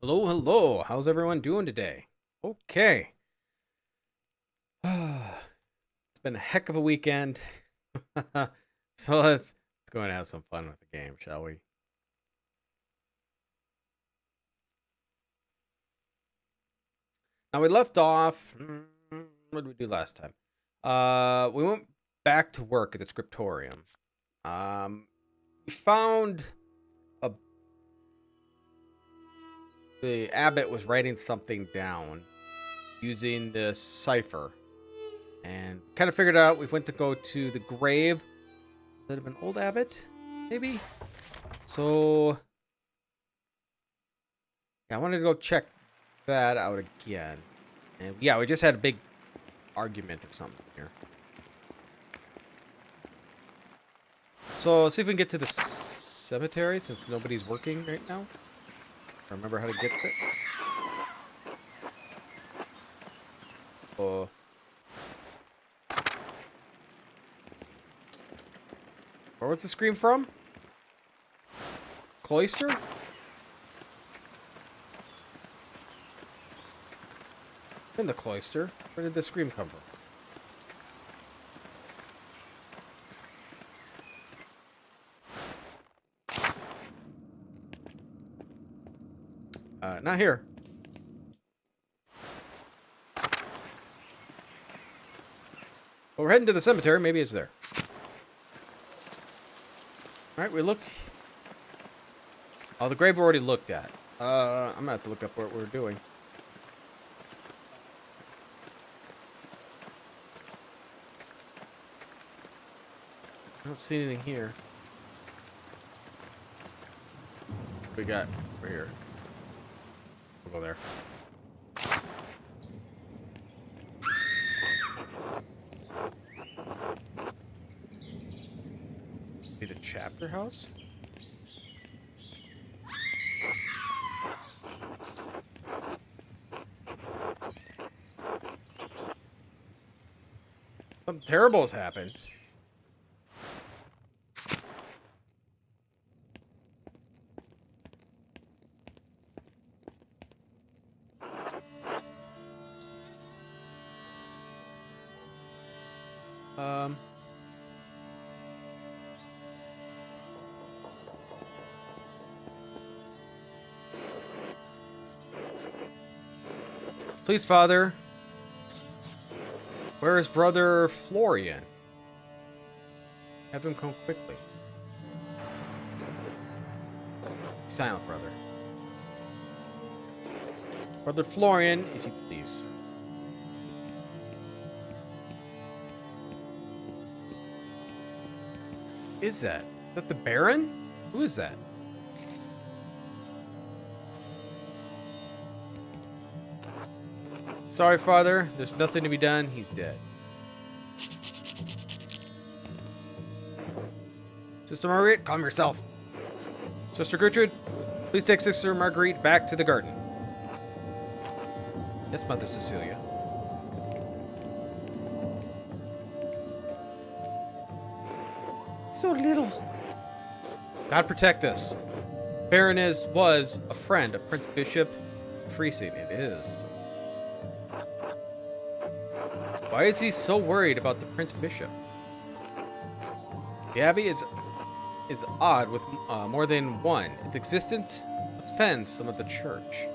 Hello, hello. How's everyone doing today? Okay. It's been a heck of a weekend. So let's go and have some fun with the game, shall we? Now we left off. What did we do last time? We went back to work at the scriptorium. We found a the abbot was writing something down using this cipher. And kind of figured out we went to go to the grave. That have an old abbot, maybe. So yeah, I wanted to go check that out again. And yeah, we just had a big argument or something here. So let's see if we can get to the cemetery since nobody's working right now. Remember how to get there. Oh. Where was the scream from? Cloister? In the cloister. Where did the scream come from? Not here. Well, we're heading to the cemetery. Maybe it's there. Alright, we looked. Oh, the grave we already looked at. I'm gonna have to look up what we're doing. I don't see anything here. What we got over here? We'll go there. Be the chapter house? Something terrible has happened. Please, Father. Where is Brother Florian? Have him come quickly. Silent, brother. Brother Florian, if you please. Is that the Baron? Who is that? Sorry, Father. There's nothing to be done. He's dead. Sister Marguerite, calm yourself. Sister Gertrude, please take Sister Marguerite back to the garden. Yes, Mother Cecilia. So little. God protect us. Baron was a friend of Prince Bishop Freesing. It is. Why is he so worried about the Prince Bishop? The Abbey is odd with more than one. Its existence offends some of the church.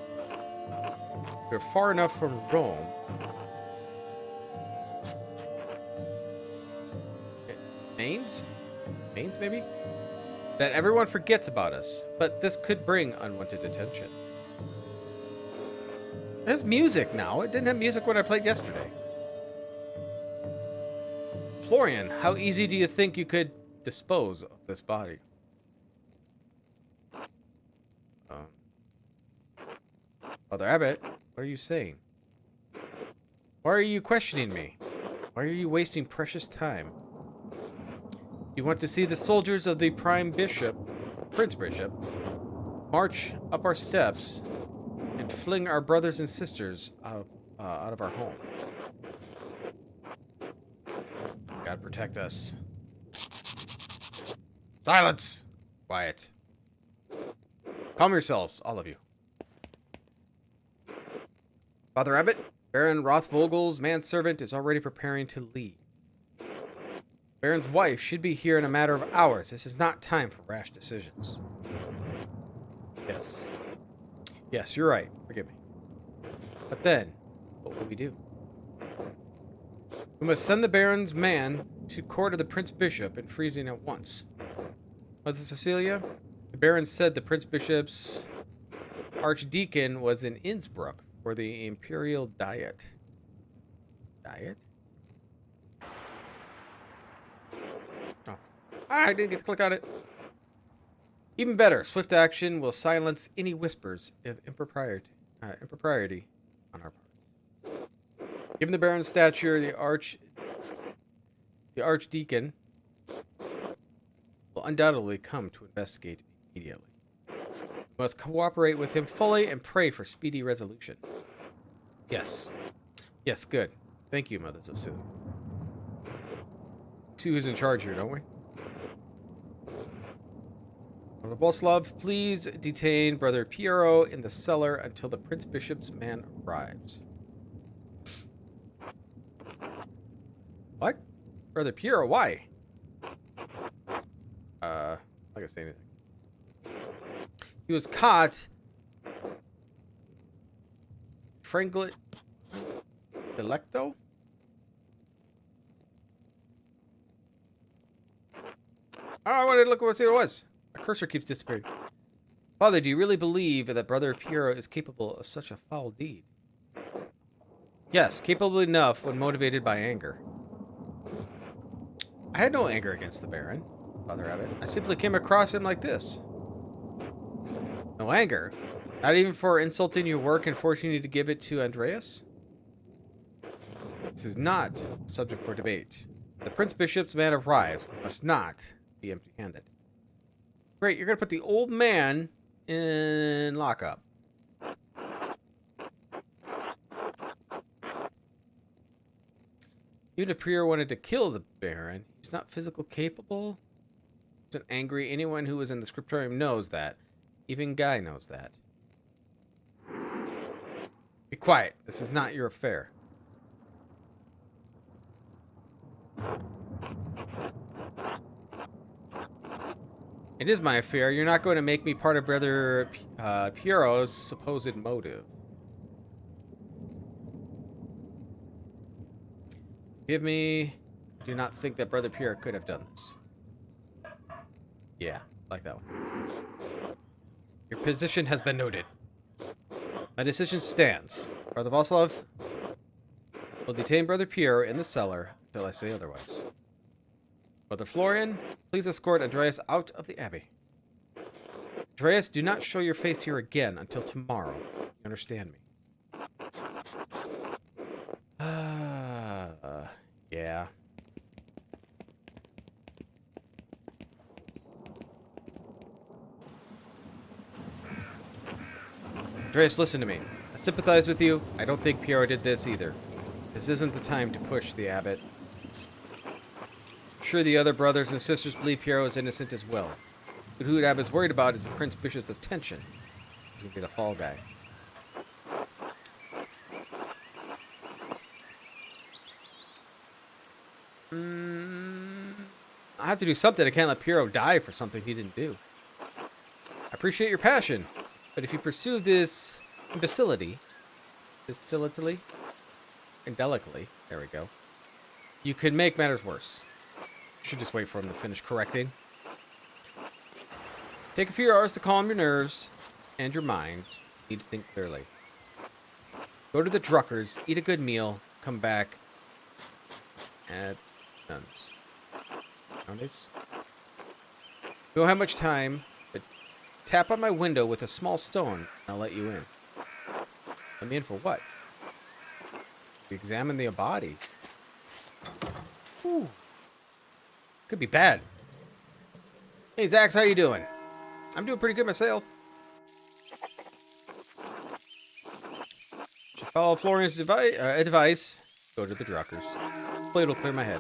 We're far enough from Rome. Mainz, maybe? That everyone forgets about us, but this could bring unwanted attention. It has music now. It didn't have music when I played yesterday. Florian, how easy do you think you could dispose of this body? Father Abbot, what are you saying? Why are you questioning me? Why are you wasting precious time? You want to see the soldiers of the Prime Bishop, Prince Bishop, march up our steps and fling our brothers and sisters out of our home. God protect us. Silence! Quiet. Calm yourselves, all of you. Father Abbot, Baron Rothvogel's manservant is already preparing to leave. Baron's wife should be here in a matter of hours. This is not time for rash decisions. Yes. Yes, you're right. Forgive me. But then, what will we do? We must send the Baron's man to court of the Prince Bishop in Freezing at once. Mother Cecilia, the Baron said the Prince Bishop's Archdeacon was in Innsbruck for the Imperial Diet. Diet? Oh. I didn't get to click on it. Even better, swift action will silence any whispers of impropriety on our part. Given the Baron's stature, the Archdeacon will undoubtedly come to investigate immediately. We must cooperate with him fully and pray for speedy resolution. Yes. Yes, good. Thank you, Mother Cecilia. See who's in charge here, don't we? Brother Boslov, please detain Brother Piero in the cellar until the Prince Bishop's man arrives. What? Brother Piero, why? I'm not gonna say anything. He was caught. Franklet Delecto? Oh, I wanted to look and see what it was. My cursor keeps disappearing. Father, do you really believe that Brother Piero is capable of such a foul deed? Yes, capable enough when motivated by anger. I had no anger against the Baron, Father Abbot. I simply came across him like this. No anger? Not even for insulting your work and forcing you to give it to Andreas? This is not a subject for debate. The Prince Bishop's man arrives. We must not be empty-handed. Great, you're going to put the old man in lockup. Even if Prior wanted to kill the Baron, he's not physically capable. He's an angry. Anyone who was in the scriptorium knows that. Even Guy knows that. Be quiet. This is not your affair. It is my affair. You're not going to make me part of Brother Piero's supposed motive. Give me... I do not think that Brother Piero could have done this. Yeah, like that one. Your position has been noted. My decision stands. Brother Voslov will detain Brother Piero in the cellar until I say otherwise. Brother Florian, please escort Andreas out of the abbey. Andreas, do not show your face here again until tomorrow. You understand me? Yeah. Andreas, listen to me. I sympathize with you. I don't think Piero did this either. This isn't the time to push the abbot. I'm sure the other brothers and sisters believe Piero is innocent as well. But who the abbot's worried about is the Prince Bishop's attention. He's going to be the fall guy. I have to do something. I can't let Piero die for something he didn't do. I appreciate your passion, but if you pursue this indelicately, there we go, you could make matters worse. You should just wait for him to finish correcting. Take a few hours to calm your nerves and your mind. You need to think clearly. Go to the Druckers, eat a good meal, come back at nuns. Nowadays, we don't have much time, but tap on my window with a small stone, and I'll let you in. Let me in for what? To examine the body. Whew. Could be bad. Hey, Zax, how you doing? I'm doing pretty good myself. Should follow Florian's advice. Go to the Druckers. Hopefully it'll clear my head.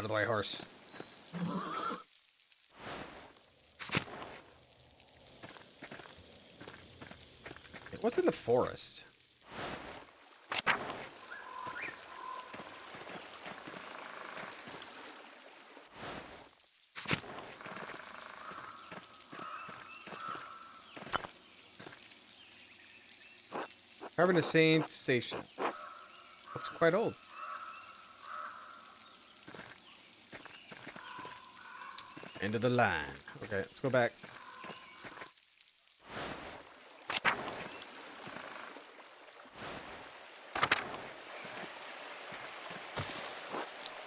of the way, horse. What's in the forest? Carbon Saint Station. Looks quite old. End of the line. Okay, let's go back.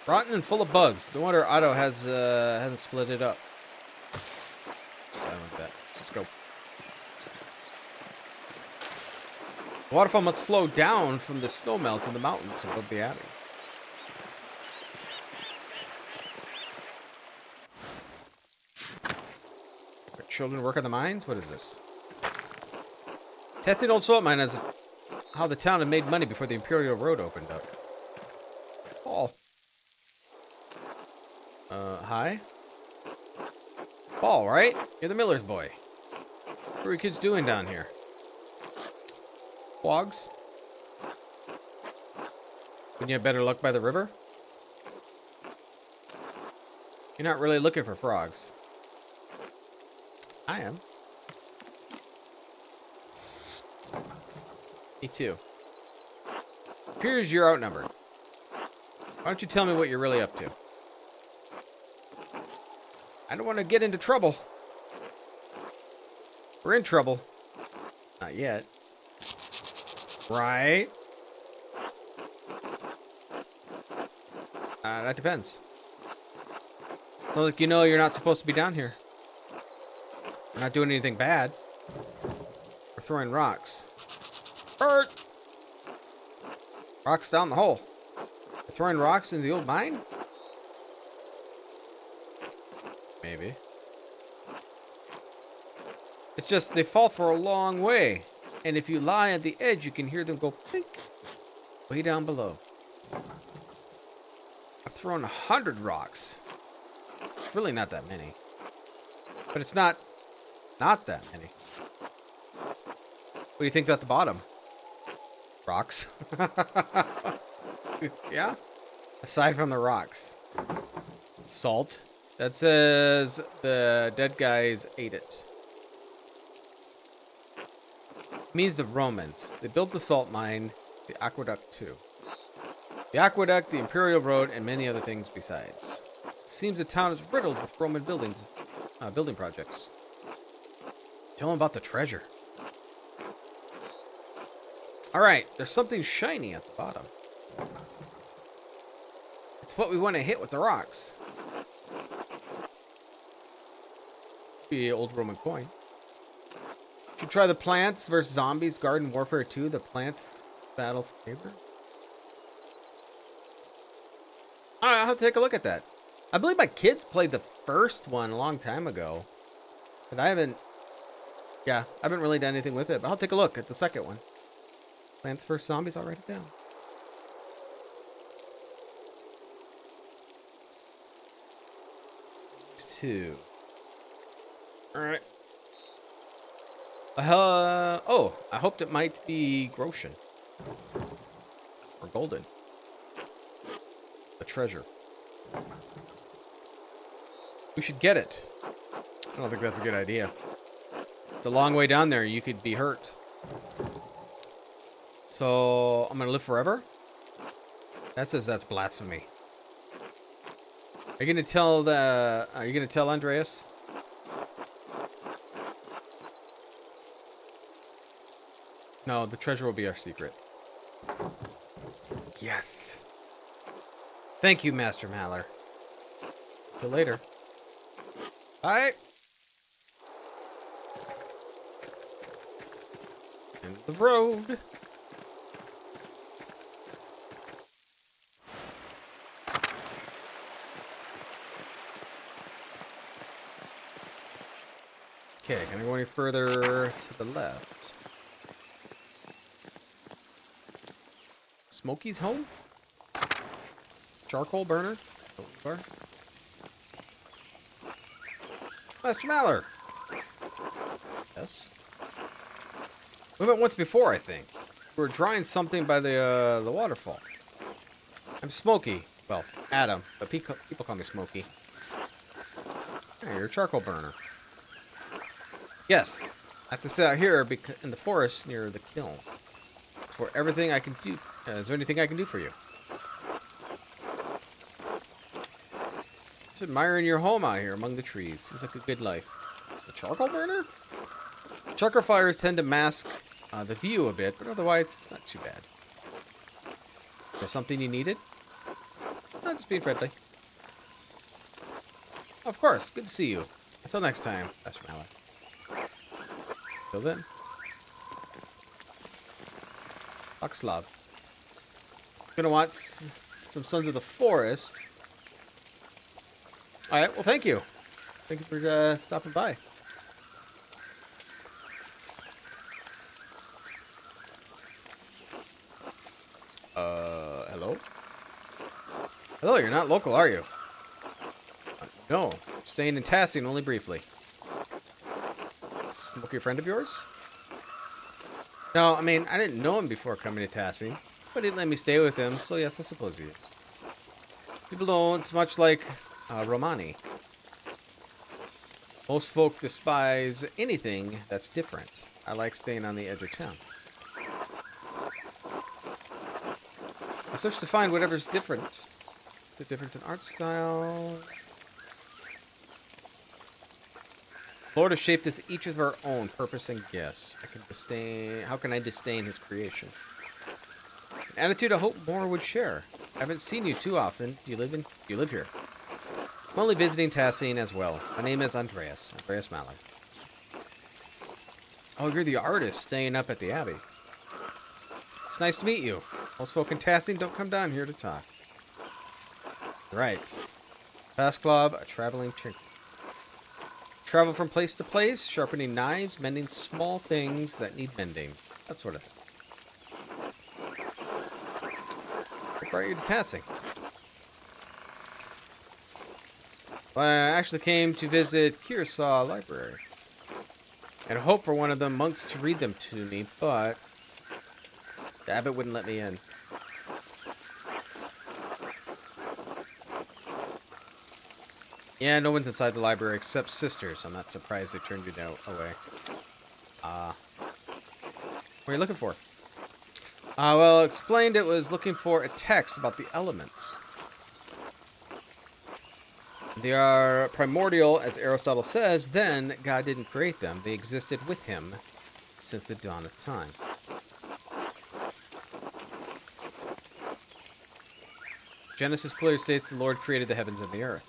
Rotten and full of bugs. No wonder Otto has hasn't split it up. Silent that. Let's just go. The waterfall must flow down from the snowmelt in the mountains above the abbey. Children work on the mines? What is this? Testing old salt mine as how the town had made money before the Imperial Road opened up. Paul. Hi? Paul, right? You're the miller's boy. What are you kids doing down here? Quags? Can you have better luck by the river? You're not really looking for frogs. I am. Me too. Appears you're outnumbered. Why don't you tell me what you're really up to? I don't want to get into trouble. We're in trouble. Not yet. Right? That depends. Sounds like you know you're not supposed to be down here. We're not doing anything bad. We're throwing rocks. Hurt! Rocks down the hole. We're throwing rocks in the old mine? Maybe. It's just they fall for a long way. And if you lie at the edge, you can hear them go plink way down below. I've thrown 100 rocks. It's really not that many. But it's not that many. What do you think's at the bottom? Rocks. Yeah? Aside from the rocks. Salt. That says the dead guys ate it. Means the Romans. They built the salt mine, the aqueduct too. The aqueduct, the Imperial Road, and many other things besides. It seems the town is riddled with Roman building projects. Tell them about the treasure. Alright, there's something shiny at the bottom. It's what we want to hit with the rocks. Be an old Roman coin. Should try the Plants vs. Zombies Garden Warfare 2, the Plants Battle for Paper. Alright, I'll have to take a look at that. I believe my kids played the first one a long time ago. But I haven't really done anything with it. But I'll take a look at the second one. Plants vs. Zombies, I'll write it down. Two. Alright. Oh, I hoped it might be Groshen. Or Golden. The treasure. We should get it. I don't think that's a good idea. It's a long way down there. You could be hurt. So, I'm going to live forever? That says that's blasphemy. Are you going to tell Andreas? No, the treasure will be our secret. Yes. Thank you, Master Maller. Till later. Bye. End of the road. Okay, can I go any further to the left? Smokey's home? Charcoal burner? Door. Master Maller. Yes. We went once before, I think. We were drying something by the waterfall. I'm Smokey. Well, Adam, but people call me Smokey. Hey, you're a charcoal burner. Yes. I have to sit out here in the forest near the kiln. For everything I can do. Is there anything I can do for you? Just admiring your home out here among the trees. Seems like a good life. It's a charcoal burner? Charcoal fires tend to mask the view a bit, but otherwise it's not too bad. Is there something you needed? No, just being friendly. Of course, good to see you. Until next time, Master Mallet. Till then. Oxlov. Gonna watch some Sons of the Forest. Alright, well thank you. Thank you for stopping by. Hello? Hello, you're not local, are you? No, staying in Tassing only briefly. Smokey, a friend of yours? No, I mean, I didn't know him before coming to Tassing, but he'd let me stay with him, so yes, I suppose he is. People don't much like Romani. Most folk despise anything that's different. I like staying on the edge of town. I search to find whatever's different. It's a difference in art style. Lord has shaped us each with our own purpose and gifts. How can I disdain his creation? An attitude I hope more would share. I haven't seen you too often. Do you live here? I'm only visiting Tassing as well. My name is Andreas Mallard. Oh, you're the artist staying up at the Abbey. It's nice to meet you. Most folk in Tassing don't come down here to talk. Right. Fast Club, a traveling tinker. Travel from place to place, sharpening knives, mending small things that need mending. That sort of thing. What brought you to Tassing? Well, I actually came to visit Kearsarge Library. I had hope for one of the monks to read them to me, but the abbot wouldn't let me in. Yeah, no one's inside the library except sisters. I'm not surprised they turned you away. What are you looking for? Well, explained it was looking for a text about the elements. They are primordial, as Aristotle says, then God didn't create them. They existed with him since the dawn of time. Genesis clearly states the Lord created the heavens and the earth.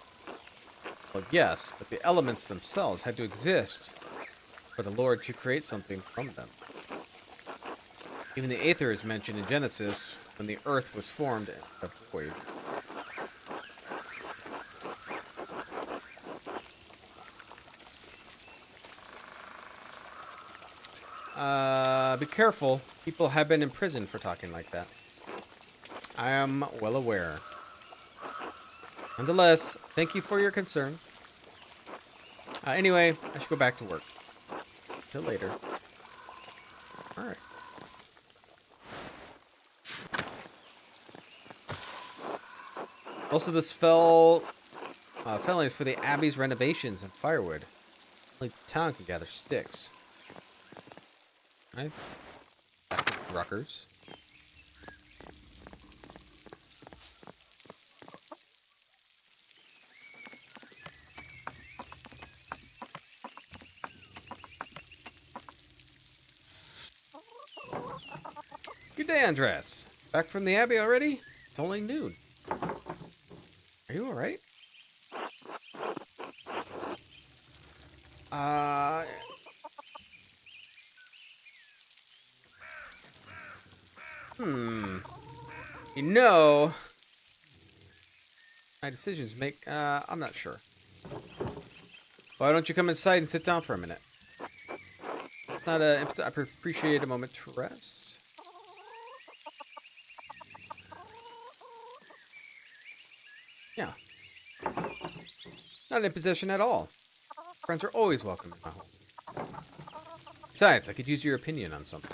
Well, yes, but the elements themselves had to exist for the Lord to create something from them. Even the aether is mentioned in Genesis when the earth was formed in a void. Be careful. People have been imprisoned for talking like that. I am well aware. Nonetheless, thank you for your concern. Anyway, I should go back to work. Till later. Alright. Most of this felling is for the Abbey's renovations and firewood. Only the town can gather sticks. Right? Back to Ruckers. Good day, Andres. Back from the Abbey already? It's only noon. Are you alright? You know, my decisions I'm not sure. Why don't you come inside and sit down for a minute? It's not I appreciate a moment to rest. Yeah. Not an imposition at all. Friends are always welcome in my home. Besides, I could use your opinion on something.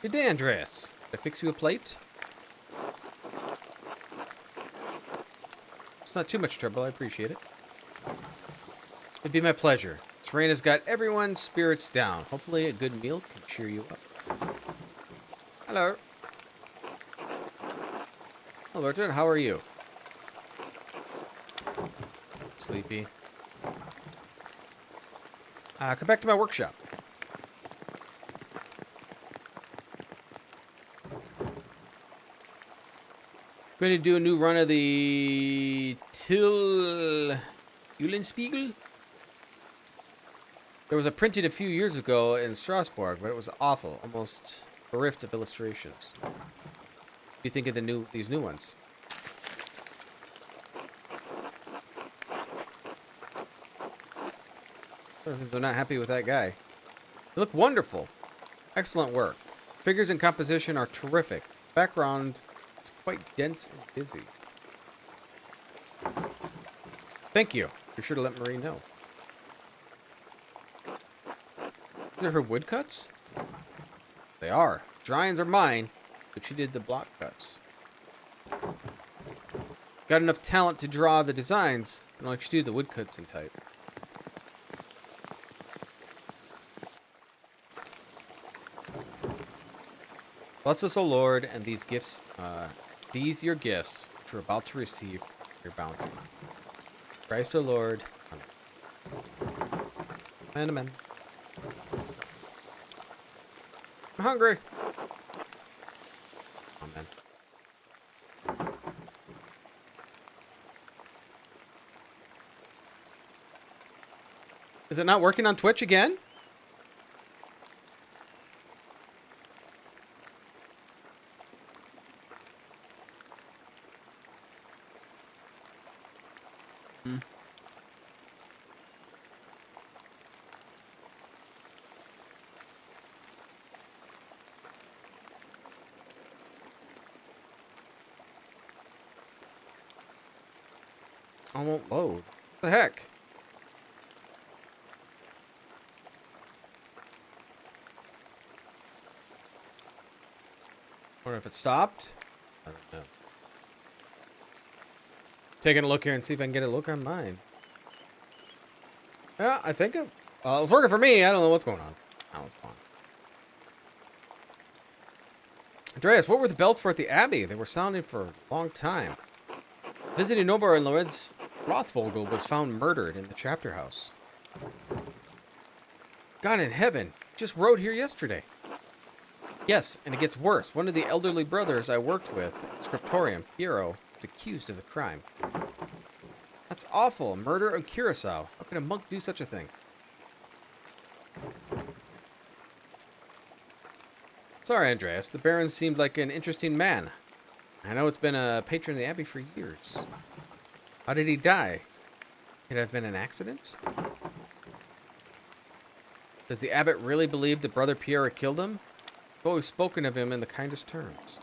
Good day, Andreas. Did I fix you a plate? It's not too much trouble. I appreciate it. It'd be my pleasure. This rain has got everyone's spirits down. Hopefully a good meal can cheer you up. Hello. Hello, Bertrand. How are you? Sleepy. Come back to my workshop. Going to do a new run of the Till Eulenspiegel. There was a printing a few years ago in Strasbourg, but it was awful, almost bereft of illustrations. What do you think of these new ones? They're not happy with that guy. They look wonderful. Excellent work. Figures and composition are terrific. Background is quite dense and busy. Thank you. Be sure to let Marie know. These are her woodcuts? They are. Drawings are mine, but she did the block cuts. Got enough talent to draw the designs, and like she do the woodcuts in type. Bless us, O Lord, and these gifts, these your gifts, which we're about to receive your bounty. Christ, O Lord. Amen. Amen. I'm hungry. Amen. Is it not working on Twitch again? I won't load. What the heck? Wonder if it stopped? I don't know. Taking a look here and see if I can get a look on mine. Yeah, I think it was working for me. I don't know what's going on. Oh, it's fine. Andreas, what were the bells for at the Abbey? They were sounding for a long time. Visiting Nobar and Lorenz Rothvogel was found murdered in the chapter house. God in heaven, just rode here yesterday. Yes, and it gets worse. One of the elderly brothers I worked with at Scriptorium, Piero, is accused of the crime. That's awful. Murder of Curacao. How can a monk do such a thing? Sorry, Andreas. The Baron seemed like an interesting man. I know it's been a patron of the Abbey for years. How did he die? Could it have been an accident? Does the abbot really believe that Brother Pierre killed him? I've always spoken of him in the kindest terms.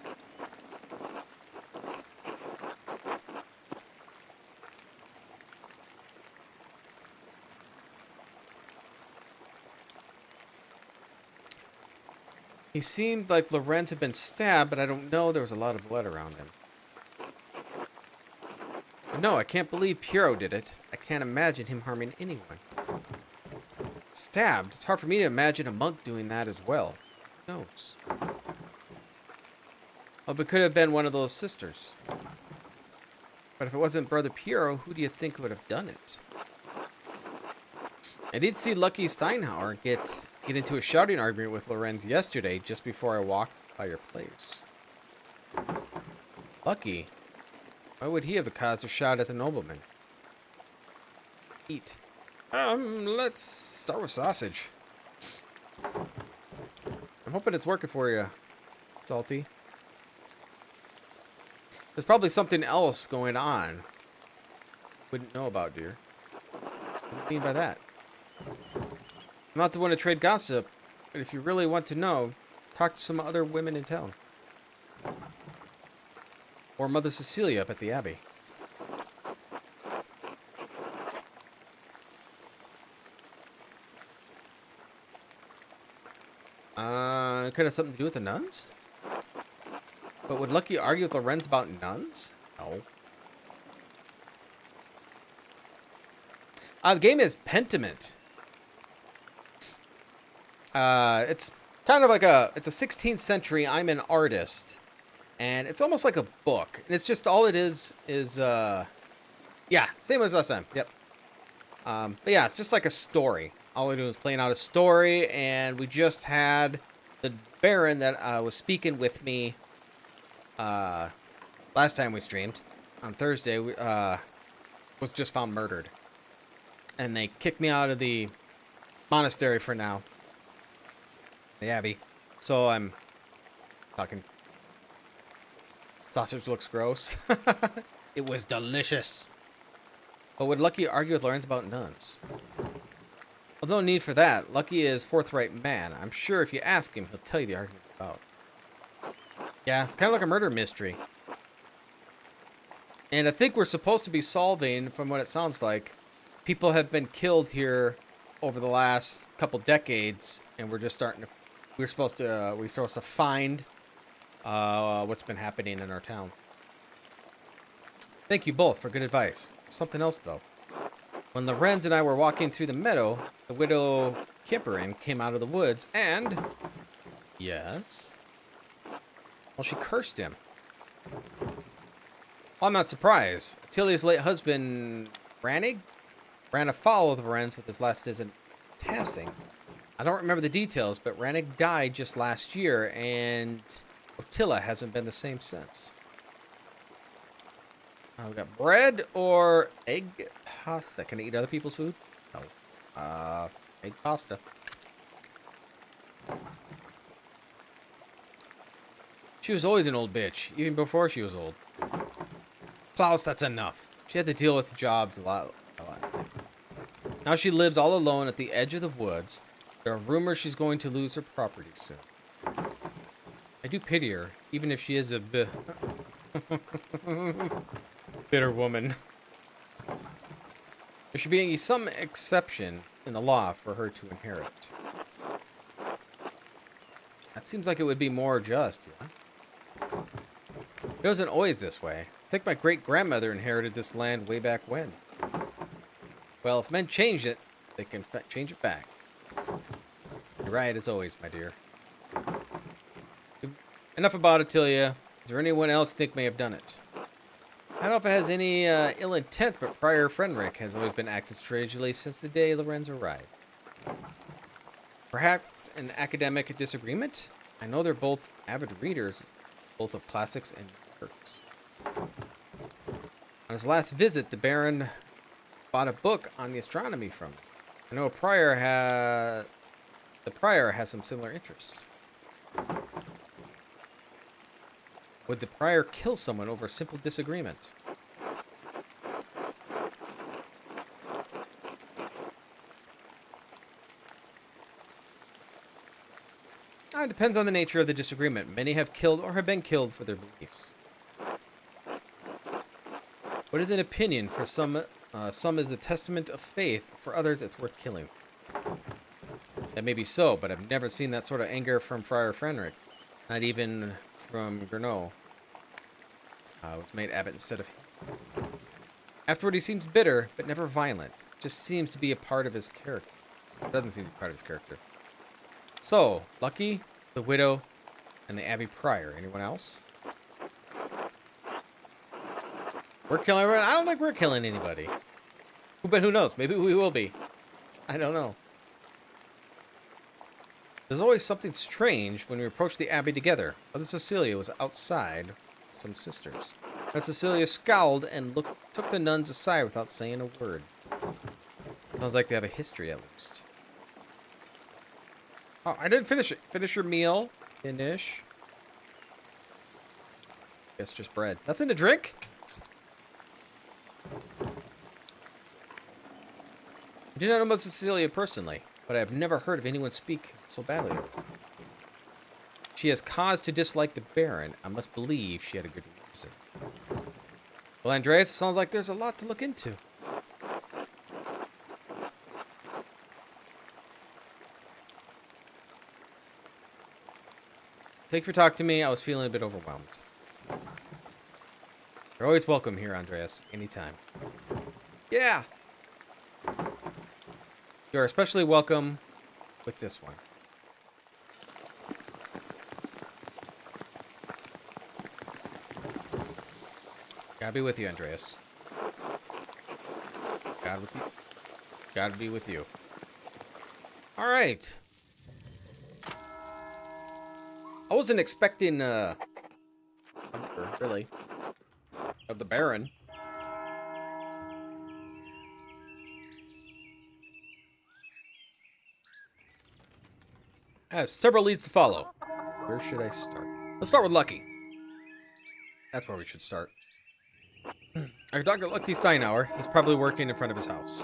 He seemed like Lorenz had been stabbed, but I don't know. There was a lot of blood around him. No, I can't believe Piero did it. I can't imagine him harming anyone. Stabbed? It's hard for me to imagine a monk doing that as well. Who knows? Oh, but it could have been one of those sisters. But if it wasn't Brother Piero, who do you think would have done it? I did see Lucky Steinhauer get into a shouting argument with Lorenz yesterday just before I walked by your place. Lucky? Why would he have the cause to shout at the nobleman? Eat. Let's start with sausage. I'm hoping it's working for you, Salty. There's probably something else going on. Wouldn't know about, dear. What do you mean by that? I'm not the one to trade gossip, but if you really want to know, talk to some other women in town. Or Mother Cecilia up at the Abbey. It could have something to do with the nuns? But would Lucky argue with Lorenz about nuns? No. The game is Pentiment. It's kind of like it's a 16th century, I'm an artist. And it's almost like a book. And it's just, all it is, yeah, same as last time, yep. But yeah, it's just like a story. All we're doing is playing out a story, and we just had the Baron that was speaking with me last time we streamed on Thursday. Was just found murdered, and they kicked me out of the monastery for now, the Abbey. So I'm talking. Sausage looks gross. It was delicious. But would Lucky argue with Lorenz about nuns? Well, no need for that. Lucky is forthright man. I'm sure if you ask him, he'll tell you the argument about. Yeah, it's kind of like a murder mystery. And I think we're supposed to be solving, from what it sounds like, people have been killed here over the last couple decades, and we're just starting to. We're supposed to find what's been happening in our town. Thank you both for good advice. Something else though. When Lorenz and I were walking through the meadow, the widow Kimperin came out of the woods and... Yes? Well, she cursed him. Well, I'm not surprised. Tilia's late husband, Ranig, ran afoul of Lorenz with his last visit passing. I don't remember the details, but Ranig died just last year, and Ottila hasn't been the same since. We got bread or egg pasta. Can I eat other people's food? No. Egg pasta. She was always an old bitch, even before she was old. Klaus, that's enough. She had to deal with jobs a lot. Now she lives all alone at the edge of the woods. There are rumors she's going to lose her property soon. I do pity her, even if she is a bitter woman. There should be some exception in the law for her to inherit. That seems like it would be more just, yeah? It wasn't always this way. I think my great-grandmother inherited this land way back when. Well, if men change it, they can change it back. You're right, as always, my dear. Enough about Ottila. Is there anyone else you think may have done it? I don't know if it has any ill intent, but Prior Frenric has always been acting strangely since the day Lorenz arrived. Perhaps an academic disagreement? I know they're both avid readers, both of classics and works. On his last visit, the Baron bought a book on the astronomy from him. I know the Prior has some similar interests. Would the Prior kill someone over a simple disagreement? It depends on the nature of the disagreement. Many have killed or have been killed for their beliefs. What is an opinion? For some is the testament of faith. For others, it's worth killing. That may be so, but I've never seen that sort of anger from Friar Frenric. Not even from Gernot. Was made abbot instead of him. Afterward, he seems bitter, but never violent. Just seems to be a part of his character. Doesn't seem to be part of his character. So, Lucky, the widow, and the Abbey Prior. Anyone else? We're killing everyone? I don't think we're killing anybody. But who knows? Maybe we will be. I don't know. There's always something strange when we approach the Abbey together. Mother Cecilia was outside with some sisters. Mother Cecilia scowled and took the nuns aside without saying a word. Sounds like they have a history, at least. Oh, I didn't finish it. Finish your meal. Finish. Guess just bread. Nothing to drink? I do not know Mother Cecilia personally, but I have never heard of anyone speak so badly of her. She has cause to dislike the Baron. I must believe she had a good reason. Well, Andreas, it sounds like there's a lot to look into. Thank you for talking to me. I was feeling a bit overwhelmed. You're always welcome here, Andreas. Anytime. Yeah! You're especially welcome with this one. Gotta be with you, Andreas. God with you. Gotta be with you. Alright. I wasn't expecting, really, of the Baron. I have several leads to follow. Where should I start? Let's start with Lucky. That's where we should start. Our Dr. Lucky Steinauer. He's probably working in front of his house.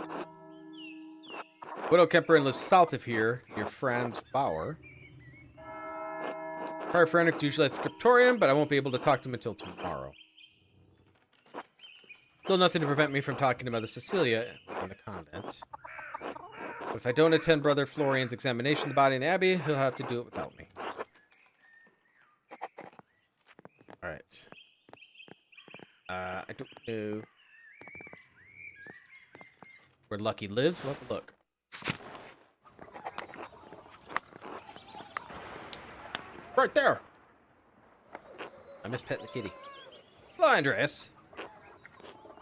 Widow Kemper lives south of here, near Franz Bauer. Prior Franix usually at the scriptorium, but I won't be able to talk to him until tomorrow. Still nothing to prevent me from talking to Mother Cecilia in the convent. But if I don't attend Brother Florian's examination of the body in the abbey, he'll have to do it without me. Alright. I don't know where Lucky lives. We'll have to look. Right there! I miss petting the kitty. Hello, Andreas.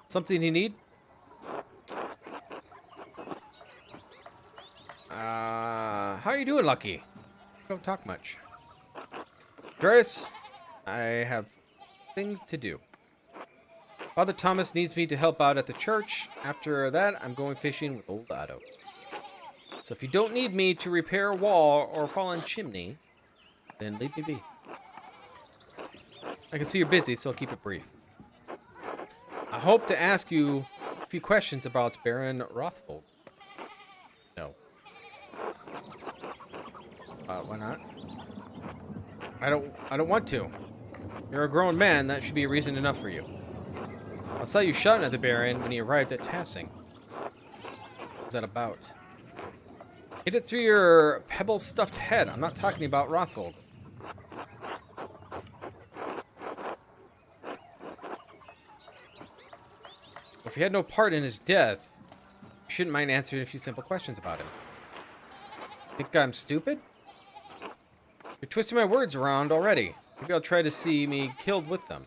Something you need? How are you doing, Lucky? Don't talk much. Andreas, I have things to do. Father Thomas needs me to help out at the church. After that, I'm going fishing with old Otto. So if you don't need me to repair a wall or a fallen chimney, then leave me be. I can see you're busy, so I'll keep it brief. I hope to ask you a few questions about Baron Rothfold. No. Why not? I don't want to. You're a grown man. That should be a reason enough for you. I saw you shouting at the Baron when he arrived at Tassing. What was that about? Hit it through your pebble-stuffed head. I'm not talking about Rothfold. If you had no part in his death, you shouldn't mind answering a few simple questions about him. Think I'm stupid? You're twisting my words around already. Maybe I'll try to see me killed with them.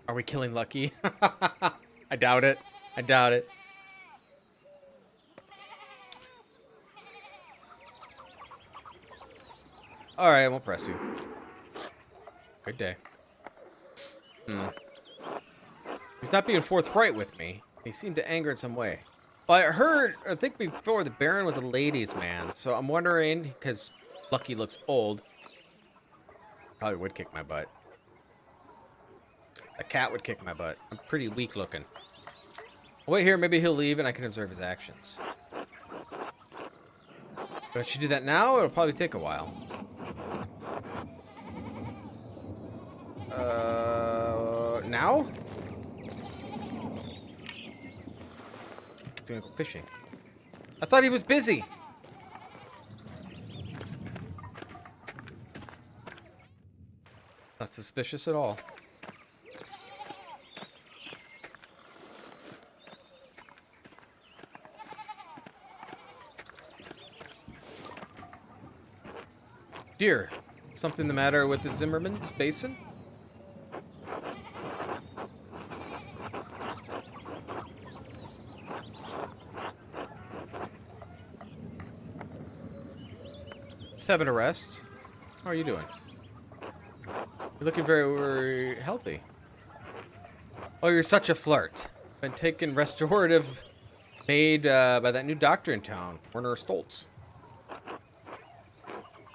Are we killing Lucky? I doubt it. I doubt it. Alright, I won't press you. Good day. He's not being forthright with me. He seemed to anger in some way. Well, I think before the Baron was a ladies' man, so I'm wondering, because Lucky looks old, probably would kick my butt. A cat would kick my butt. I'm pretty weak looking. I'll wait here, maybe he'll leave and I can observe his actions. But I should do that now, it'll probably take a while. Now? He's gonna go fishing. I thought he was busy. Not suspicious at all. Dear, something the matter with the Zimmerman's basin? Just having a rest. How are you doing? You're looking very healthy. Oh, you're such a flirt. Been taking restorative made by that new doctor in town, Werner Stoltz.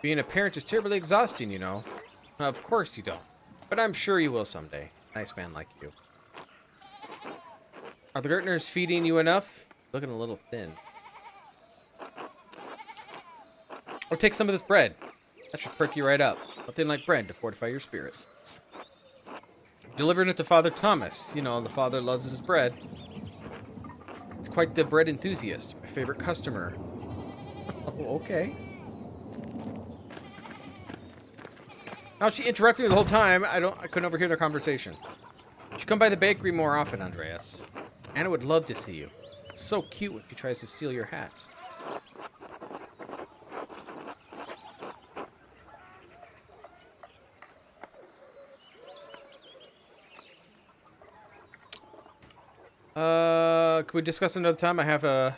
Being a parent is terribly exhausting, you know. Of course you don't. But I'm sure you will someday. Nice man like you. Are the Gertners feeding you enough? Looking a little thin. Or take some of this bread. That should perk you right up. Nothing like bread to fortify your spirit. Delivering it to Father Thomas. You know, the father loves his bread. He's quite the bread enthusiast. My favorite customer. Oh, okay. Now she interrupted me the whole time. I couldn't overhear their conversation. You should come by the bakery more often, Andreas. Anna would love to see you. It's so cute when she tries to steal your hat. Can we discuss another time? I have a...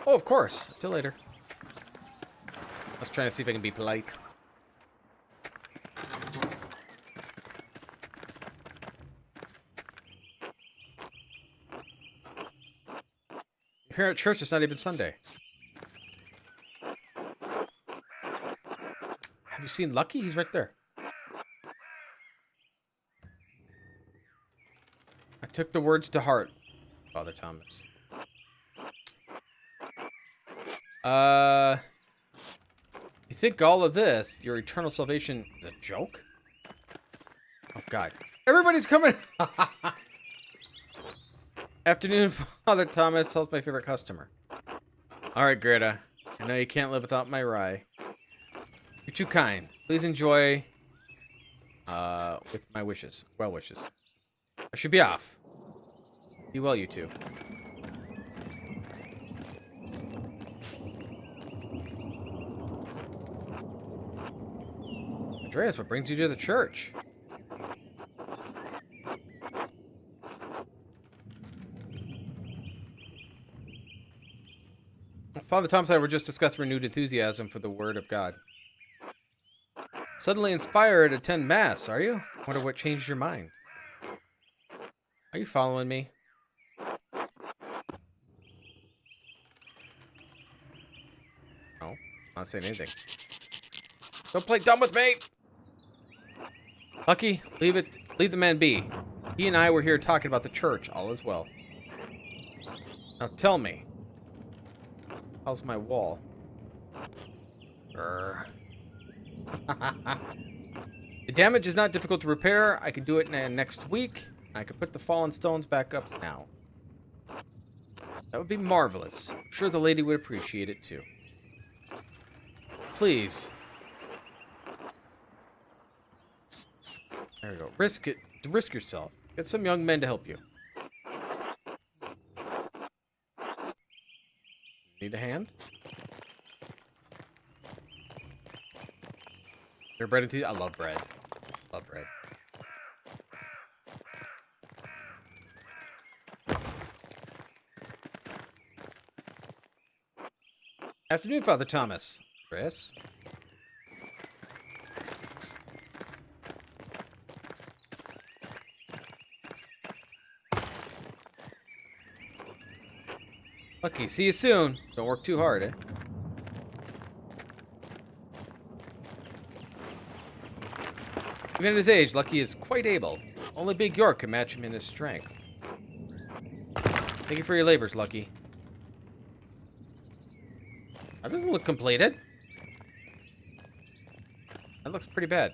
Oh, of course. Till later. I was trying to see if I can be polite. Here at church, it's not even Sunday. Have you seen Lucky? He's right there. I took the words to heart, Father Thomas. You think all of this, your eternal salvation, is a joke? Oh, God. Everybody's coming! Afternoon, Father Thomas. How's my favorite customer? Alright, Greta. I know you can't live without my rye. You're too kind. Please enjoy with my wishes. Well wishes. I should be off. Be well, you two. Andreas, what brings you to the church? Father Thomas and I were just discussing renewed enthusiasm for the Word of God. Suddenly inspired to attend Mass, are you? Wonder what changed your mind. Are you following me? No, I'm not saying anything. Don't play dumb with me! Lucky, leave the man be. He and I were here talking about the church. All is well. Now tell me. How's my wall? The damage is not difficult to repair. I can do it next week. I can put the fallen stones back up now. That would be marvelous. I'm sure the lady would appreciate it too. Please. There we go. Risk it. Risk yourself. Get some young men to help you. Need a hand? Your bread and tea? I love bread. Love bread. Afternoon, Father Thomas. Chris? Lucky, see you soon. Don't work too hard, eh? Even at his age, Lucky is quite able. Only Big York can match him in his strength. Thank you for your labors, Lucky. That doesn't look completed. That looks pretty bad.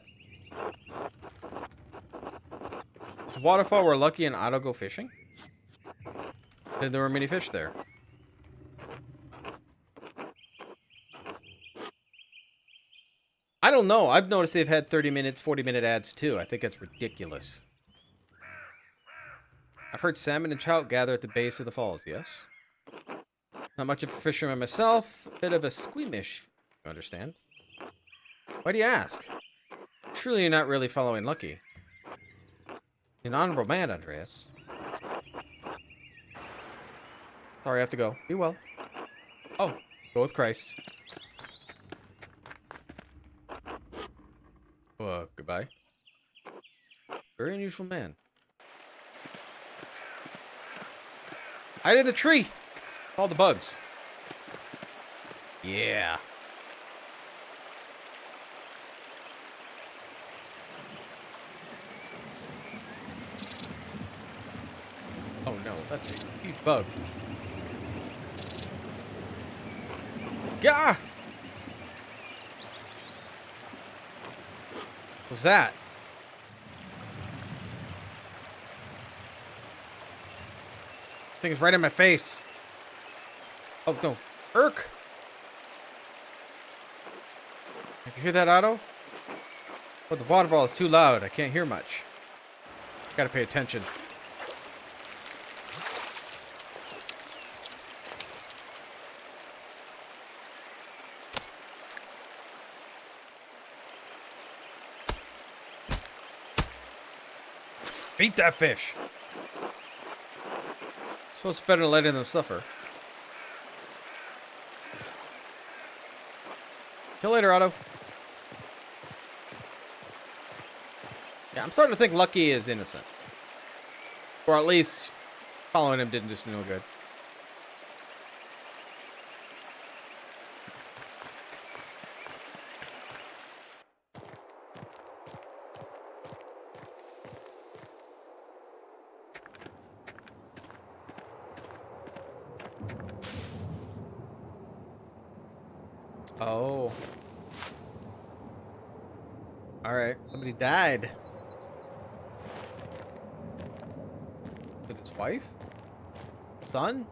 Is the waterfall where Lucky and Otto go fishing? There were many fish there. I don't know. I've noticed they've had 30 minutes, 40-minute ads too. I think that's ridiculous. I've heard salmon and trout gather at the base of the falls, yes? Not much of a fisherman myself. A bit of a squeamish, you understand? Why do you ask? Surely you're not really following Lucky. You're an honorable man, Andreas. Sorry, I have to go. Be well. Oh, go with Christ. Goodbye. Very unusual man. Hide in the tree! All the bugs. Yeah. That's a huge bug. Gah! What's that? I think it's right in my face. Oh, no. Irk! Did you hear that, Otto? Oh, the water ball is too loud. I can't hear much. Gotta pay attention. Beat that fish. So it's better letting them suffer. Till later, Otto. Yeah, I'm starting to think Lucky is innocent. Or at least following him didn't just no good. Oh. Alright, somebody died. With his wife? Son?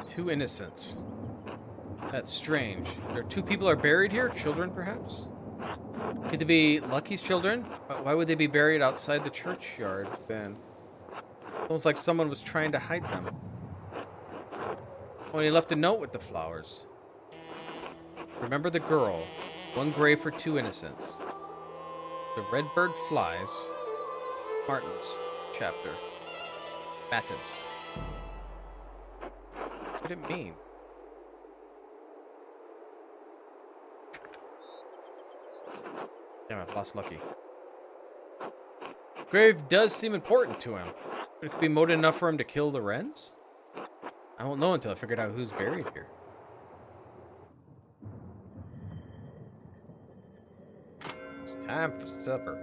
Two innocents. That's strange. There are two people are buried here? Children, perhaps? Could they be Lucky's children? Why would they be buried outside the churchyard, then? Almost like someone was trying to hide them. Oh, and he left a note with the flowers. Remember the girl. One grave for two innocents. The red bird flies. Martin's chapter. Matins. What did it mean? Damn, I've lost Lucky. Grave does seem important to him. But it could be motive enough for him to kill the wrens? I won't know until I figured out who's buried here. It's time for supper.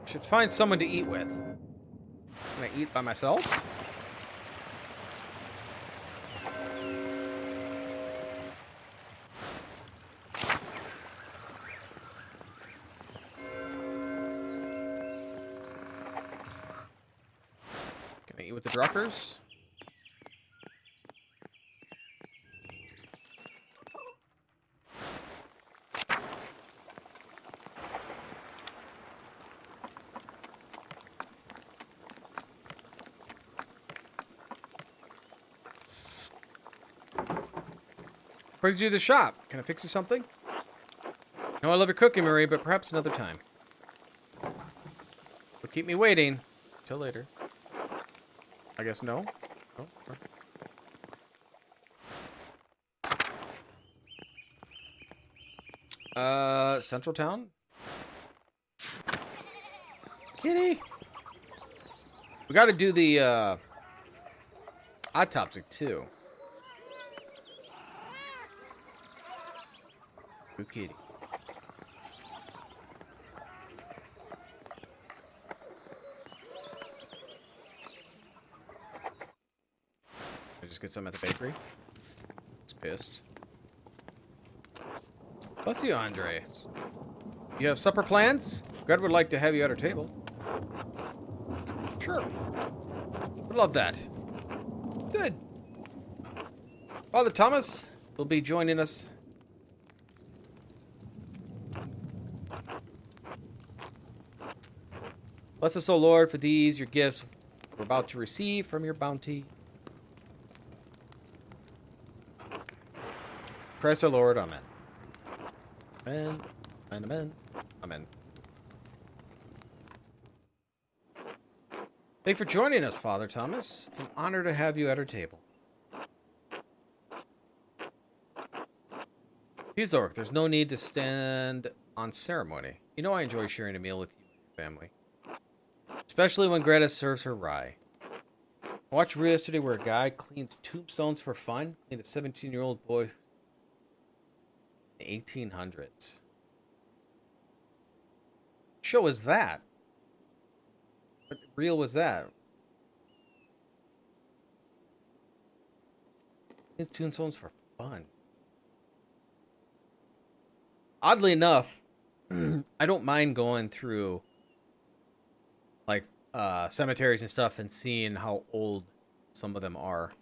Should find someone to eat with. Can I eat by myself? Can I eat with the druckers? Brings you to the shop. Can I fix you something? No, I love your cooking, Marie, but perhaps another time. But keep me waiting. Till later. I guess no? No? Central Town? Kitty! We gotta do the, autopsy, too. Good kitty. I just get some at the bakery. It's pissed. Bless you, Andre. You have supper plans? Greg would like to have you at our table. Sure. Would love that. Good. Father Thomas will be joining us. Bless us, O Lord, for these your gifts we're about to receive from your bounty. Christ our Lord, amen. Amen, amen, amen, amen. Thank you for joining us, Father Thomas. It's an honor to have you at our table. Please, Orc, there's no need to stand on ceremony. You know I enjoy sharing a meal with you and your family. Especially when Greta serves her rye. I watched a reel yesterday where a guy cleans tombstones for fun. Cleaned a 17-year-old boy in the 1800s. What show was that? What reel was that? Cleans tombstones for fun. Oddly enough, I don't mind going through like cemeteries and stuff and seeing how old some of them are.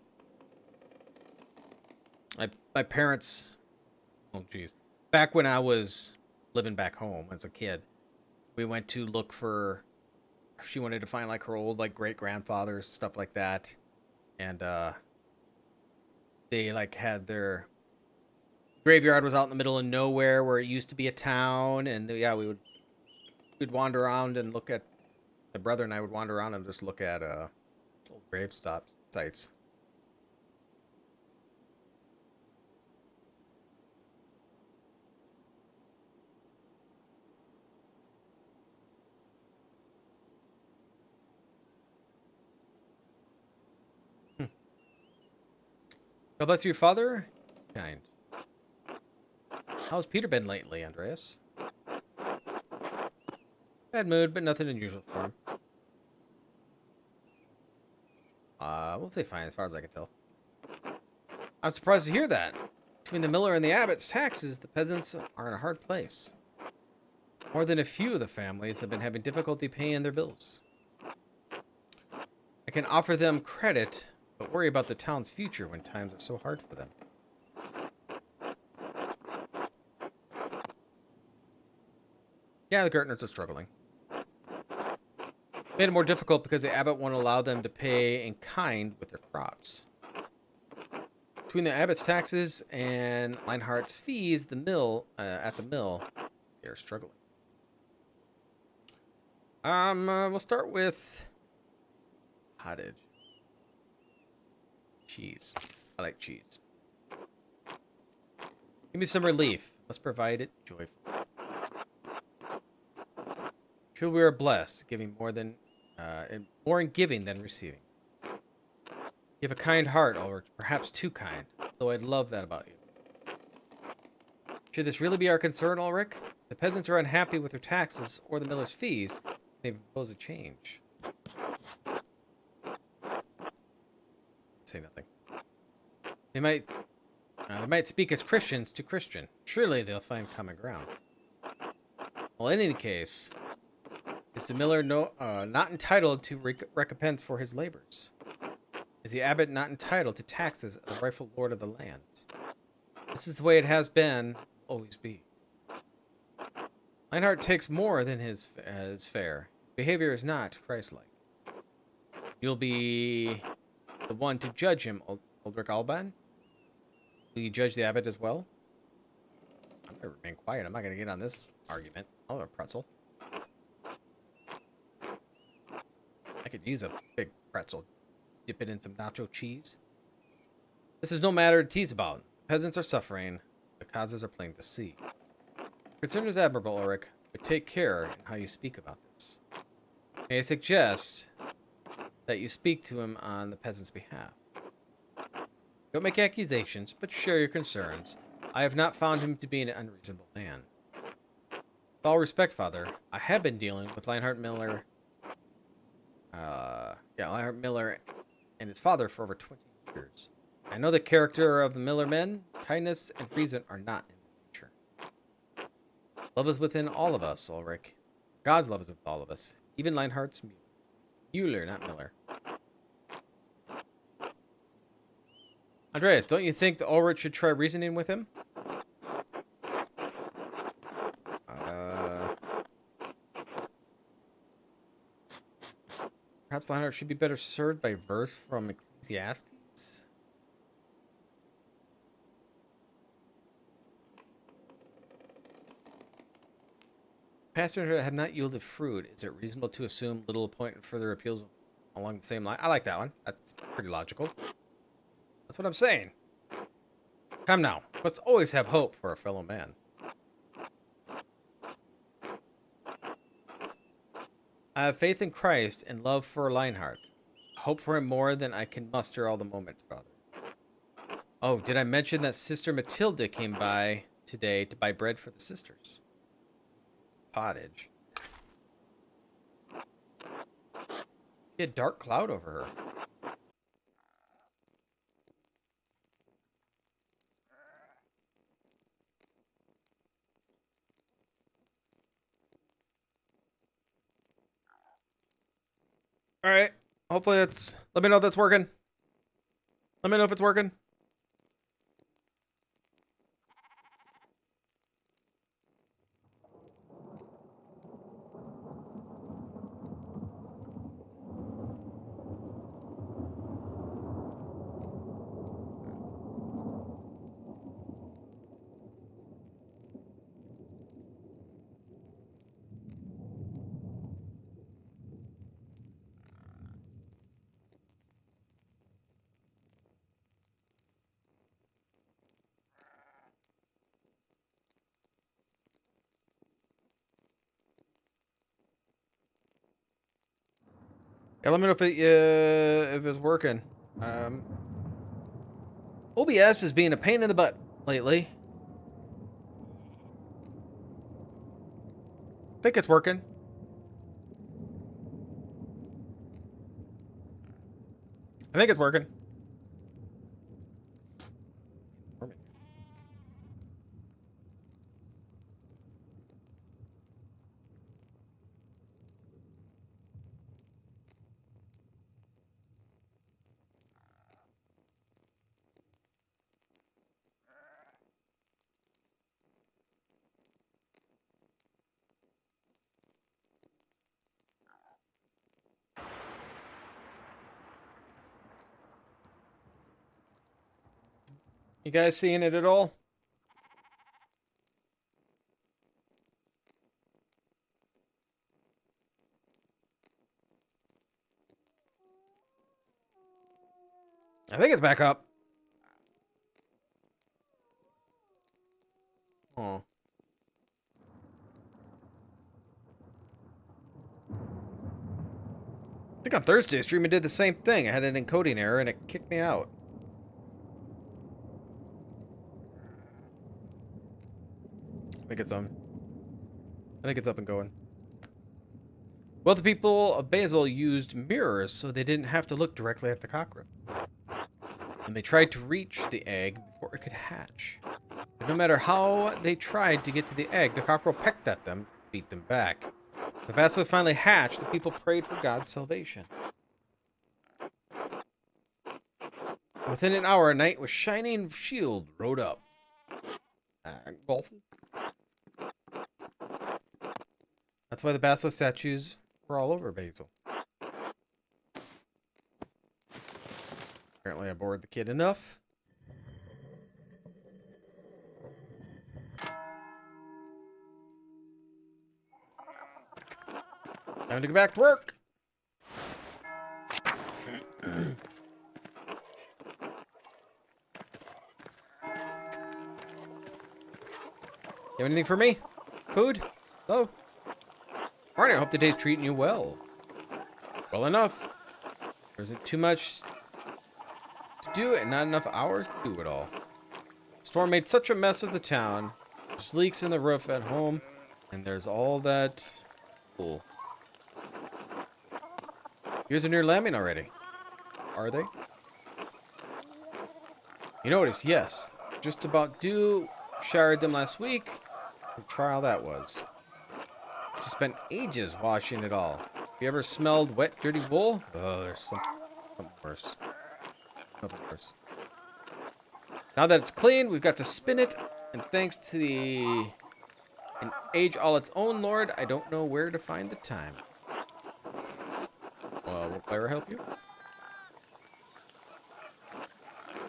My parents, oh geez, back when I was living back home as a kid, we went to look for. She wanted to find like her old like great grandfathers, stuff like that, and they like had their graveyard was out in the middle of nowhere where it used to be a town, and yeah, we'd wander around and look at. My brother and I would wander around and just look at old grave sites. God bless your father. Kind. How's Peter been lately, Andreas? Bad mood, but nothing unusual for him. We'll say fine as far as I can tell. I'm surprised to hear that. Between the miller and the abbot's taxes, the peasants are in a hard place. More than a few of the families have been having difficulty paying their bills. I can offer them credit, but worry about the town's future when times are so hard for them. Yeah, the gardeners are struggling. Made it more difficult because the abbot won't allow them to pay in kind with their crops. Between the abbot's taxes and Leinhardt's fees, at the mill, they are struggling. We'll start with pottage. Cheese. I like cheese. Give me some relief. Must provide it joyfully. Sure, we are blessed, giving more in giving than receiving. You have a kind heart, or perhaps too kind, though I'd love that about you. Should this really be our concern, Ulrich? If the peasants are unhappy with their taxes or the miller's fees, they propose a change. Say nothing. They might speak as Christians to Christian. Surely they'll find common ground. Well, in any case, is the miller not entitled to recompense for his labors? Is the abbot not entitled to taxes as the rightful lord of the land? This is the way it has been, always be. Leinhardt takes more than his fare. His behavior is not Christ-like. You'll be the one to judge him, Ulrich Alban? Will you judge the abbot as well? I'm going to remain quiet. I'm not going to get on this argument. I'll have a pretzel. I could use a big pretzel. Dip it in some nacho cheese. This is no matter to tease about. The peasants are suffering. The causes are plain to see. Concern is admirable, Ulrich, but take care in how you speak about this. May I suggest that you speak to him on the peasant's behalf? Don't make accusations, but share your concerns. I have not found him to be an unreasonable man. With all respect, Father, I have been dealing with Leinhardt Miller. Leinhardt Miller and his father for over 20 years. I know the character of the Miller men. Kindness and reason are not in the nature. Love is within all of us, Ulrich. God's love is with all of us. Even Leinhardt's Mueller, not Miller. Andreas, don't you think the Ulrich should try reasoning with him? Perhaps Leinhardt should be better served by verse from Ecclesiastes? Passengers have not yielded fruit. Is it reasonable to assume little point in further appeals along the same line? I like that one. That's pretty logical. That's what I'm saying. Come now. Must always have hope for a fellow man. I have faith in Christ and love for Lionheart. Hope for him more than I can muster all the moment, Father. Oh, did I mention that Sister Matilda came by today to buy bread for the sisters? Pottage. She had a dark cloud over her. All right. Hopefully that's... Let me know if that's working. Let me know if it's working. Yeah, let me know if it's working. OBS is being a pain in the butt lately. I think it's working. I think it's working. You guys seeing it at all? I think it's back up. Oh. I think on Thursday stream it did the same thing. I had an encoding error and it kicked me out. I think it's on. I think it's up and going. Well, the people of Basil used mirrors so they didn't have to look directly at the cockroach. And they tried to reach the egg before it could hatch. But no matter how they tried to get to the egg, the cockerel pecked at them, beat them back. The basilisk finally hatched. The people prayed for God's salvation. Within an hour, a knight with shining shield rode up. That's why the basilisk statues were all over Basil. Apparently I bored the kid enough. Time to get back to work. You have anything for me? Food? Hello? Morning, I hope the day's treating you well. Well enough. There isn't too much to do and not enough hours to do it all. The storm made such a mess of the town. There's leaks in the roof at home, and there's all that... Cool. Yours are near lambing already. Are they? You notice, yes. Just about due. Showered them last week. What a trial that was. I spent ages washing it all. Have you ever smelled wet, dirty wool? Oh, there's something worse. Nothing worse. Now that it's clean, we've got to spin it. And thanks to an age all its own, Lord, I don't know where to find the time. Will Clara help you?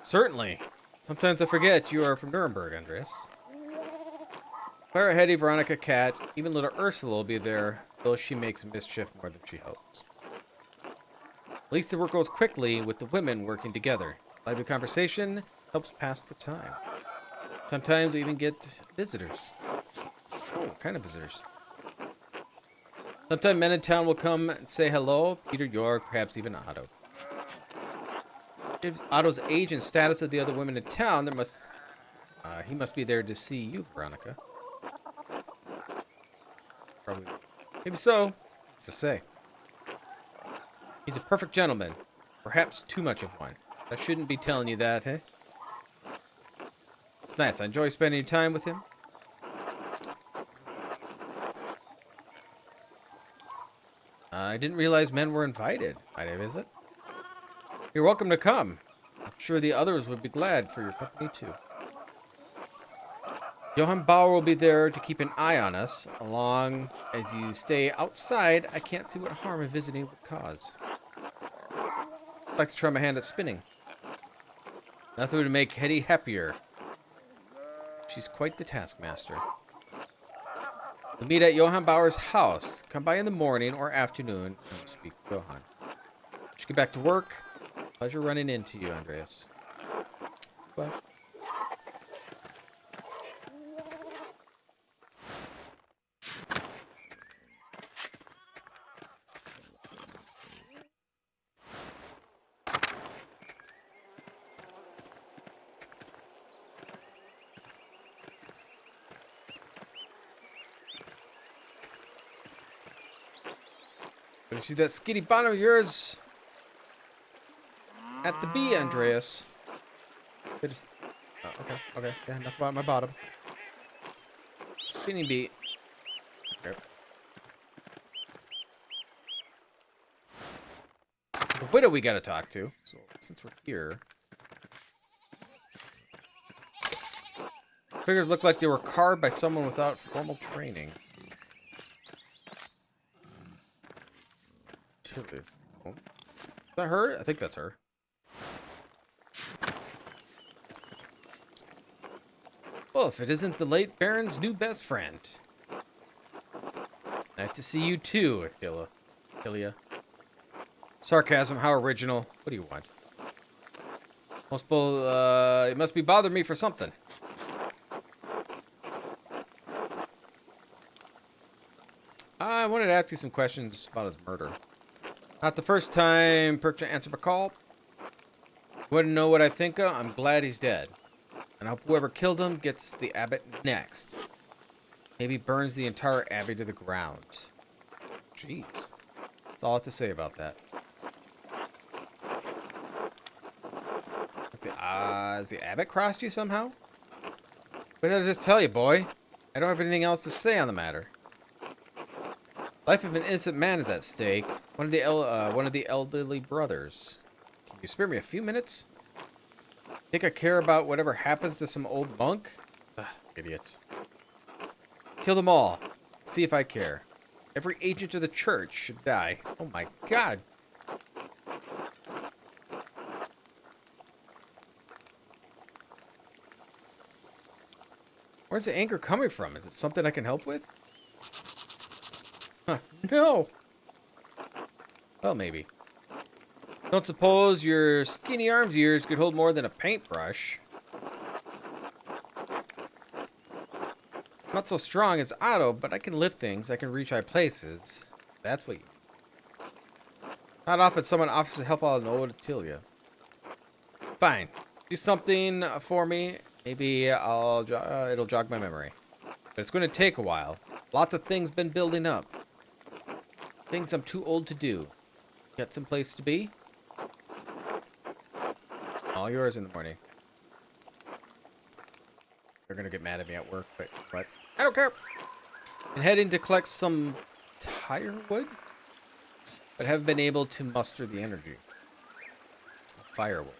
Certainly. Sometimes I forget you are from Nuremberg, Andreas. Clara, Hetty, Veronica, Kat, even little Ursula will be there, though she makes mischief more than she hopes. At least the work goes quickly with the women working together. Lively conversation helps pass the time. Sometimes we even get visitors. Oh, what kind of visitors? Sometimes men in town will come and say hello. Peter, York, perhaps even Otto. If Otto's age and status of the other women in town, he must be there to see you, Veronica. Probably. Maybe so. What's to say? He's a perfect gentleman. Perhaps too much of one. I shouldn't be telling you that, eh? It's nice. I enjoy spending time with him. I didn't realize men were invited. Might I visit? You're welcome to come. I'm sure the others would be glad for your company, too. Johann Bauer will be there to keep an eye on us. Along as you stay outside, I can't see what harm a visiting would cause. I'd like to try my hand at spinning. Nothing would make Hetty happier. She's quite the taskmaster. We'll meet at Johann Bauer's house. Come by in the morning or afternoon and speak to Johann. Should get back to work. Pleasure running into you, Andreas. Bye. You see that skinny bottom of yours at the B, Andreas. Okay. Yeah, enough about my bottom. Spinning beat. Okay. So the widow we gotta talk to. So since we're here. Figures look like they were carved by someone without formal training. Oh. Is that her? I think that's her. Well, if it isn't the late Baron's new best friend. Nice to see you too, Attila. Sarcasm, how original. What do you want? It must be bothering me for something. I wanted to ask you some questions about his murder. Not the first time Percha answered my call. You want to know what I think of? I'm glad he's dead. And I hope whoever killed him gets the abbot next. Maybe burns the entire abbey to the ground. Jeez. That's all I have to say about that. Has the abbot crossed you somehow? What did I just tell you, boy? I don't have anything else to say on the matter. Life of an innocent man is at stake. One of the elderly brothers. Can you spare me a few minutes? Think I care about whatever happens to some old monk? Ugh, idiot. Kill them all. See if I care. Every agent of the church should die. Oh my god. Where's the anger coming from? Is it something I can help with? Huh, no. Well, maybe. Don't suppose your skinny arms ears could hold more than a paintbrush. Not so strong as Otto, but I can lift things. I can reach high places. That's what you... Not often someone offers to help out an old Attila. Fine. Do something for me. Maybe it'll jog my memory. But it's going to take a while. Lots of things been building up. Things I'm too old to do. Got some place to be? All yours in the morning. They're gonna get mad at me at work, but I don't care. And heading to collect some tire wood, but haven't been able to muster the energy. Firewood.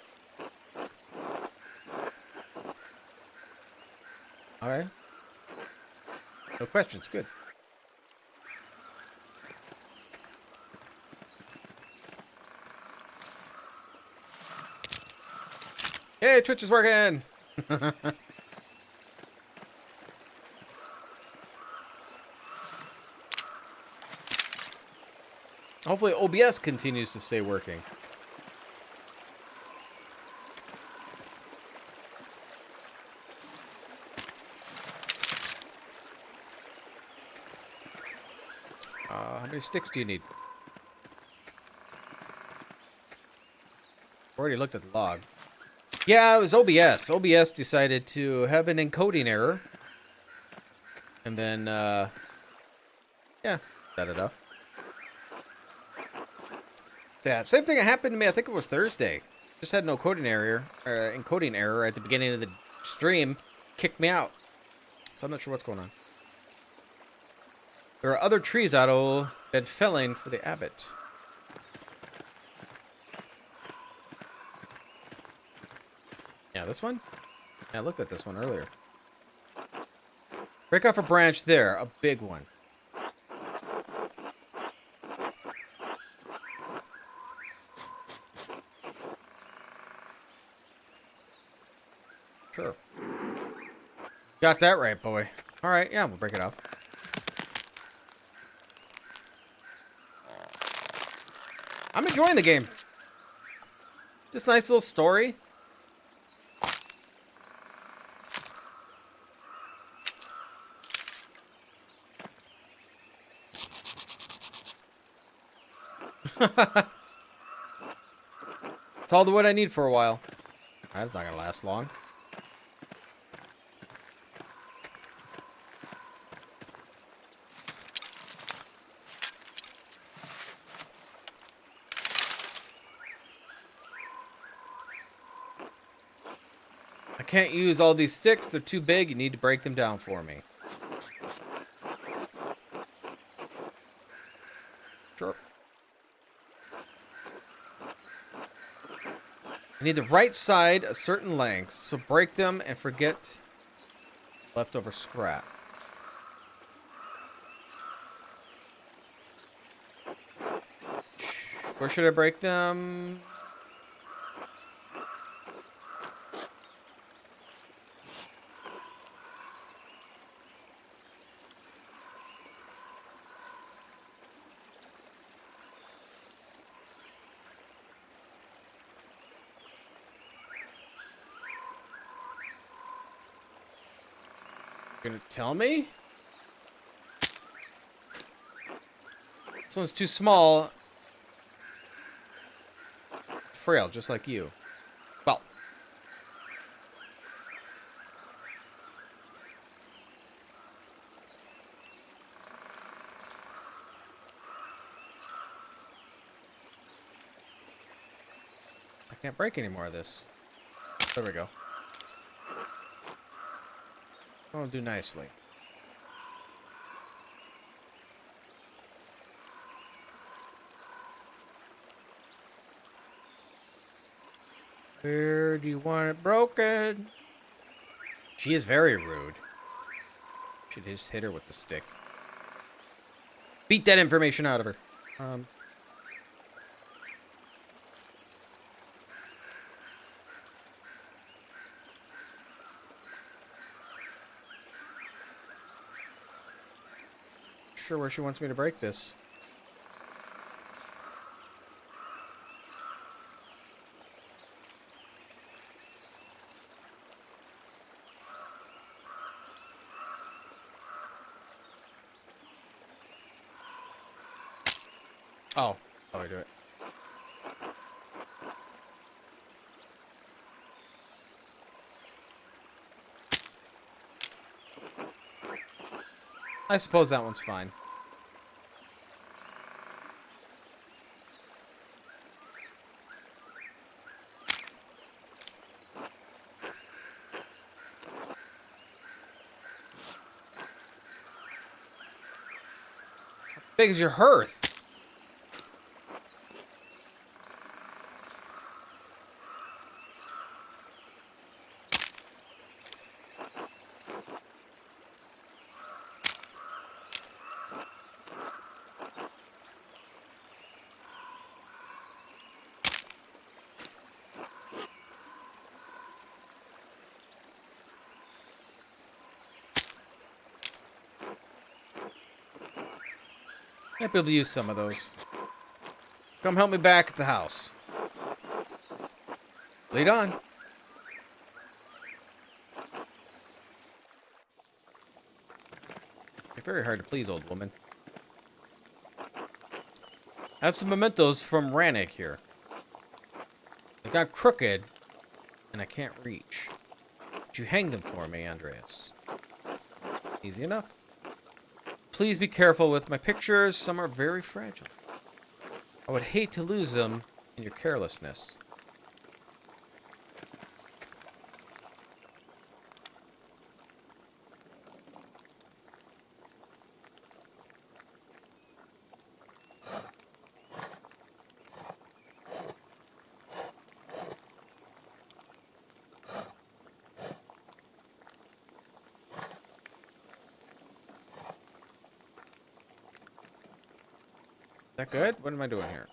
All right. No questions. Good. Hey, Twitch is working! Hopefully OBS continues to stay working. How many sticks do you need? Already looked at the log. Yeah, it was OBS. OBS decided to have an encoding error. And then, yeah, that enough. Yeah, same thing that happened to me. I think it was Thursday. Just had an encoding error at the beginning of the stream. Kicked me out. So I'm not sure what's going on. There are other trees Otto been felling for the abbot. Yeah, this one? Yeah, I looked at this one earlier. Break off a branch there, a big one. Sure. Got that right, boy. All right, yeah, we'll break it off. I'm enjoying the game. Just a nice little story. It's all the wood I need for a while. That's not gonna last long. I can't use all these sticks. They're too big. You need to break them down for me. Sure. I need the right side a certain length, so break them and forget leftover scrap. Where should I break them? Gonna tell me? This one's too small. Frail, just like you. Well. I can't break any more of this. There we go. I'll do nicely. Where do you want it broken? She is very rude. Should just hit her with the stick. Beat that information out of her. Sure where she wants me to break this. Oh, how do I do it? I suppose that one's fine. How big is your hearth? Might be able to use some of those. Come help me back at the house. Lead on. You're very hard to please, old woman. I have some mementos from Rannick here. They got crooked, and I can't reach. Would you hang them for me, Andreas? Easy enough. Please be careful with my pictures. Some are very fragile. I would hate to lose them in your carelessness. Is that good? What am I doing here?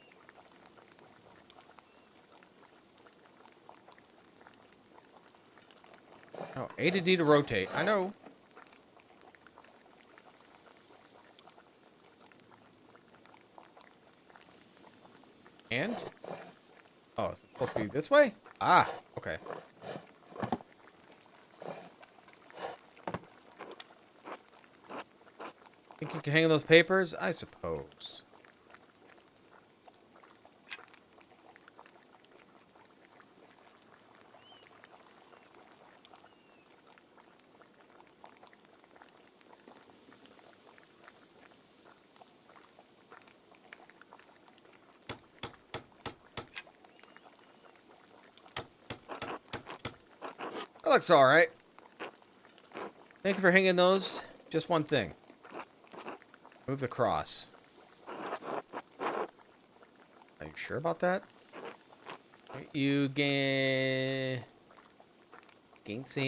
Oh, A to D to rotate. I know. And? Oh, it's supposed to be this way? Ah, okay. Think you can hang those papers? I suppose. That looks alright. Thank you for hanging those. Just one thing. Move the cross. Are you sure about that? You gainsay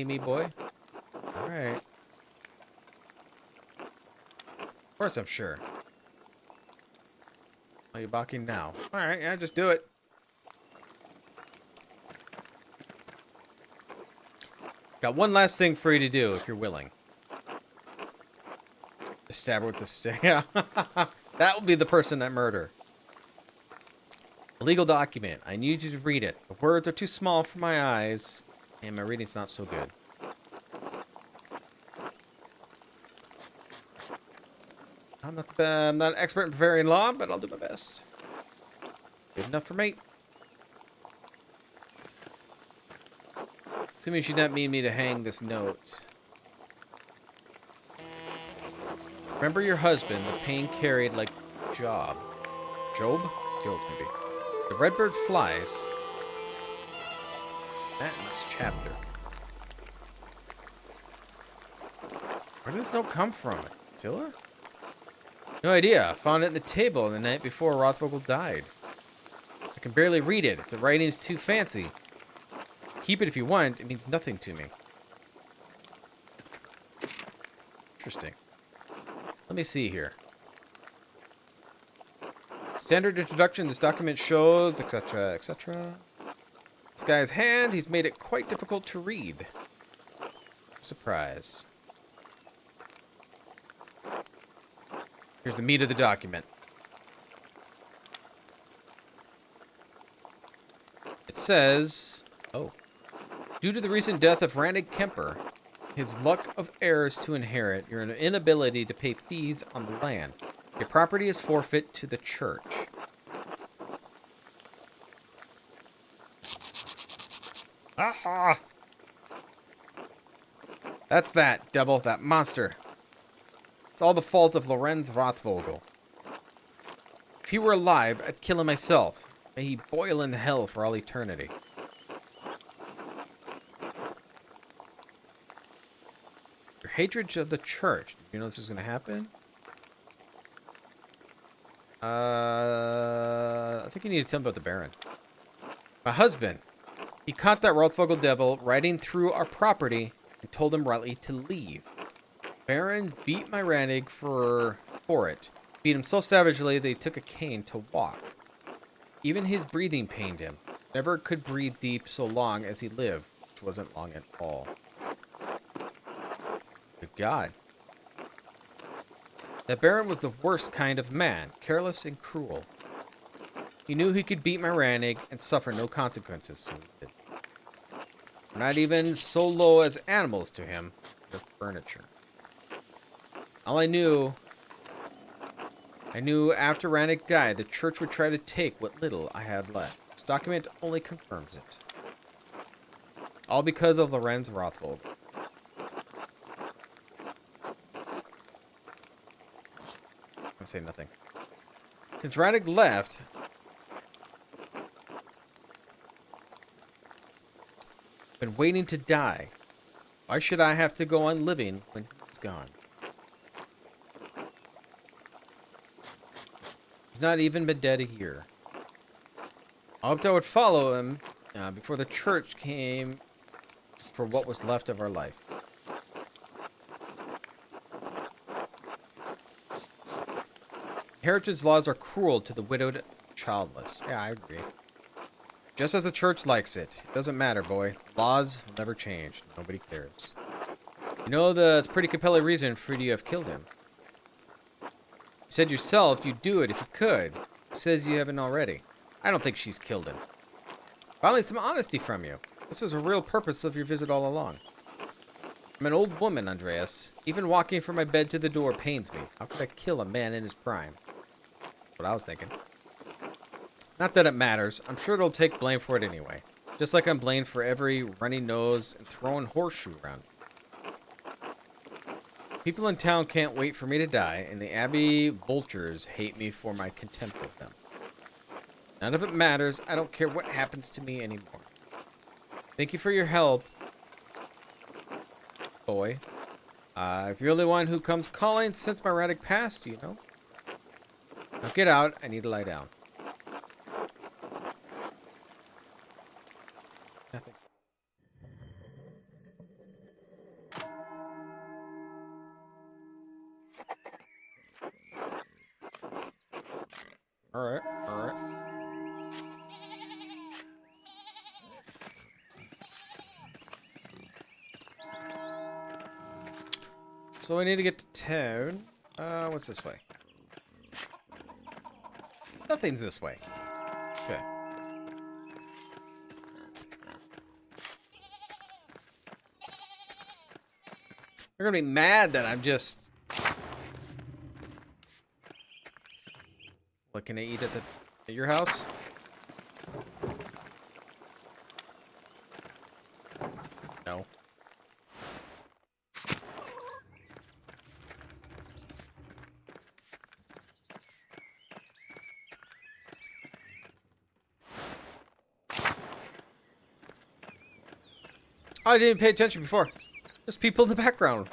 me, boy? Alright. Of course I'm sure. Are you balking now? Alright, yeah, just do it. Got one last thing for you to do, if you're willing. To stab her with the stick. Yeah. That will be the person that murder. A legal document. I need you to read it. The words are too small for my eyes, and my reading's not so good. I'm not an expert in Bavarian law, but I'll do my best. Good enough for me. Assuming she didn't mean me to hang this note. Remember your husband, the pain carried like Job. Job? Job, maybe. The redbird flies. That in this chapter. Where did this note come from? Attila? No idea. I found it in the table the night before Rothvogel died. I can barely read it if the writing's too fancy. Keep it if you want. It means nothing to me. Interesting. Let me see here. Standard introduction. This document shows, etc., etc. This guy's hand. He's made it quite difficult to read. Surprise. Here's the meat of the document. It says, oh. Due to the recent death of Randig Kemper, his luck of heirs to inherit, your inability to pay fees on the land, your property is forfeit to the church. Aha! That's that, devil, that monster. It's all the fault of Lorenz Rothvogel. If he were alive, I'd kill him myself. May he boil in hell for all eternity. Your hatred of the church. Do you know this is going to happen? I think you need to tell me about the Baron. My husband. He caught that Rothvogel devil riding through our property and told him rightly to leave. Baron beat my Randig for it. Beat him so savagely that he took a cane to walk. Even his breathing pained him. Never could breathe deep so long as he lived, which wasn't long at all. Good God. That Baron was the worst kind of man, careless and cruel. He knew he could beat my Rannig and suffer no consequences, so he did. We're not even so low as animals to him, they're furniture. All I knew I knew after Rannick died, the church would try to take what little I had left. This document only confirms it. All because of Lorenz Rothfold. I'm saying nothing. Since Rannick left, I've been waiting to die. Why should I have to go on living when he's gone? He's not even been dead a year. I hoped I would follow him before the church came for what was left of our life. Heritage laws are cruel to the widowed and childless. Yeah, I agree. Just as the church likes it. It doesn't matter, boy. Laws will never change. Nobody cares. You know, that's a pretty compelling reason for you to have killed him. You said yourself you'd do it if you could. Who says you haven't already? I don't think she's killed him. Finally, some honesty from you. This was a real purpose of your visit all along. I'm an old woman, Andreas. Even walking from my bed to the door pains me. How could I kill a man in his prime? That's what I was thinking. Not that it matters. I'm sure it'll take blame for it anyway. Just like I'm blamed for every runny nose and throwing horseshoe around. People in town can't wait for me to die, and the Abbey vultures hate me for my contempt of them. None of it matters. I don't care what happens to me anymore. Thank you for your help, boy. If you're the one who comes calling since my Rannick passed, you know. Now get out. I need to lie down. Nothing. All right. All right. So I need to get to town. What's this way? Nothing's this way. Okay. You're gonna be mad that I'm just... What can I eat at your house? No. Oh, I didn't pay attention before. There's people in the background.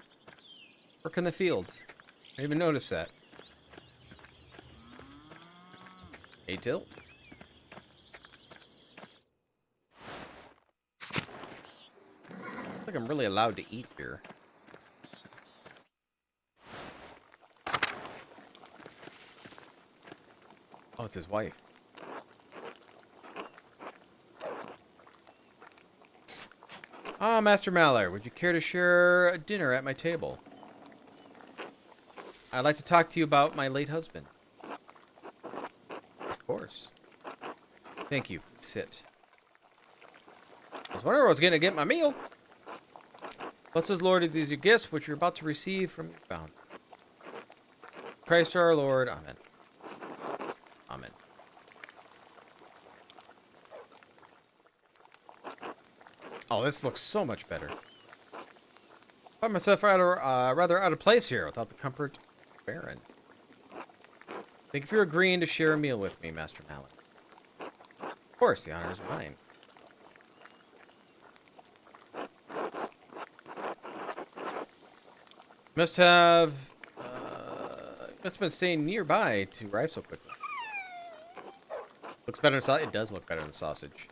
Work in the fields. I didn't even notice that. Hey, Till. I think I'm really allowed to eat here. Oh, it's his wife. Ah, Master Mallard, would you care to share a dinner at my table? I'd like to talk to you about my late husband. Of course. Thank you. Sit. I was wondering where I was going to get my meal. Bless us, Lord, these are gifts which you're about to receive from your bounty. Christ our Lord. Amen. Amen. Oh, this looks so much better. I find myself rather out of place here without the comfort of Baron. Thank you for agreeing to share a meal with me, Master Mallard. Of course, the honor is mine. Must have been staying nearby to arrive so quickly. Looks better than sausage. It does look better than sausage.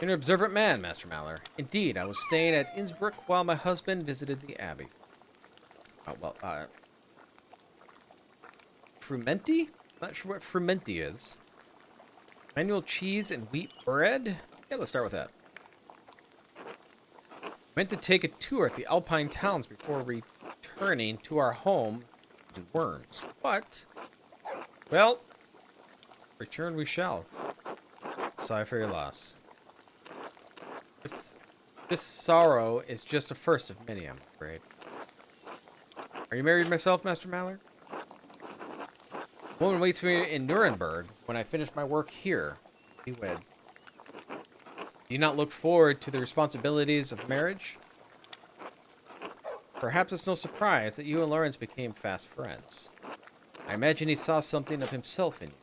You're an observant man, Master Mallard. Indeed, I was staying at Innsbruck while my husband visited the Abbey. Frumenti? Not sure what frumenti is. Manual cheese and wheat bread? Yeah, let's start with that. Meant to take a tour at the Alpine towns before returning to our home in Worms. But, well, return we shall. Sorry for your loss. This sorrow is just the first of many, I'm afraid. Are you married myself, Master Mallard? Woman waits for me in Nuremberg when I finish my work here. We wed. Do you not look forward to the responsibilities of marriage? Perhaps it's no surprise that you and Lawrence became fast friends. I imagine he saw something of himself in you.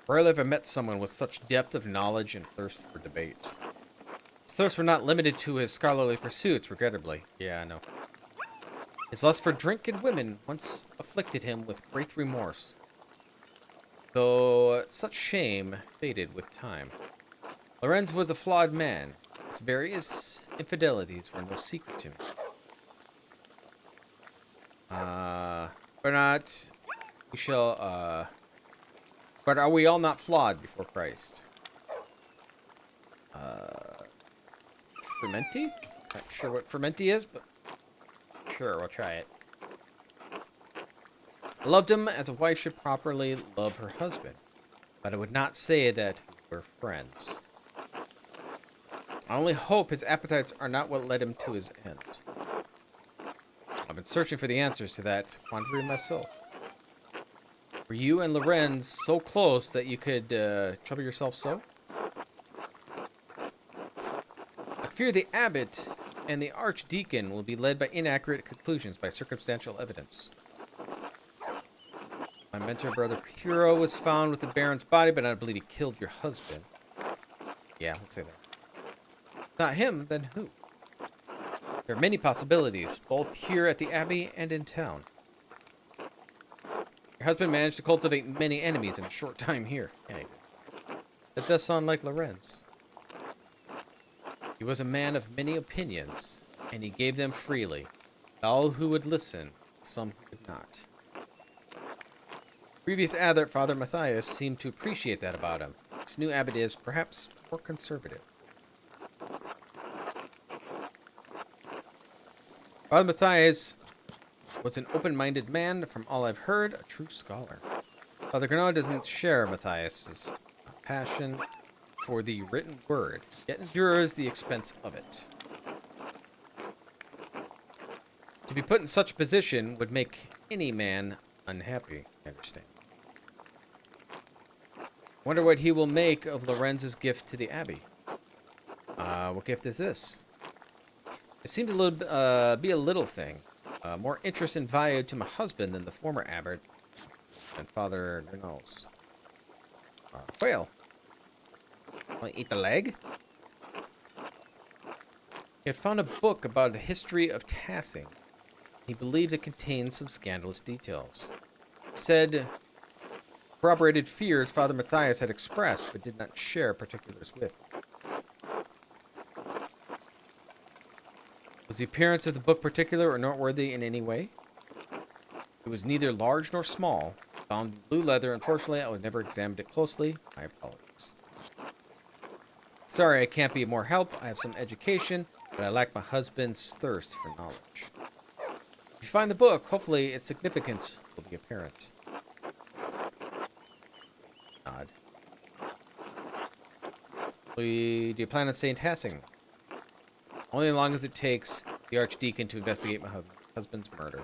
Rarely have I met someone with such depth of knowledge and thirst for debate. His thirsts were not limited to his scholarly pursuits, regrettably. Yeah, I know. His lust for drink and women once afflicted him with great remorse, though such shame faded with time. Lorenz was a flawed man. His various infidelities were no secret to me. But not... We shall, But are we all not flawed before Christ? Fermenti? Not sure what fermenti is, but sure, we'll try it. I loved him as a wife should properly love her husband, but I would not say that we were friends. I only hope his appetites are not what led him to his end. I've been searching for the answers to that quandary myself. Were you and Lorenz so close that you could trouble yourself so? I fear the abbot and the archdeacon will be led by inaccurate conclusions by circumstantial evidence. My mentor brother Puro was found with the Baron's body, but I don't believe he killed your husband. Yeah, let's say that. Not him, then who? There are many possibilities, both here at the Abbey and in town. Your husband managed to cultivate many enemies in a short time here. Yeah, that does sound like Lorenz. He was a man of many opinions, and he gave them freely. All who would listen, some who could not. Previous abbot, Father Matthias, seemed to appreciate that about him. This new abbot is, perhaps, more conservative. Father Matthias was an open-minded man, from all I've heard, a true scholar. Father Granot doesn't share Matthias's passion for the written word, yet endures the expense of it. To be put in such a position would make any man unhappy, I understand. Wonder what he will make of Lorenz's gift to the Abbey. What gift is this? It seemed to be a little thing. More interest and value to my husband than the former abbot and Father Granot's. Quail. Want to eat the leg? He had found a book about the history of Tassing. He believed it contained some scandalous details. It said corroborated fears Father Matthias had expressed, but did not share particulars with. Was the appearance of the book particular or noteworthy in any way? It was neither large nor small. Bound in blue leather. Unfortunately, I would never examined it closely. My apologies. Sorry, I can't be of more help. I have some education, but I lack my husband's thirst for knowledge. If you find the book, hopefully its significance will be apparent. Odd. Do you plan on staying Tassing? Only as long as it takes the Archdeacon to investigate my husband's murder.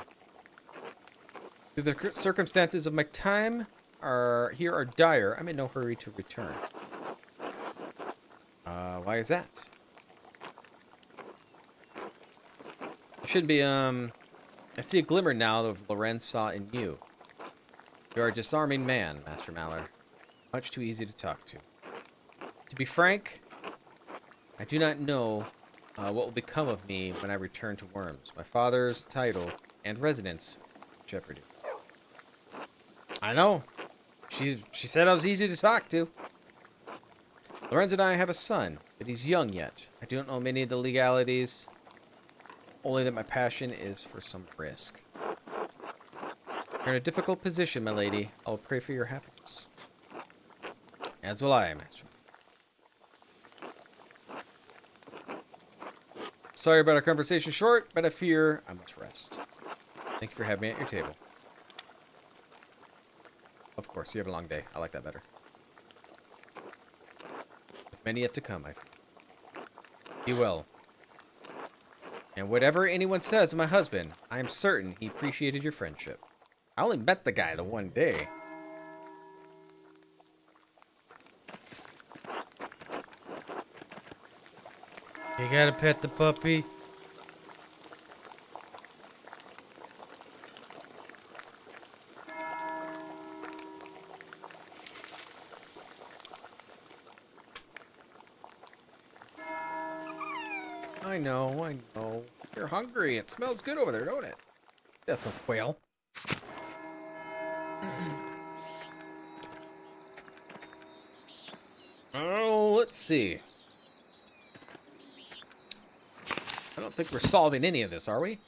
The circumstances of my time here are dire. I'm in no hurry to return. Why is that? It should be, I see a glimmer now of Lorenz saw in you. You are a disarming man, Master Mallard. Much too easy to talk to. To be frank, I do not know what will become of me when I return to Worms. My father's title and residence jeopardy. I know. She said I was easy to talk to. Lorenz and I have a son, but he's young yet. I don't know many of the legalities, only that my passion is for some risk. You're in a difficult position, my lady. I will pray for your happiness. As will I, Master. Sorry about our conversation short, but I fear I must rest. Thank you for having me at your table. Of course, you have a long day. I like that better. With many yet to come, I fear. Be well. And whatever anyone says of my husband, I am certain he appreciated your friendship. I only met the guy the one day. You gotta pet the puppy. I know, I know. You're hungry. It smells good over there, don't it? That's a whale. Oh, let's see. I don't think we're solving any of this, are we?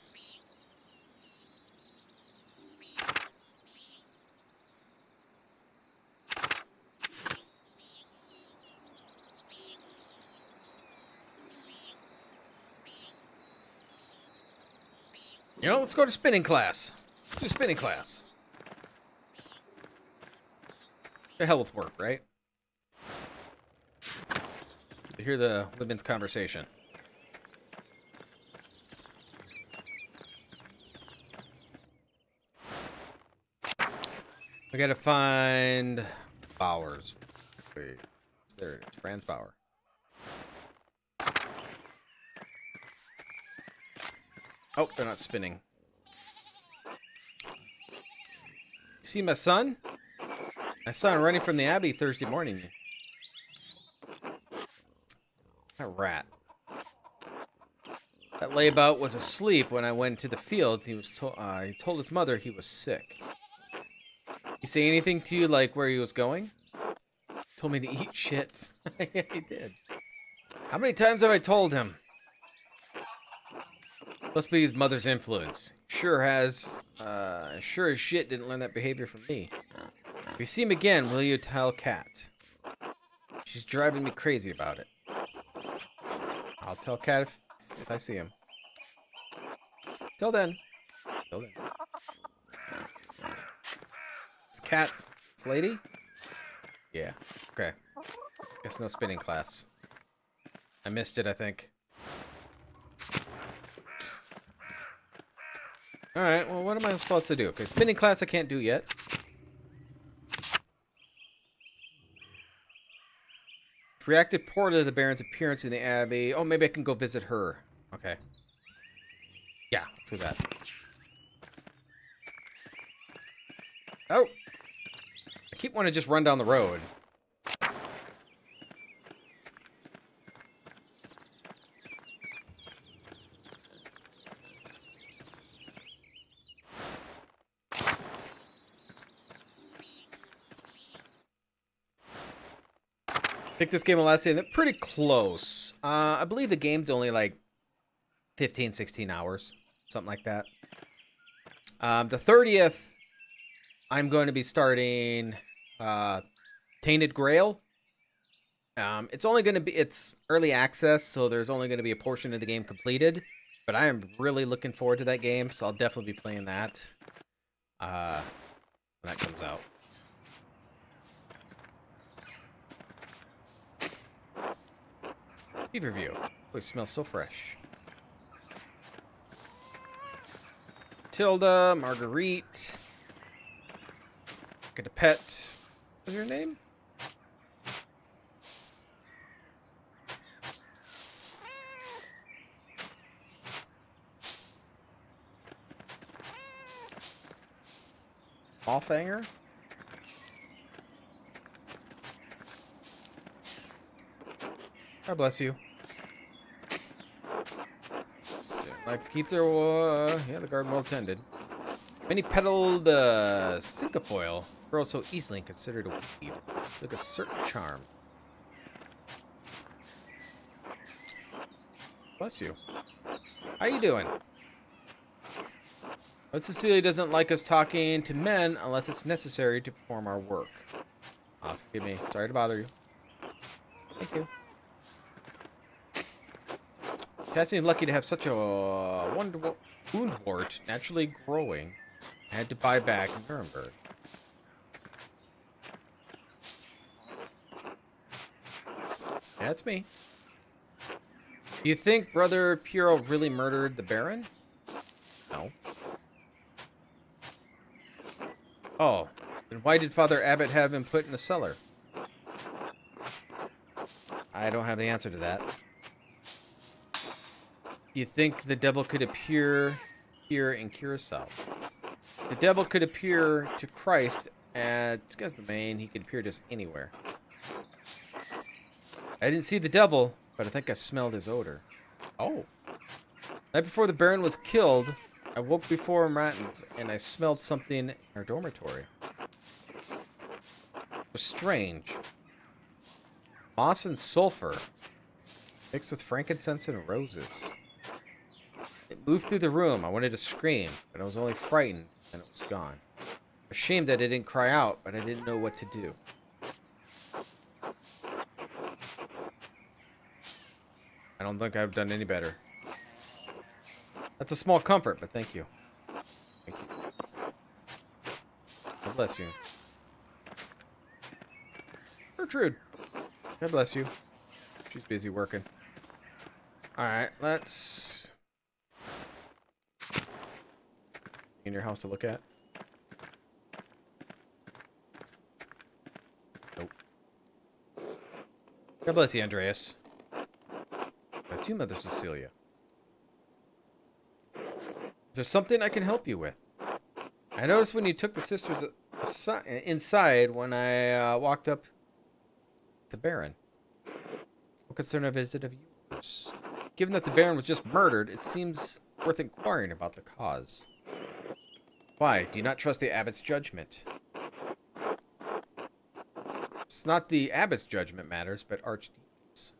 You know, let's go to spinning class. Let's do spinning class. The hell with work, right? To hear the women's conversation. We gotta find Bowers. Wait, there it is. Franz Bauer. Oh, they're not spinning. See my son? I saw him running from the Abbey Thursday morning. That rat. That layabout was asleep when I went to the fields. He told his mother he was sick. He say anything to you like where he was going? Told me to eat shit. Yeah, he did. How many times have I told him? Must be his mother's influence. Sure has. Sure as shit didn't learn that behavior from me. If you see him again, will you tell Kat? She's driving me crazy about it. I'll tell Kat if I see him. Till then. Till then. Is Kat this lady? Yeah. Okay. Guess no spinning class. I missed it, I think. Alright, well, what am I supposed to do? Okay, spinning class I can't do yet. Reacted poorly to the Baron's appearance in the Abbey. Oh, maybe I can go visit her. Okay. Yeah, let's do that. Oh! I keep wanting to just run down the road. I think this game will last pretty close. I believe the game's only like 15, 16 hours. Something like that. The 30th, I'm going to be starting Tainted Grail. It's only going to be, it's early access, so there's only going to be a portion of the game completed. But I am really looking forward to that game, so I'll definitely be playing that when that comes out. Feverview. Oh, it smells so fresh. Tilda, Marguerite. Get a pet. What's your name? Allfanger? God bless you. Like to keep their, yeah, the garden well tended. Many-petaled cinquefoil grows so easily and considered a weed. It's like a certain charm. Bless you. How you doing? But Cecilia doesn't like us talking to men unless it's necessary to perform our work. Forgive me. Sorry to bother you. Thank you. Cat seems lucky to have such a wonderful woundwort naturally growing. I had to buy back in Nuremberg. Yeah, that's me. Do you think Brother Piero really murdered the Baron? No. Oh, then why did Father Abbot have him put in the cellar? I don't have the answer to that. Do you think the devil could appear here in Curacao? The devil could appear to Christ at the main. He could appear just anywhere. I didn't see the devil, but I think I smelled his odor. Oh. Night before the Baron was killed, I woke before matins and I smelled something in our dormitory. It was strange. Moss and sulfur, mixed with frankincense and roses. It moved through the room. I wanted to scream, but I was only frightened, and it was gone. Ashamed that I didn't cry out, but I didn't know what to do. I don't think I've done any better. That's a small comfort, but thank you. Thank you. God bless you. Gertrude. God bless you. She's busy working. Alright, let's... In your house to look at? Nope. God bless you, Andreas. Bless you, Mother Cecilia. Is there something I can help you with? I noticed when you took the sisters inside when I walked up the Baron. What concern of is it of yours? Given that the Baron was just murdered, it seems worth inquiring about the cause. Why? Do you not trust the abbot's judgment? It's not the abbot's judgment matters, but Archdeacon's.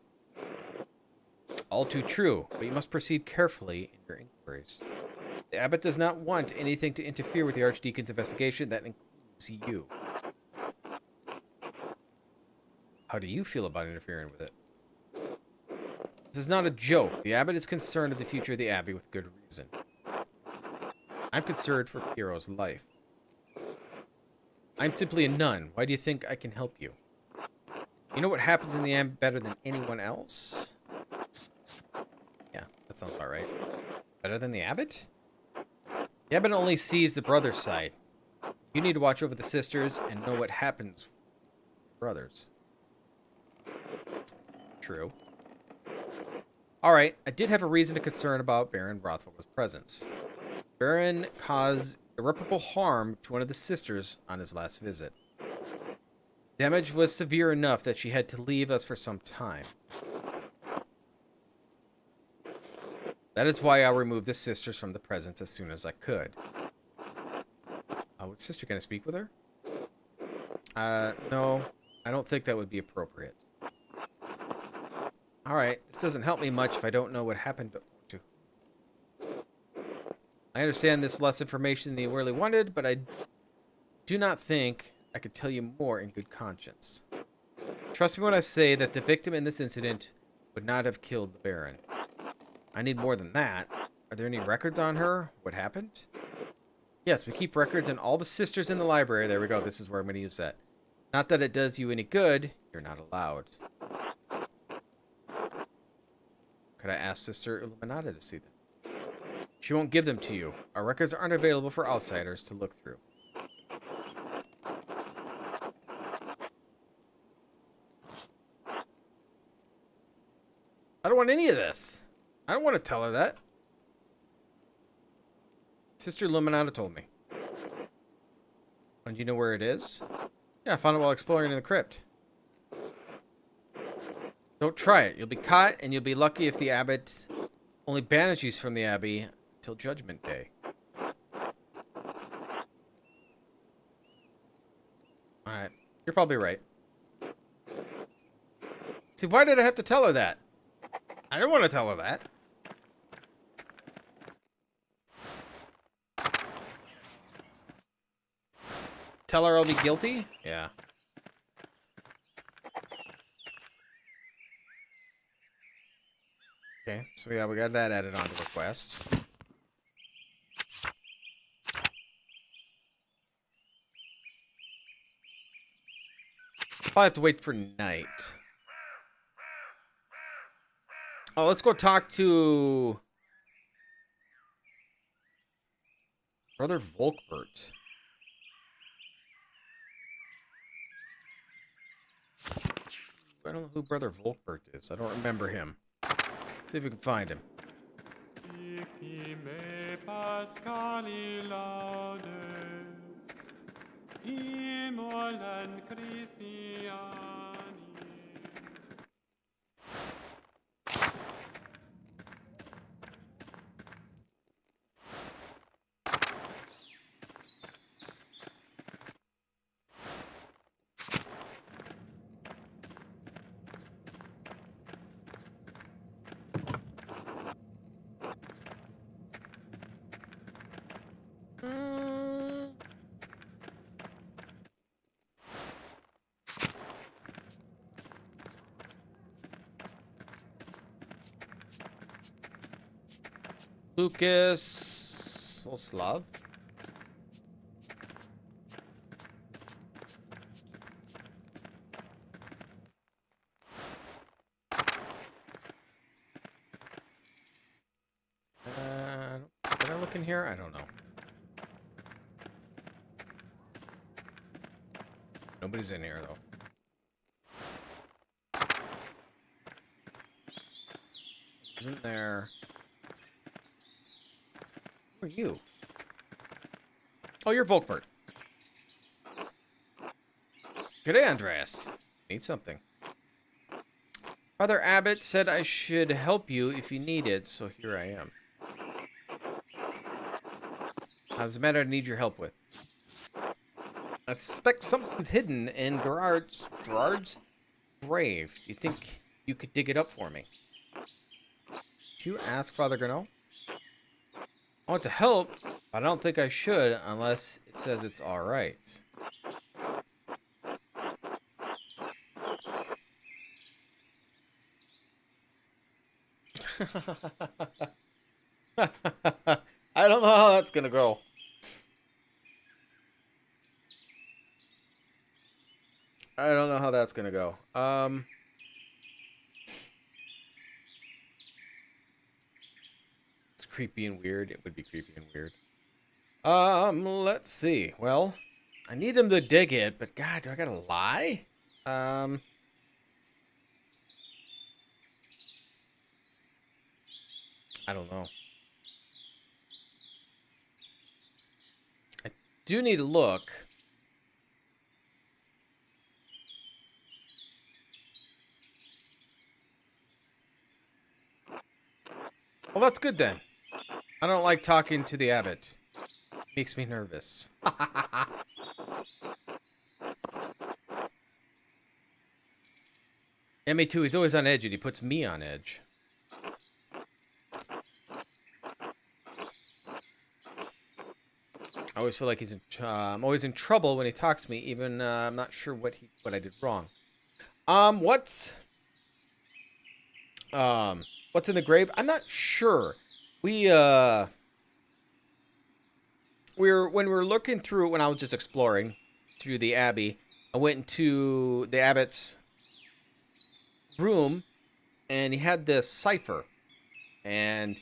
All too true, but you must proceed carefully in your inquiries. The abbot does not want anything to interfere with the Archdeacon's investigation. That includes you. How do you feel about interfering with it? This is not a joke. The abbot is concerned of the future of the abbey with good reason. I'm concerned for Piero's life. I'm simply a nun. Why do you think I can help you? You know what happens in the abbey better than anyone else? Yeah, that sounds about right. Better than the abbot? The abbot only sees the brother's side. You need to watch over the sisters and know what happens with brothers. True. Alright, I did have a reason to concern about Baron Rothfugl's presence. Baron caused irreparable harm to one of the sisters on his last visit. Damage was severe enough that she had to leave us for some time. That is why I'll remove the sisters from the presence as soon as I could. What sister can I speak with her? No, I don't think that would be appropriate. Alright, this doesn't help me much if I don't know what happened to... I understand this less information than you really wanted, but I do not think I could tell you more in good conscience. Trust me when I say that the victim in this incident would not have killed the Baron. I need more than that. Are there any records on her? What happened? Yes, we keep records on all the sisters in the library. There we go. This is where I'm going to use that. Not that it does you any good. You're not allowed. Could I ask Sister Illuminata to see them? She won't give them to you. Our records aren't available for outsiders to look through. I don't want any of this. I don't want to tell her that. Sister Illuminata told me. And you know where it is? Yeah, I found it while exploring in the crypt. Don't try it. You'll be caught, and you'll be lucky if the abbot only banishes from the abbey till Judgment Day. Alright. You're probably right. See, why did I have to tell her that? I didn't want to tell her that. Tell her I'll be guilty? Yeah. Okay, so yeah, we got that added onto the quest. I'll have to wait for night. Oh, let's go talk to Brother Volkbert. I don't know who Brother Volkbert is. I don't remember him. Let's see if we can find him. Victime Pascali laudes, immolen Christiani. Lucas Oslav. Did I look in here? I don't know. Nobody's in here though. Isn't there? Who are you? Oh, you're Volkbert. G'day, Andreas. Need something. Father Abbot said I should help you if you need it, so here I am. How's the matter I need your help with? I suspect something's hidden in Gerard's grave. Do you think you could dig it up for me? Did you ask Father Granot? I want to help, but I don't think I should unless it says it's alright. I don't know how that's gonna go. I don't know how that's gonna go. It's creepy and weird. It would be creepy and weird. Let's see. Well, I need him to dig it, but God, do I gotta lie? I don't know. I do need to look. Well, that's good then. I don't like talking to the abbot. Makes me nervous. Yeah, me too. He's always on edge and he puts me on edge. I always feel like I'm always in trouble when he talks to me, even I'm not sure what I did wrong. What's in the grave? I'm not sure. When we were looking through, when I was just exploring through the abbey, I went into the abbot's room, and he had this cipher, and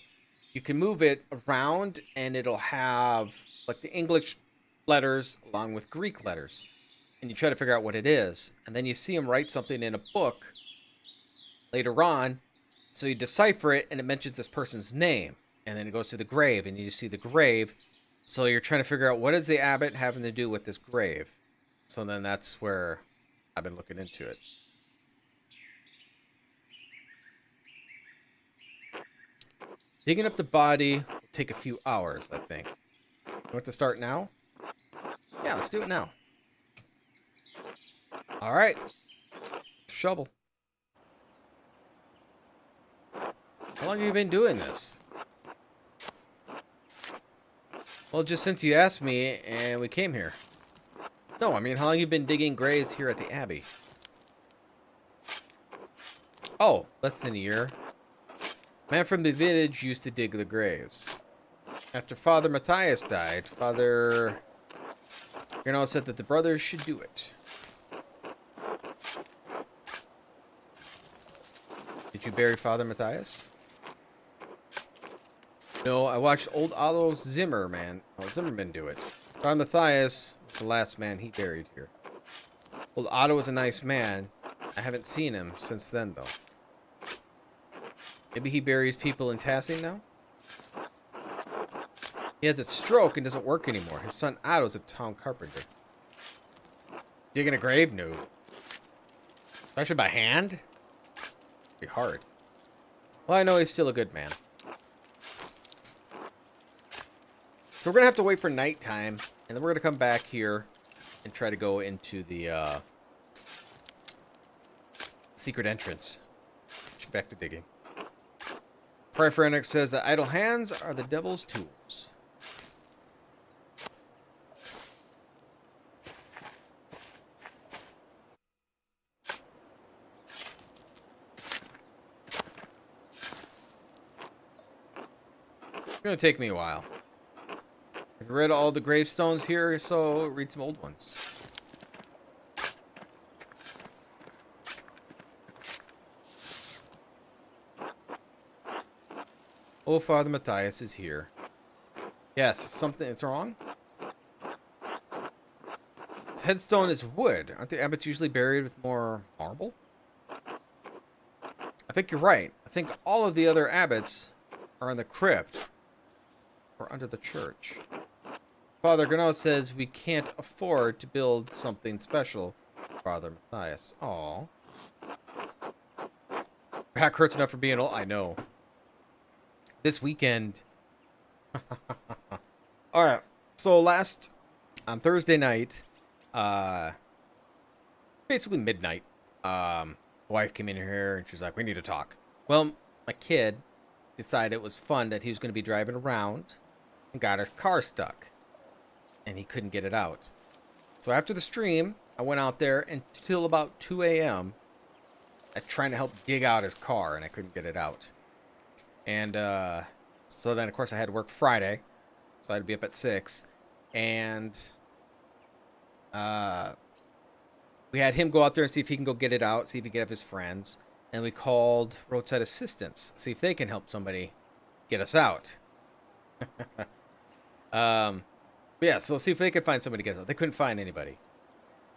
you can move it around, and it'll have like the English letters along with Greek letters, and you try to figure out what it is, and then you see him write something in a book later on, so you decipher it, and it mentions this person's name, and then it goes to the grave, and you see the grave, so you're trying to figure out what is the abbot having to do with this grave. So then that's where I've been looking into it. Digging up the body will take a few hours, I think. You want to start now? Yeah, let's do it now. All right. Shovel. How long have you been doing this? Well, just since you asked me and we came here. No, I mean, how long have you been digging graves here at the Abbey? Oh, less than a year. Man from the village used to dig the graves. After Father Matthias died, Father Granot said that the brothers should do it. Did Did you bury Father Matthias? No, I watched old Otto Zimmerman do it. Father Matthias was the last man he buried here. Old Otto was a nice man. I haven't seen him since then, though. Maybe he buries people in Tassing now? He has a stroke and doesn't work anymore. His son Otto's a town carpenter. Digging a grave? No. Especially by hand? It'd be hard. Well, I know he's still a good man. So we're going to have to wait for nighttime, and then we're going to come back here and try to go into the secret entrance. Back to digging. Prayer for Enix says that idle hands are the devil's tools. It's going to take me a while. I've read all the gravestones here, so read some old ones. Oh, Father Matthias is here. Yes, something's wrong. His headstone is wood. Aren't the abbots usually buried with more marble? I think you're right. I think all of the other abbots are in the crypt or under the church. Father Granot says we can't afford to build something special for Father Matthias. Aww. Back hurts enough for being old. I know. This weekend. Alright. So on Thursday night, basically midnight, wife came in here and she's like, we need to talk. Well, my kid decided it was fun that he was going to be driving around and got his car stuck. And he couldn't get it out. So after the stream, I went out there until about 2 a.m. Trying to help dig out his car, and I couldn't get it out. And so then, of course, I had to work Friday. So I had to be up at 6. And we had him go out there and see if he can go get it out, see if he can get his friends. And we called roadside assistance, see if they can help somebody get us out. Yeah, so see if they could find somebody to get us out. They couldn't find anybody.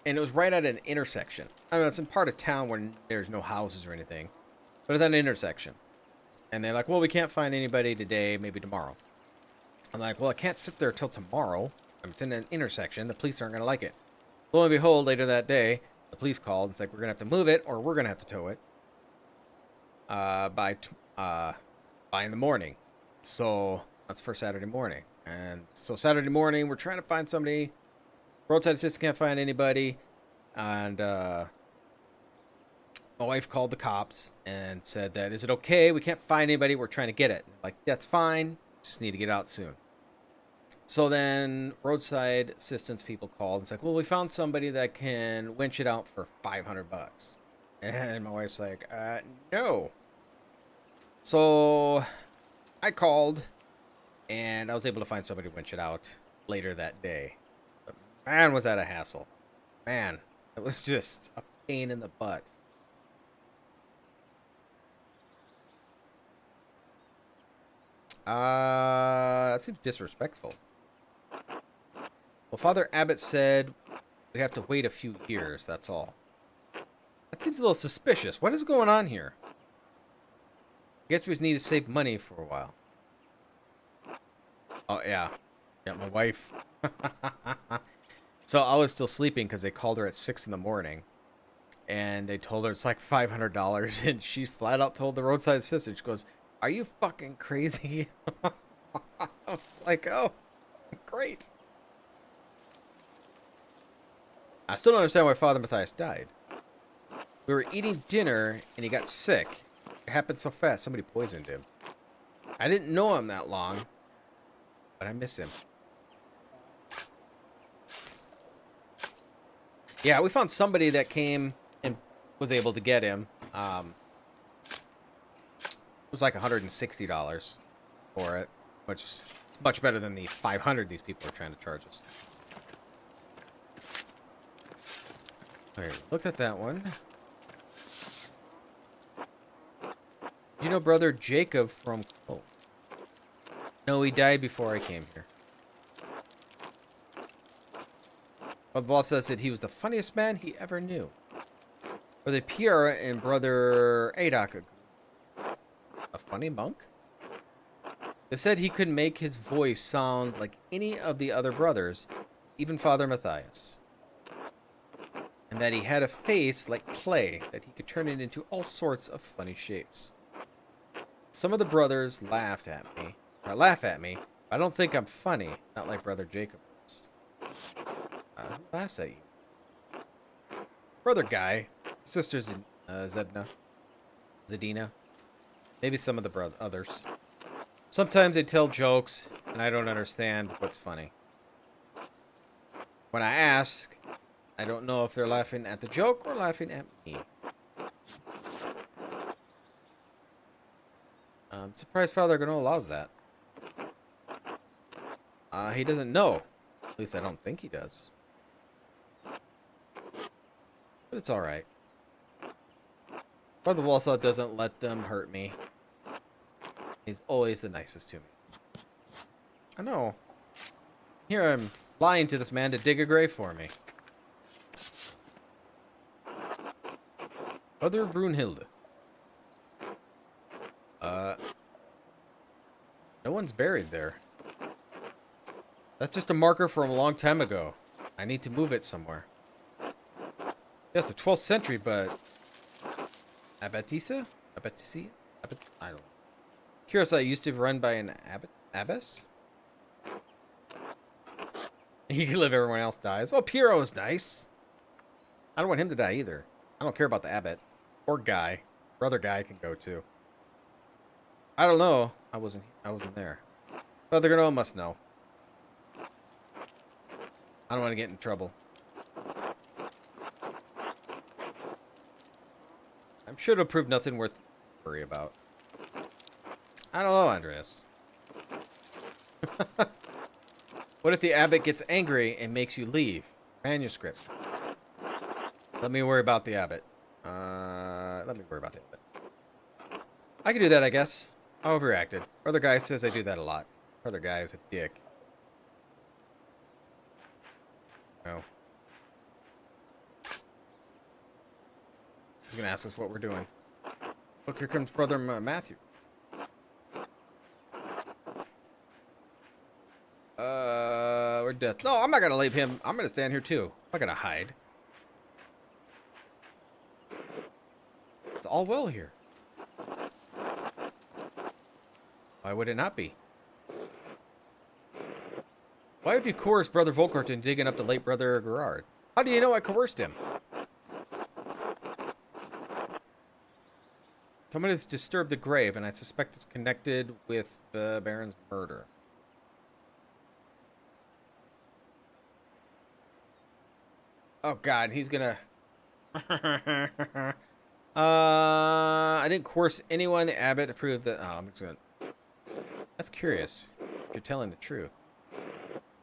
And it was right at an intersection. I don't know, it's in part of town where there's no houses or anything. But it's at an intersection. And they're like, well, we can't find anybody today, maybe tomorrow. I'm like, well, I can't sit there till tomorrow. It's in an intersection. The police aren't going to like it. Lo and behold, later that day, the police called and said, we're going to have to move it or we're going to have to tow it by in the morning. So that's for Saturday morning. And so Saturday morning, we're trying to find somebody. Roadside assistance can't find anybody. And my wife called the cops and said that, is it okay? We can't find anybody. We're trying to get it. Like, that's fine. Just need to get out soon. So then roadside assistance people called and it's like, well, we found somebody that can winch it out for $500. And my wife's like, no. So I called and I was able to find somebody to winch it out later that day. But man, was that a hassle. Man, it was just a pain in the butt. That seems disrespectful. Well, Father Abbott said we have to wait a few years, that's all. That seems a little suspicious. What is going on here? I guess we just need to save money for a while. Oh, yeah. Yeah, my wife. So I was still sleeping because they called her at 6 in the morning. And they told her it's like $500. And she flat out told the roadside assistant, she goes, are you fucking crazy? I was like, oh, great. I still don't understand why Father Matthias died. We were eating dinner and he got sick. It happened so fast. Somebody poisoned him. I didn't know him that long, but I miss him. Yeah, we found somebody that came and was able to get him. It was like $160 for it, which is much better than the $500 these people are trying to charge us. Okay, look at that one. Do you know brother Jacob from... Oh. No, he died before I came here. Brother Volta said he was the funniest man he ever knew. Brother Pierre and brother Adok. A funny monk? They said he could make his voice sound like any of the other brothers, even Father Matthias. And that he had a face like clay, that he could turn it into all sorts of funny shapes. Some of the brothers laugh at me. I don't think I'm funny, not like brother Jacob was. Who laughs at you? Brother Guy, sister Zadina, maybe some of the others. Sometimes they tell jokes, and I don't understand what's funny. When I ask, I don't know if they're laughing at the joke or laughing at me. I'm surprised Father Gano allows that. He doesn't know. At least I don't think he does. But it's alright. Brother Walsall doesn't let them hurt me. He's always the nicest to me. I know. Here I'm lying to this man to dig a grave for me. Brother Brunhilde. No one's buried there. That's just a marker from a long time ago. I need to move it somewhere. Yeah, it's the 12th century, but... Abbaticia? I don't know. Curacao used to be run by an abbess? He can live, everyone else dies. Well, Piero is nice. I don't want him to die either. I don't care about the abbot. Or Guy. Brother Guy can go too. I don't know. I wasn't there. Brother Gano must know. I don't want to get in trouble. I'm sure it'll prove nothing worth worry about. I don't know, Andreas. What if the abbot gets angry and makes you leave? Manuscript. Let me worry about the abbot. Let me worry about the abbot. I can do that, I guess. I overreacted. Other guy says I do that a lot. Other guy is a dick. No. He's gonna ask us what we're doing. Look, here comes Brother Matthew. We're death. No, I'm not gonna leave him. I'm gonna stand here too. I'm not gonna hide. It's all well here. Why would it not be? Why have you coerced Brother Volkart in digging up the late Brother Gerard? How do you know I coerced him? Someone has disturbed the grave, and I suspect it's connected with the Baron's murder. Oh God, he's gonna... I didn't coerce anyone. The abbot approved that... Oh, I'm just gonna... That's curious, if you're telling the truth.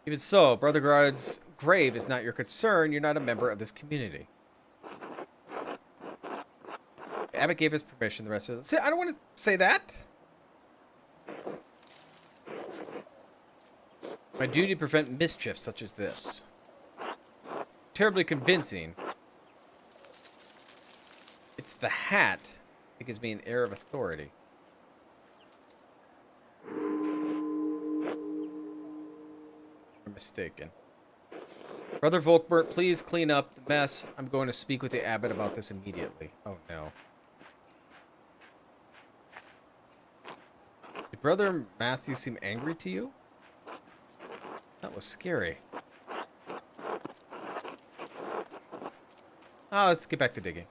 Even so, Brother Gerard's grave is not your concern. You're not a member of this community. The abbot gave his permission. The rest of them... See, I don't want to say that. My duty to prevent mischief such as this. Terribly convincing. It's the hat that gives me an air of authority. You're mistaken. Brother Volkbert, please clean up the mess. I'm going to speak with the abbot about this immediately. Oh no. Did Brother Matthew seem angry to you? That was scary. Let's get back to digging.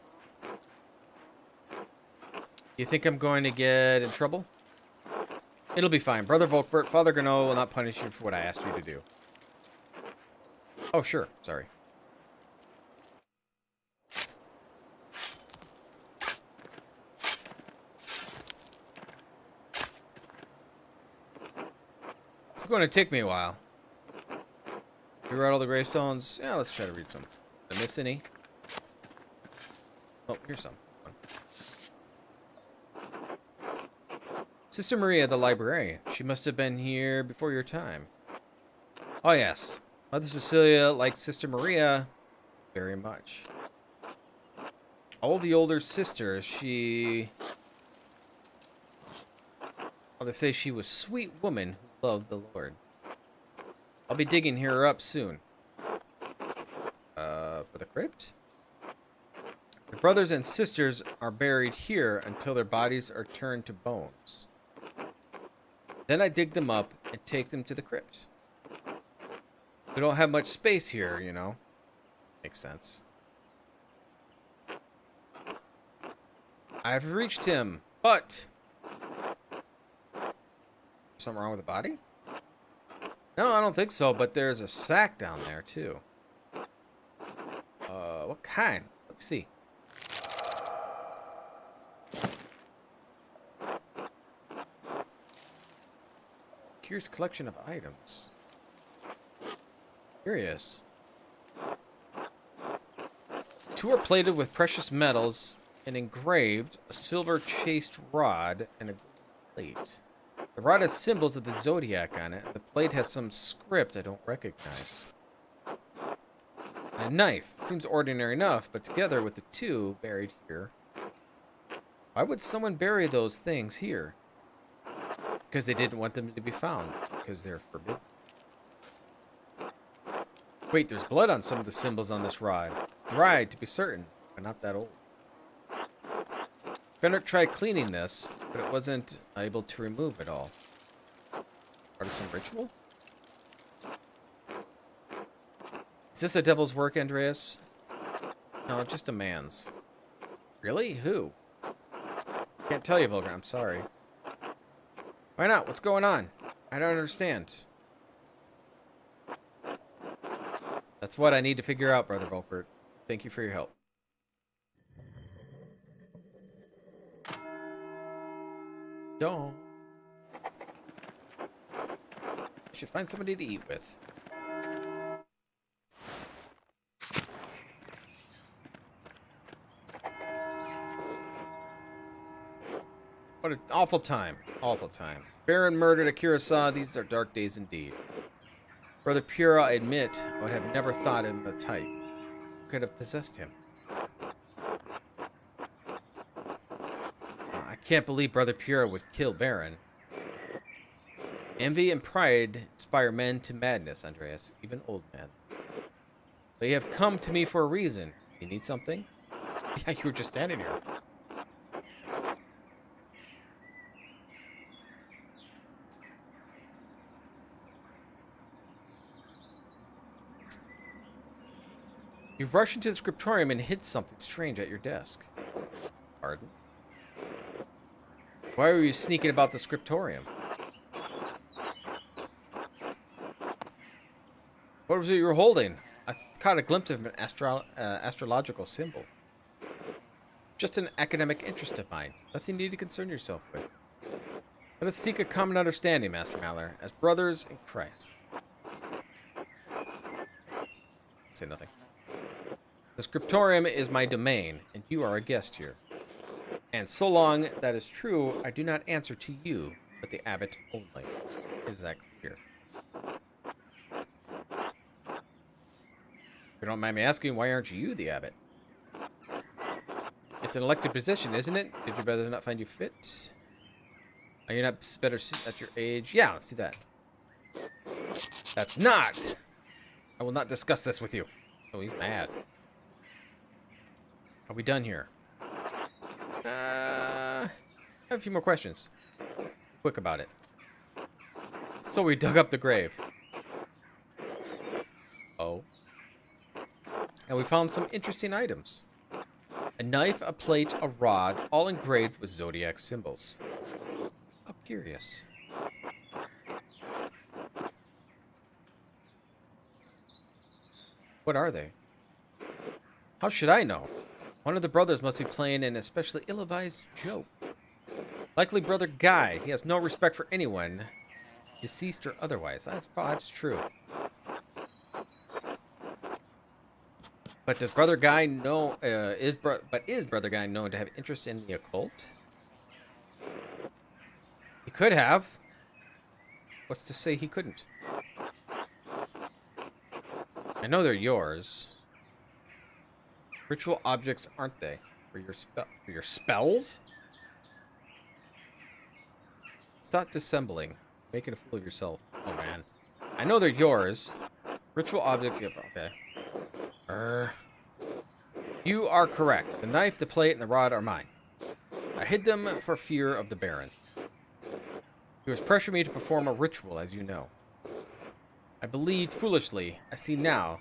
You think I'm going to get in trouble? It'll be fine. Brother Volkbert, Father Gano will not punish you for what I asked you to do. Oh, sure. Sorry. It's going to take me a while. You read all the gravestones? Yeah, let's try to read some. Did I miss any? Oh, here's some. Sister Maria, the librarian. She must have been here before your time. Oh, yes. Mother Cecilia liked Sister Maria very much. All the older sisters, well, they say she was a sweet woman who loved the Lord. I'll be digging her up soon. For the crypt? The brothers and sisters are buried here until their bodies are turned to bones. Then I dig them up and take them to the crypt. We don't have much space here, you know. Makes sense. I've reached him, but... Something wrong with the body? No, I don't think so, but there's a sack down there, too. What kind? Let's see. Curious collection of items. Curious. Two are plated with precious metals and engraved, a silver chased rod and a plate. The rod has symbols of the zodiac on it. The plate has some script I don't recognize. And a knife. Seems ordinary enough, but together with the two buried here. Why would someone bury those things here? Because they didn't want them to be found. Because they're forbidden. Wait, there's blood on some of the symbols on this rod. Dried, to be certain, but not that old. Fenric tried cleaning this, but it wasn't able to remove it all. Part of some ritual? Is this the devil's work, Andreas? No, just a man's. Really? Who? Can't tell you, Volgar. I'm sorry. Why not? What's going on? I don't understand. That's what I need to figure out, Brother Volkert. Thank you for your help. Don't. I should find somebody to eat with. What an awful time. Awful time. Baron murdered a Curacao. These are dark days indeed. Brother Pura, I admit, I would have never thought him a type. Who could have possessed him? I can't believe Brother Pura would kill Baron. Envy and pride inspire men to madness, Andreas, even old men. But you have come to me for a reason. You need something? Yeah, you were just standing here. You rushed into the scriptorium and hid something strange at your desk. Pardon? Why were you sneaking about the scriptorium? What was it you were holding? I caught a glimpse of an astrological symbol. Just an academic interest of mine. Nothing you need to concern yourself with. Let us seek a common understanding, Master Maller, as brothers in Christ. Say nothing. The scriptorium is my domain, and you are a guest here. And so long that is true, I do not answer to you, but the abbot only. Is that clear? If you don't mind me asking, why aren't you the abbot? It's an elected position, isn't it? Did your brother not find you fit? Are you not better at your age? Yeah, let's do that. That's not! I will not discuss this with you. Oh, he's mad. Are we done here? I have a few more questions. Quick about it. So we dug up the grave. Oh. And we found some interesting items. A knife, a plate, a rod, all engraved with zodiac symbols. How curious. What are they? How should I know? One of the brothers must be playing an especially ill-advised joke. Likely Brother Guy. He has no respect for anyone, deceased or otherwise. That's true. But does Brother Guy know? Is Brother Guy known to have interest in the occult? He could have. What's to say he couldn't? I know they're yours. Ritual objects, aren't they? For your spells? Stop dissembling. Making a fool of yourself. Oh man. I know they're yours. Ritual objects. Yep, okay. You are correct. The knife, the plate, and the rod are mine. I hid them for fear of the Baron. He was pressuring me to perform a ritual, as you know. I believed foolishly. I see now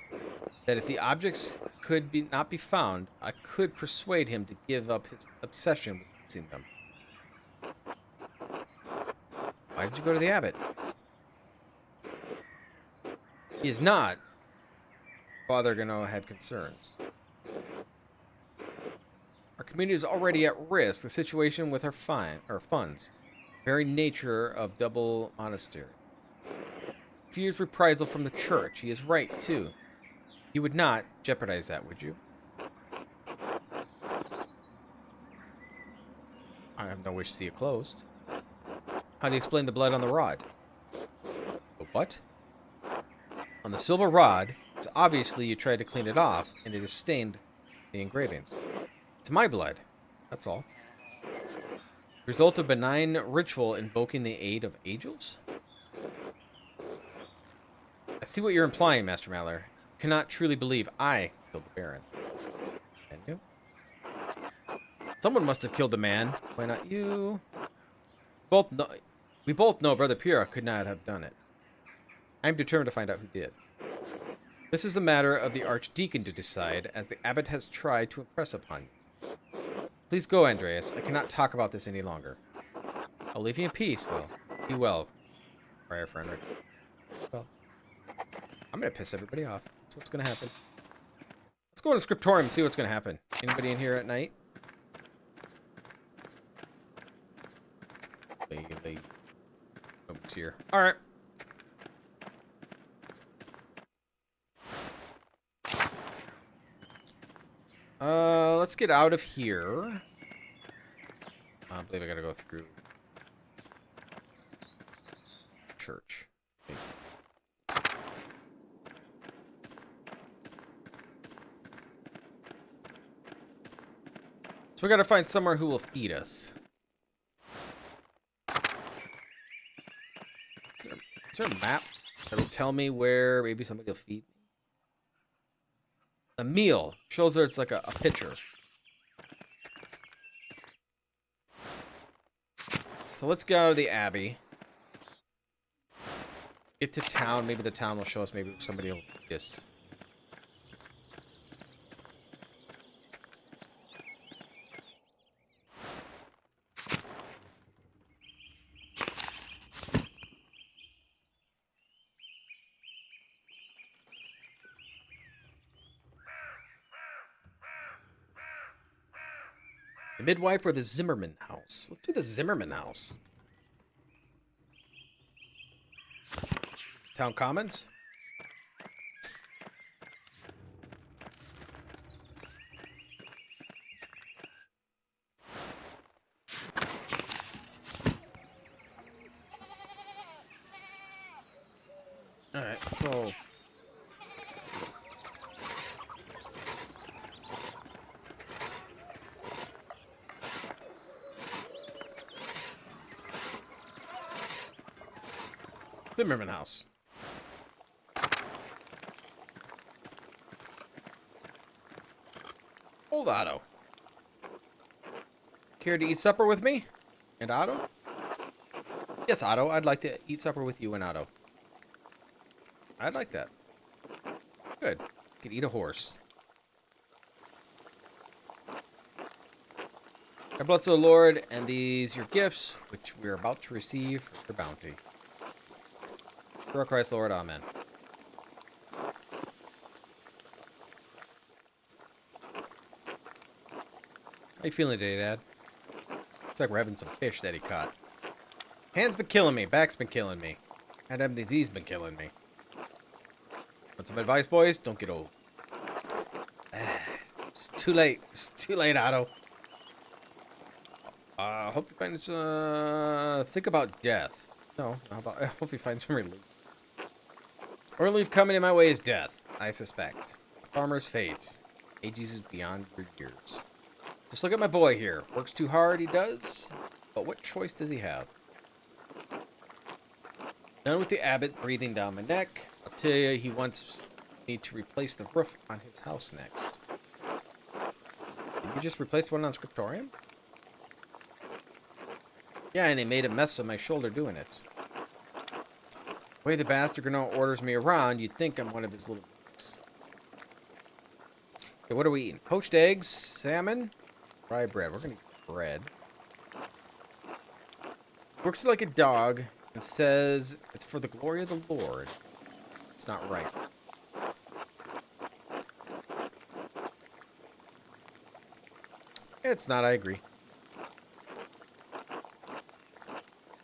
that if the objects could not be found, I could persuade him to give up his obsession with using them. Why did you go to the abbot? He is not. Father Gano had concerns. Our community is already at risk. The situation with her funds. The very nature of double monastery. Fears reprisal from the church. He is right, too. You would not jeopardize that, would you? I have no wish to see it closed. How do you explain the blood on the rod? The what? On the silver rod, it's obviously you tried to clean it off, and it has stained the engravings. It's my blood. That's all. Result of benign ritual invoking the aid of angels? I see what you're implying, Master Mallory. You cannot truly believe I killed the Baron. Can you? Someone must have killed the man. Why not you? We both know Brother Pyrrha could not have done it. I am determined to find out who did. This is a matter of the Archdeacon to decide, as the abbot has tried to impress upon you. Please go, Andreas. I cannot talk about this any longer. I'll leave you in peace, Will. Be well, Friar Frederick. Well, I'm going to piss everybody off. That's what's going to happen. Let's go to Scriptorium and see what's going to happen. Anybody in here at night? Nobody's here. Alright. Let's get out of here. I believe I gotta go through church. So we gotta find somewhere who will feed us. Is there a map that'll tell me where maybe somebody will feed me? A meal shows that it's like a pitcher. So let's go to the Abbey. Get to town. Maybe the town will show us. Maybe somebody will feed us. The midwife or the Zimmerman house? Let's do the Zimmerman house. Town Commons? Alright, so... Zimmerman house. Old Otto. Care to eat supper with me? And Otto? Yes, Otto. I'd like to eat supper with you and Otto. I'd like that. Good. You could eat a horse. I bless the Lord and these your gifts, which we are about to receive for your bounty. Through Christ, Lord, amen. How you feeling today, Dad? Looks like we're having some fish that he caught. Hand's been killing me. Back's been killing me. And MDZ's been killing me. Want some advice, boys? Don't get old. It's too late. It's too late, Otto. Hope he finds, think about death. No, how about, I hope he finds some relief. Or relief coming in my way is death, I suspect. A farmer's fate. Ages is beyond your years. Just look at my boy here. Works too hard, he does. But what choice does he have? None with the abbot breathing down my neck. I'll tell you, he wants me to replace the roof on his house next. Did you just replace one on Scriptorium? Yeah, and he made a mess of my shoulder doing it. The way the bastard Gano orders me around, you'd think I'm one of his little boys. Okay, what are we eating? Poached eggs, salmon, rye bread. We're gonna eat bread. Works like a dog and says it's for the glory of the Lord. It's not right. It's not, I agree.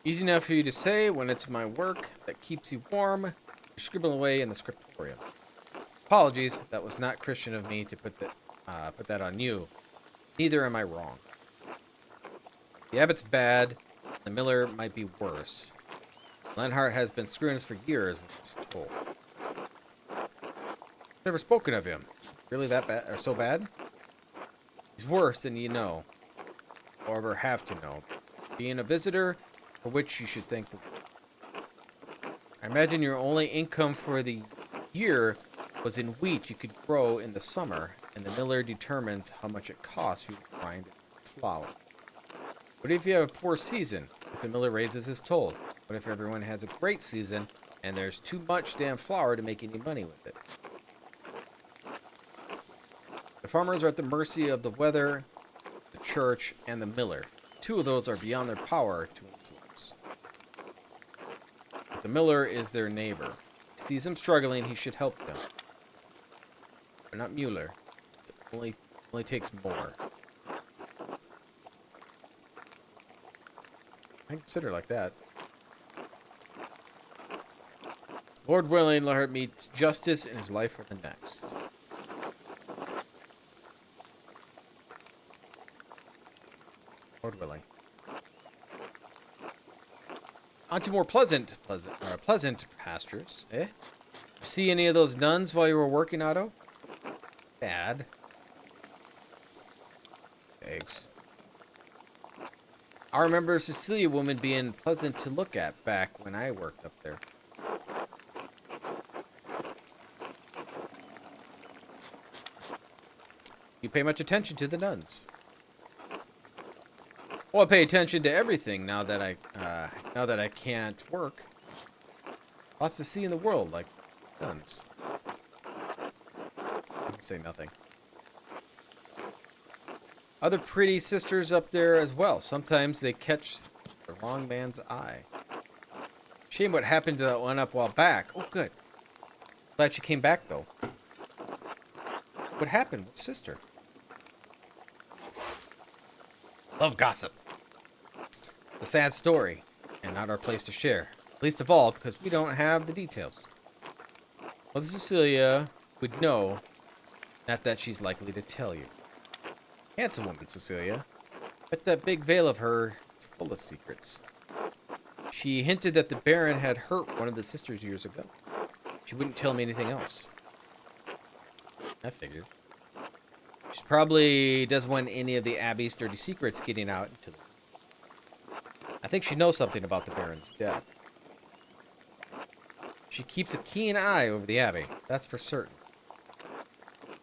Easy enough for you to say when it's my work that keeps you warm. You're scribbling away in the scriptorium. Apologies, that was not Christian of me to put that on you. Neither am I wrong. The abbot's bad. The miller might be worse. Lenhart has been screwing us for years, was told. Never spoken of him. Really that bad, or so bad? He's worse than you know, or ever have to know. Being a visitor, for which you should thank the Lord. I imagine your only income for the year was in wheat you could grow in the summer, and the miller determines how much it costs you to grind flour. What if you have a poor season? If the miller raises his toll? What if everyone has a great season, and there's too much damn flour to make any money with it? The farmers are at the mercy of the weather, the church, and the miller. Two of those are beyond their power to influence. But the miller is their neighbor. He sees them struggling, he should help them. But not Mueller. It only takes more. I consider it like that. Lord willing, Lord meets justice in his life for the next. Lord willing. On to more pleasant pastures, eh? See any of those nuns while you were working, Otto? Bad. Eggs. I remember a Cecilia woman being pleasant to look at back when I worked up there. You pay much attention to the nuns. Well, I pay attention to everything now that I can't work. Lots to see in the world, like nuns. I can say nothing. Other pretty sisters up there as well. Sometimes they catch the wrong man's eye. Shame what happened to that one up a while back. Oh, good. Glad she came back, though. What happened with sister? Love gossip. It's a sad story, and not our place to share. Least of all, because we don't have the details. Mother Cecilia would know, not that she's likely to tell you. Handsome woman, Cecilia. But that big veil of her is full of secrets. She hinted that the Baron had hurt one of the sisters years ago. She wouldn't tell me anything else. I figured. She probably doesn't want any of the Abbey's dirty secrets getting out into the... I think she knows something about the Baron's death. She keeps a keen eye over the Abbey, that's for certain.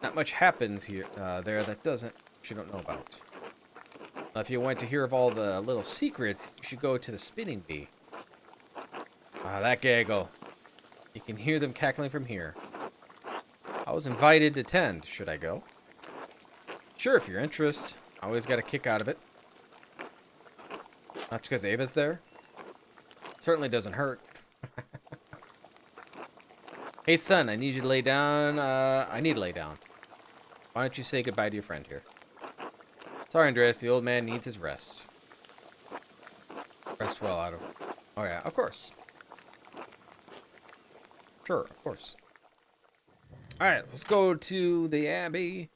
Not much happens here, there that she don't know about. Now, if you want to hear of all the little secrets, you should go to the spinning bee. Ah, that gaggle. You can hear them cackling from here. I was invited to attend. Should I go? Sure, if you're interested. I always got a kick out of it. Not because Ava's there. Certainly doesn't hurt. Hey, son, I need you to lay down. I need to lay down. Why don't you say goodbye to your friend here? Sorry, Andreas. The old man needs his rest. Rest well, Otto. Oh, yeah, of course. Sure, of course. Alright, let's go to the Abbey.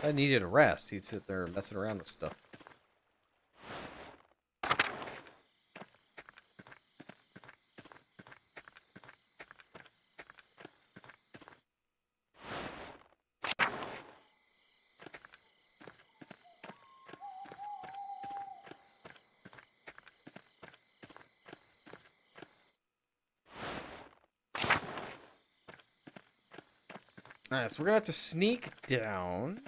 I needed a rest. He'd sit there messing around with stuff. Alright, so we're gonna have to sneak down.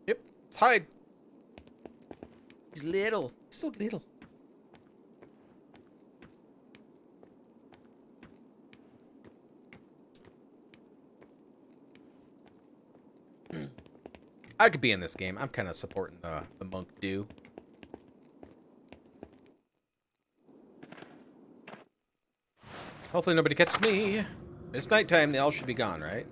Yep, let's hide. He's little. So little. I could be in this game. I'm kind of supporting the monk do. Hopefully nobody catches me. It's nighttime. They all should be gone, right?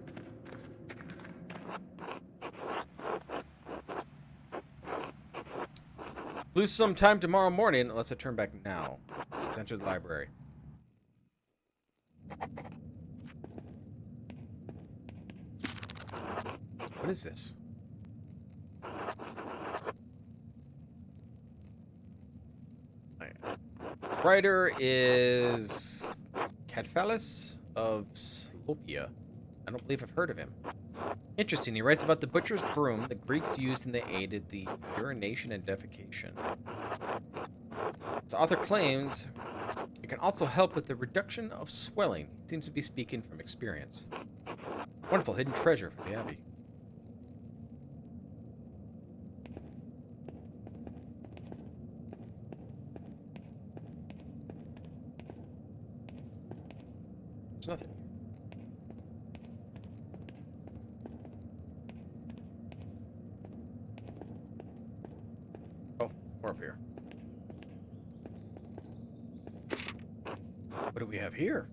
Lose some time tomorrow morning unless I turn back now. Let's enter the library. What is this? Writer is Cadphalis of Slopia. I don't believe I've heard of him. Interesting, he writes about the butcher's broom the Greeks used and they aided the urination and defecation. The author claims it can also help with the reduction of swelling. He seems to be speaking from experience. Wonderful hidden treasure for the Abbey. There's nothing. Oh, we're up here. What do we have here?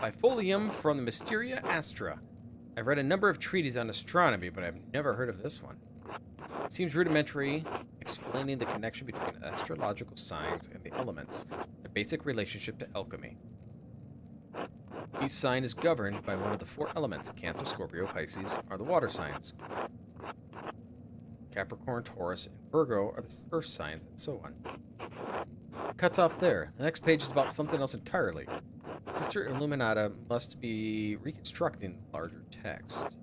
Bifolium from the Mysteria Astra. I've read a number of treatises on astronomy, but I've never heard of this one. It seems rudimentary, explaining the connection between astrological signs and the elements, the basic relationship to alchemy. Each sign is governed by one of the four elements. Cancer, Scorpio, Pisces are the water signs. Capricorn, Taurus, and Virgo are the earth signs, and so on. It cuts off there. The next page is about something else entirely. Sister Illuminata must be reconstructing the larger text.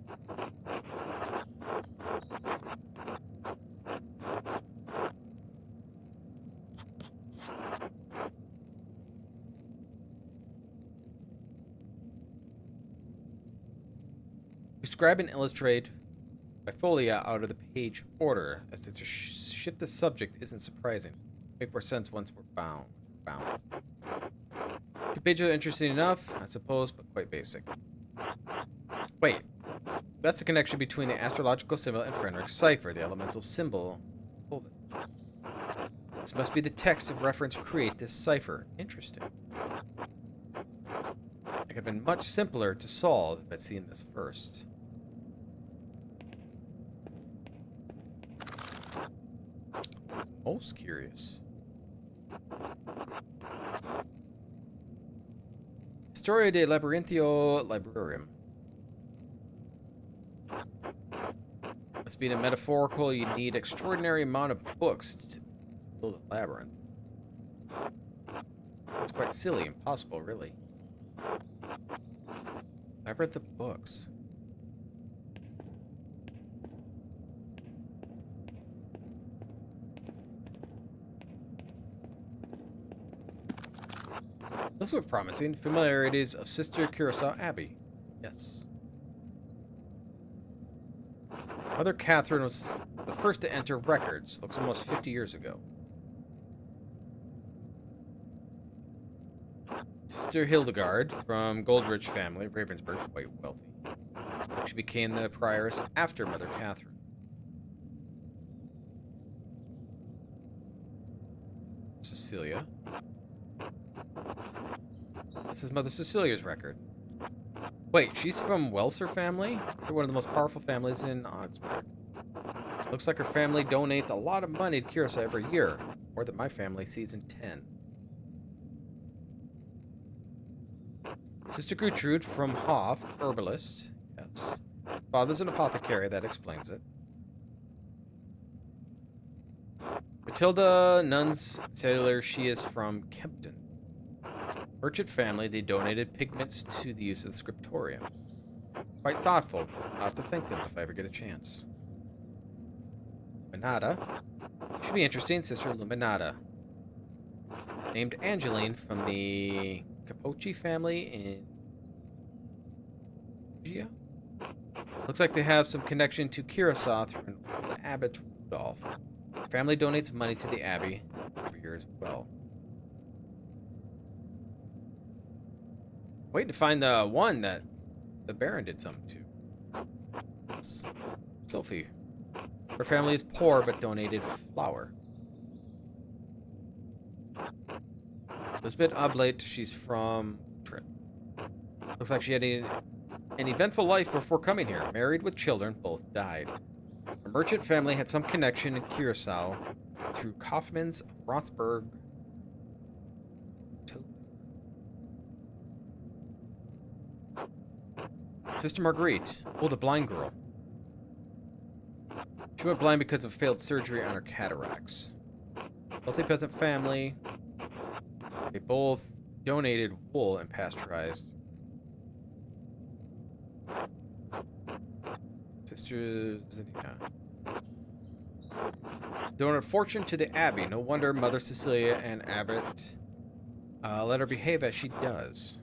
Describe and illustrate bifolia out of the page order, as to shift the subject isn't surprising. Make more sense once we're bound. The pages are interesting enough, I suppose, but quite basic. Wait, that's the connection between the astrological symbol and Fenric's cipher, the elemental symbol. Hold it. This must be the text of reference to create this cipher. Interesting. It could have been much simpler to solve if I'd seen this first. Most curious. Historia de Labyrinthio Librarium. Must be a metaphorical, you need extraordinary amount of books to build a labyrinth. It's quite silly, impossible, really. Labyrinth of books. Those look promising. Familiarities of Sister Curacao Abbey. Yes. Mother Catherine was the first to enter records. Looks almost 50 years ago. Sister Hildegard from Goldrich family, Ravensburg, quite wealthy. She became the prioress after Mother Catherine. Cecilia. This is Mother Cecilia's record. Wait, she's from Welser family? They're one of the most powerful families in Augsburg. Looks like her family donates a lot of money to Curacao every year. More than my family sees in 10. Sister Gertrude from Hoff, herbalist. Yes. Father's an apothecary, that explains it. Matilda, nun's sailor, she is from Kempton. Merchant family, they donated pigments to the use of the scriptorium. Quite thoughtful. I'll have to thank them if I ever get a chance. Luminata. Should be interesting, Sister Luminata. Named Angeline from the Capocci family in Gia. Looks like they have some connection to Curacao through an old abbot Rudolph. Family donates money to the abbey every year as well. Waiting to find the one that the Baron did something to. Sophie. Her family is poor but donated flour. Elizabeth Oblate, she's from Trip. Looks like she had an eventful life before coming here. Married with children, both died. Her merchant family had some connection in Curacao through Kaufmann's of Rothsburg. Sister Marguerite. Oh, the blind girl. She went blind because of failed surgery on her cataracts. Wealthy peasant family. They both donated wool and pasteurized. Sister Zenina. Donate fortune to the abbey. No wonder Mother Cecilia and Abbot let her behave as she does.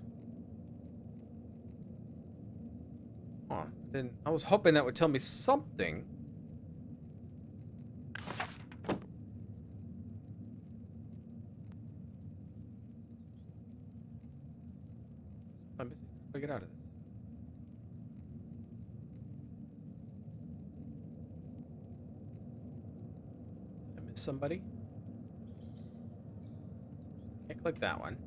Huh. I was hoping that would tell me something. I'm missing. How do I get out of this? I miss somebody? Can't click that one.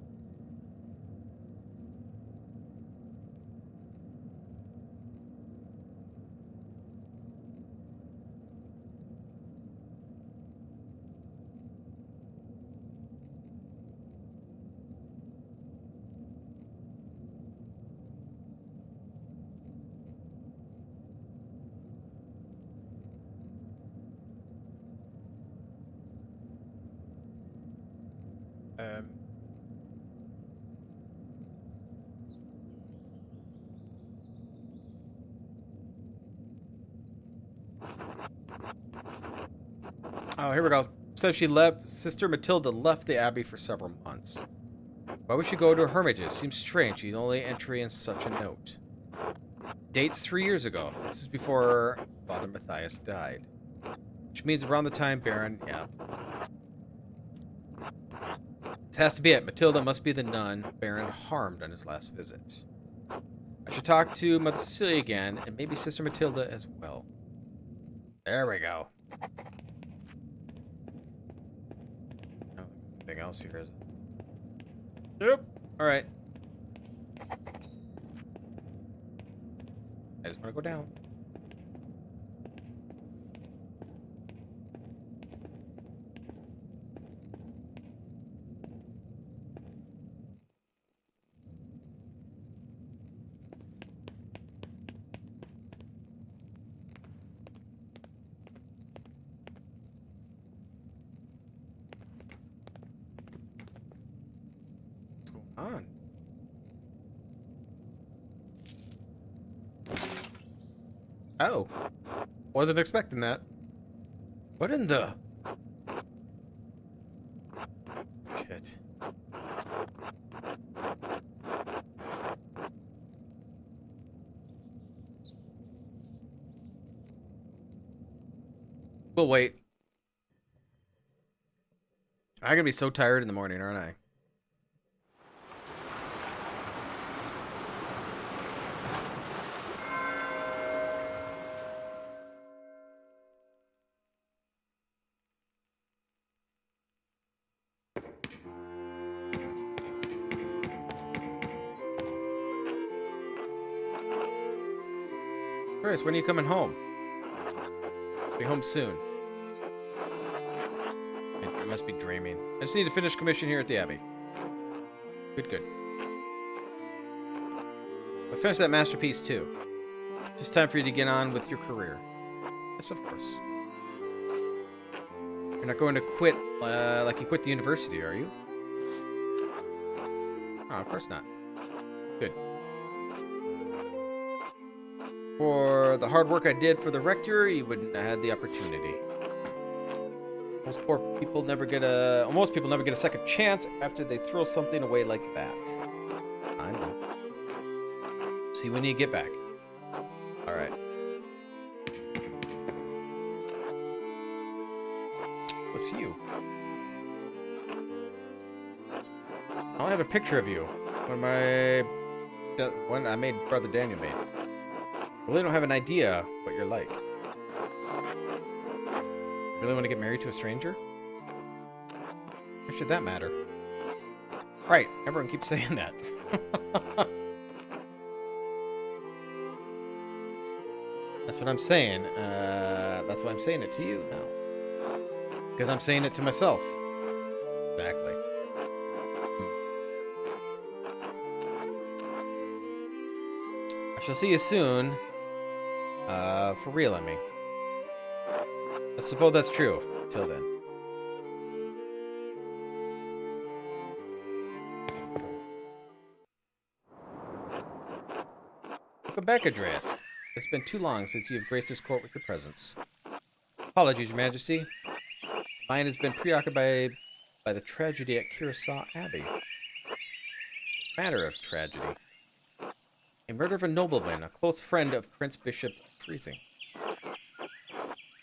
Oh, here we go. Says she left. Sister Matilda left the abbey for several months. Why would she go to a hermitage? Seems strange. She's only entry in such a note. Dates 3 years ago. This is before Father Matthias died. Which means around the time Baron, yeah. This has to be it. Matilda must be the nun Baron harmed on his last visit. I should talk to Mother Cecilia again, and maybe Sister Matilda as well. There we go. Anything else here, is it? Yep. Alright. I just want to go down. What's going on? Oh. Wasn't expecting that. What in the... Shit. We'll wait. I'm gonna be so tired in the morning, aren't I? Chris, when are you coming home? Be home soon. I must be dreaming. I just need to finish commission here at the Abbey. Good. I finished that masterpiece too. Just time for you to get on with your career. Yes, of course. You're not going to quit like you quit the university, are you? Oh, of course not. Good. For the hard work I did for the rector, you wouldn't have had the opportunity. Most people never get a second chance after they throw something away like that. I know. See you when you get back. Alright. What's you? I have a picture of you. One I made Brother Daniel made. I really don't have an idea what you're like. Really want to get married to a stranger? Why should that matter? Right, everyone keeps saying that. That's what I'm saying. That's why I'm saying it to you now. Because I'm saying it to myself. Exactly. I shall see you soon. For real, I mean. I suppose that's true. Till then. Welcome back, Andreas. It's been too long since you have graced this court with your presence. Apologies, Your Majesty. Mine has been preoccupied by the tragedy at Curacao Abbey. Matter of tragedy. A murder of a nobleman, a close friend of Prince Bishop Freezing.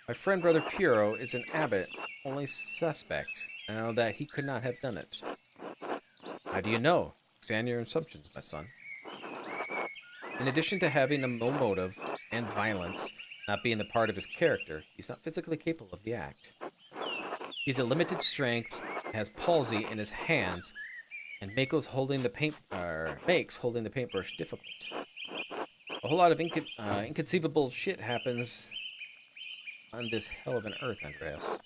My friend Brother Piero is an abbot, only suspect, now that he could not have done it. How do you know? Examine your assumptions, my son. In addition to having a low motive and violence not being the part of his character, he's not physically capable of the act. He's a limited strength, has palsy in his hands, and makes holding the paintbrush difficult. A whole lot of inconceivable shit happens on this hell of an earth, Andreas.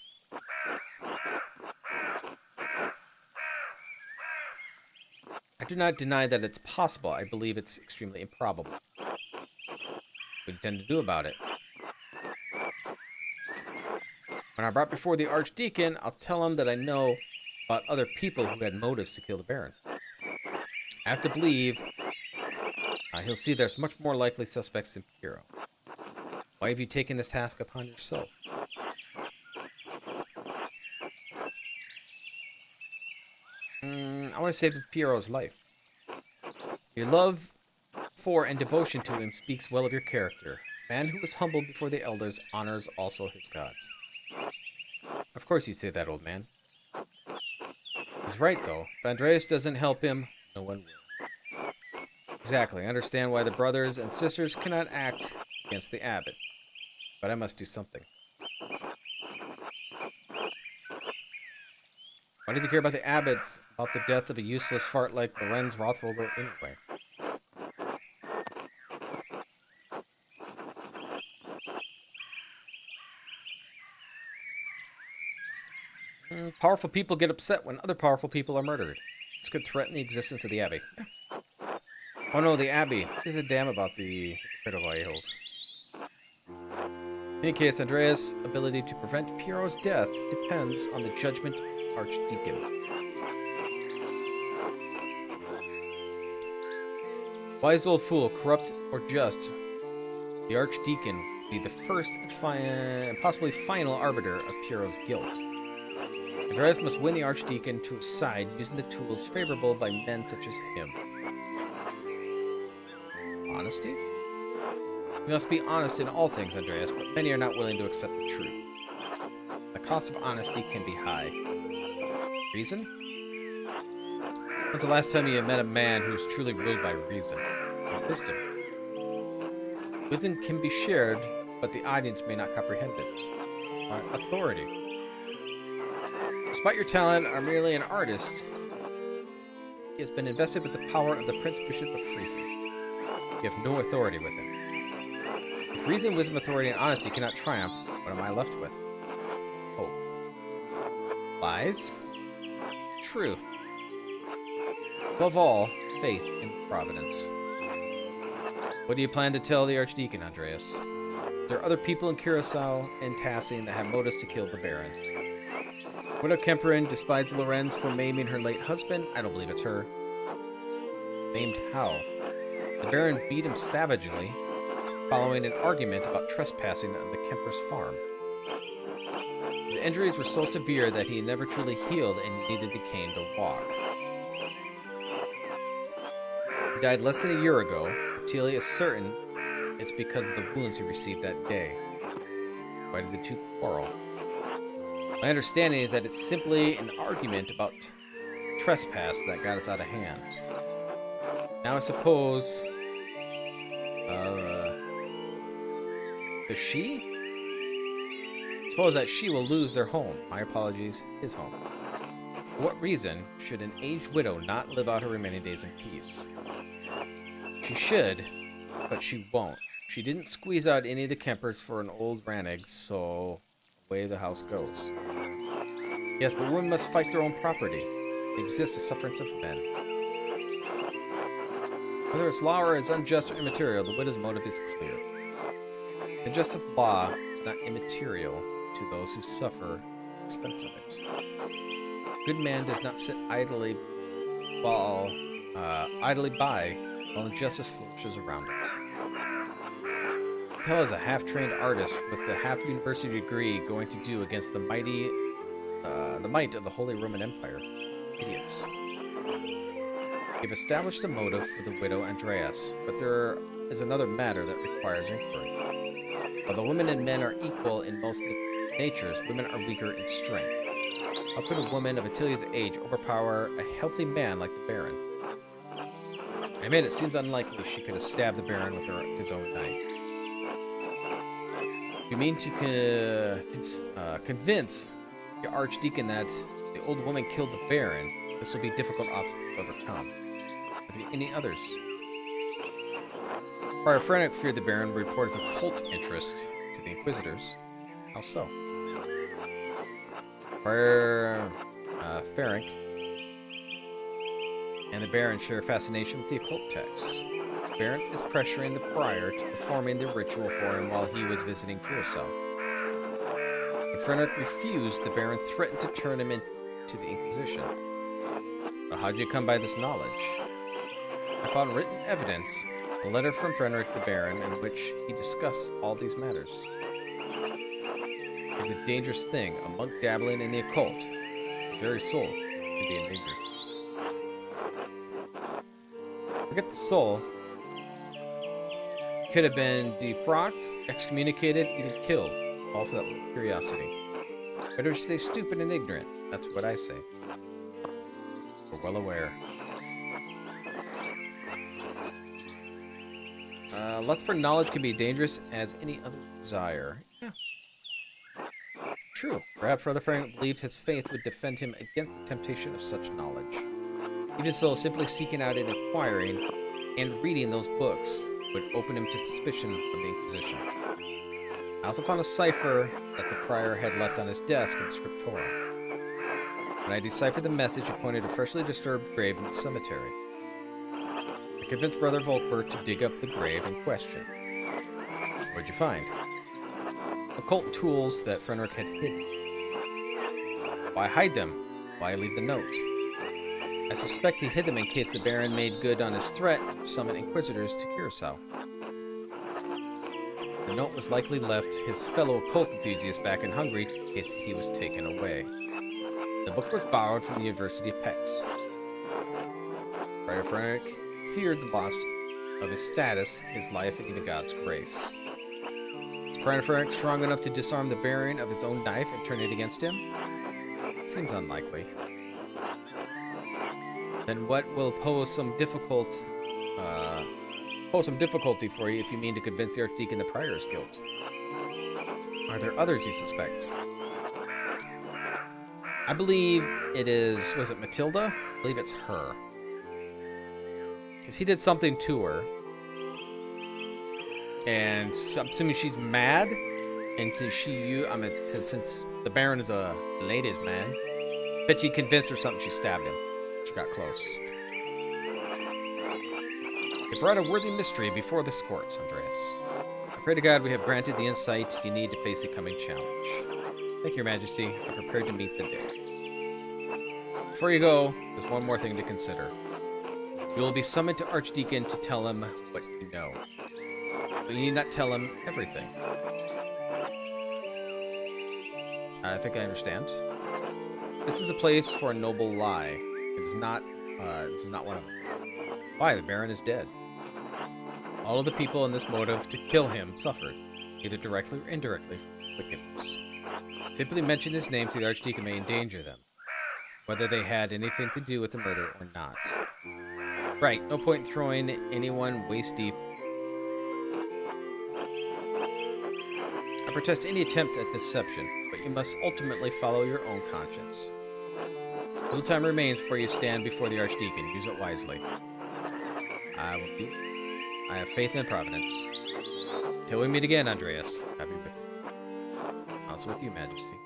I do not deny that it's possible. I believe it's extremely improbable. What do you intend to do about it? When I'm brought before the Archdeacon, I'll tell him that I know about other people who had motives to kill the Baron. I have to believe he'll see there's much more likely suspects than Piero. Why have you taken this task upon yourself? I want to save Piero's life. Your love for and devotion to him speaks well of your character. A man who is humble before the elders honors also his gods. Of course you'd say that, old man. He's right, though. If Andreas doesn't help him, no one will. Exactly. I understand why the brothers and sisters cannot act against the abbot. But I must do something. Why did you care about the abbots, about the death of a useless fart like Lorenz Rothvogel anyway? Powerful people get upset when other powerful people are murdered. This could threaten the existence of the Abbey. Oh no, the Abbey. There's a damn about the critical a-holes. In any case, Andreas' ability to prevent Piero's death depends on the judgment of the Archdeacon. Wise old fool, corrupt or just, the Archdeacon will be the first and possibly final arbiter of Piero's guilt. Andreas must win the Archdeacon to his side using the tools favorable by men such as him. Honesty? We must be honest in all things, Andreas, but many are not willing to accept the truth. The cost of honesty can be high. Reason? When's the last time you met a man who's truly ruled by reason? Or wisdom? Wisdom can be shared, but the audience may not comprehend it. Authority. Despite your talent, are merely an artist. He has been invested with the power of the Prince Bishop of Freezing. You have no authority with him. If reason, wisdom, authority, and honesty cannot triumph, What am I left with? Hope. Lies? Truth. Above all, faith in providence. What do you plan to tell the Archdeacon, Andreas? There are other people in Curacao and Tassing that have motives to kill the Baron. Widow Kemperin despises Lorenz for maiming her late husband. I don't believe it's her. Maimed how? The Baron beat him savagely following an argument about trespassing on the Kemper's farm. His injuries were so severe that he never truly healed and needed a cane to walk. He died less than a year ago. Tilly is certain it's because of the wounds he received that day. Why did the two quarrel? My understanding is that it's simply an argument about trespass that got us out of hand. Now I suppose... the she? Suppose that she will lose their home. My apologies, his home. For what reason should an aged widow not live out her remaining days in peace? She should, but she won't. She didn't squeeze out any of the Kempers for an old Rannig, so away the house goes. Yes, but women must fight their own property. It exists the sufferance of men. Whether it's law or it's unjust or immaterial, the widow's motive is clear. The justice of law is not immaterial to those who suffer the expense of it. Good man does not sit idly by while injustice flourishes around it. What the hell is a half-trained artist with a half-university degree going to do against the might of the Holy Roman Empire? Idiots. We've established a motive for the widow Andreas, but there is another matter that requires inquiry. Although women and men are equal in most natures, women are weaker in strength. How could a woman of Attilia's age overpower a healthy man like the Baron? I admit it seems unlikely she could have stabbed the Baron with his own knife. You mean to convince the Archdeacon that the old woman killed the Baron? This will be a difficult obstacle to overcome. Are there any others? Prior Frennick feared the Baron would report his occult interest to the Inquisitors. How so? Prior Ferenc and the Baron share a fascination with the occult texts. The Baron is pressuring the Prior to performing the ritual for him while he was visiting Curacao. When Frennick refused, the Baron threatened to turn him into the Inquisition. But how did you come by this knowledge? I found written evidence, a letter from Frederick the Baron, in which he discussed all these matters. It's a dangerous thing, a monk dabbling in the occult. His very soul could be endangered. Forget the soul. Could have been defrocked, excommunicated, even killed, all for that little curiosity. Better stay stupid and ignorant, that's what I say. We're well aware. Lust for knowledge can be dangerous as any other desire. Yeah. True. Perhaps Brother Frank believed his faith would defend him against the temptation of such knowledge. Even so, simply seeking out and acquiring and reading those books would open him to suspicion from the Inquisition. I also found a cipher that the Prior had left on his desk in the scriptorium. When I deciphered the message, it pointed to a freshly disturbed grave in the cemetery. I convinced Brother Volper to dig up the grave in question. What'd you find? Occult tools that Frederick had hidden. Why hide them? Why leave the note? I suspect he hid them in case the Baron made good on his threat to summon Inquisitors to Curacao. The note was likely left his fellow occult enthusiast back in Hungary in case he was taken away. The book was borrowed from the University of Pécs. Friar Frederick feared the loss of his status, his life, and even God's grace. Is Friar Frederick strong enough to disarm the Baron of his own knife and turn it against him? Seems unlikely. Then what will pose some difficulty for you if you mean to convince the Archdeacon the Prior's guilt? Are there others you suspect? I believe it is, was it Matilda? I believe it's her. Because he did something to her. And I'm assuming she's mad And since the Baron is a ladies' man, bet you convinced her something she stabbed him. She got close. If we're at a worthy mystery before the courts, Andreas. I pray to God we have granted the insight you need to face the coming challenge. Thank you, Your Majesty. I'm prepared to meet the day. Before you go, there's one more thing to consider. You will be summoned to Archdeacon to tell him what you know. But you need not tell him everything. I think I understand. This is a place for a noble lie. It is not, this is not one of them. Why? The Baron is dead. All of the people in this motive to kill him suffered, either directly or indirectly, from wickedness. Simply mention his name to the Archdeacon may endanger them, whether they had anything to do with the murder or not. Right, no point in throwing anyone waist deep. I protest any attempt at deception, but you must ultimately follow your own conscience. Little time remains before you stand before the Archdeacon. Use it wisely. I have faith in Providence. Till we meet again, Andreas. I'll be with you. Also with you, Majesty.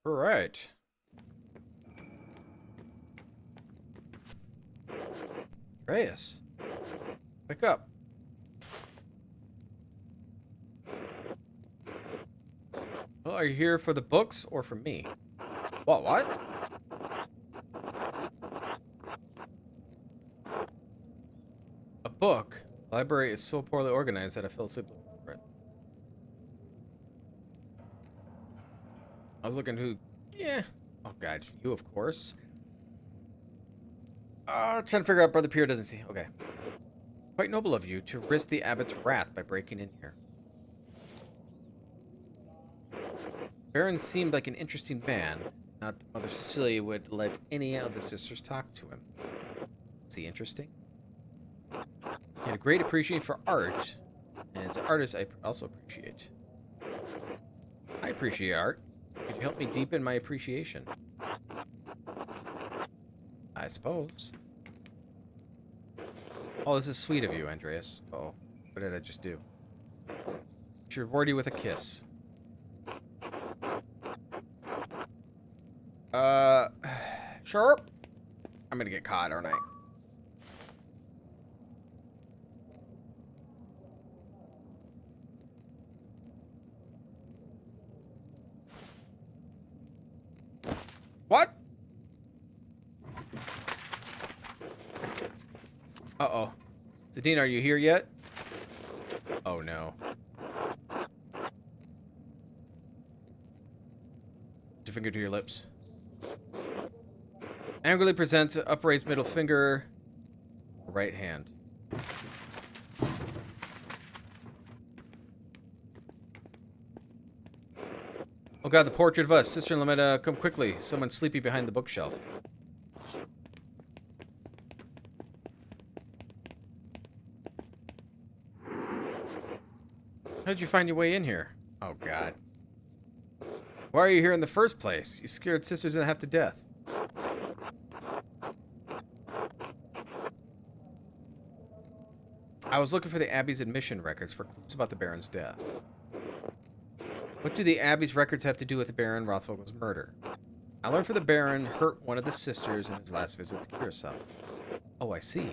All right. Andreas, wake up. Well, are you here for the books or for me? What? A book? The library is so poorly organized that I fell asleep looking for it. I was looking who... Yeah. Oh, God. You, of course. Trying to figure out Brother Pierre doesn't see. Okay. Quite noble of you to risk the abbot's wrath by breaking in here. Baron seemed like an interesting man. Not that Mother Cecilia would let any of the sisters talk to him. Is he interesting? He had a great appreciation for art, and as an artist, I also appreciate. I appreciate art. Could you help me deepen my appreciation? I suppose. Oh, this is sweet of you, Andreas. Uh-oh. What did I just do? I should reward you with a kiss. Sure. I'm gonna get caught, aren't I? What? Uh-oh. Zadine, are you here yet? Oh, no. Put your finger to your lips. Angrily presents upraised middle finger, right hand. Oh God, the portrait of us. Sister Lametta, come quickly. Someone's sleepy behind the bookshelf. How did you find your way in here? Oh God. Why are you here in the first place? You scared Sister to half to death. I was looking for the Abbey's admission records for clues about the Baron's death. What do the Abbey's records have to do with the Baron Rothvogel's murder? I learned from the Baron hurt one of the sisters in his last visit to Curacao. Oh, I see.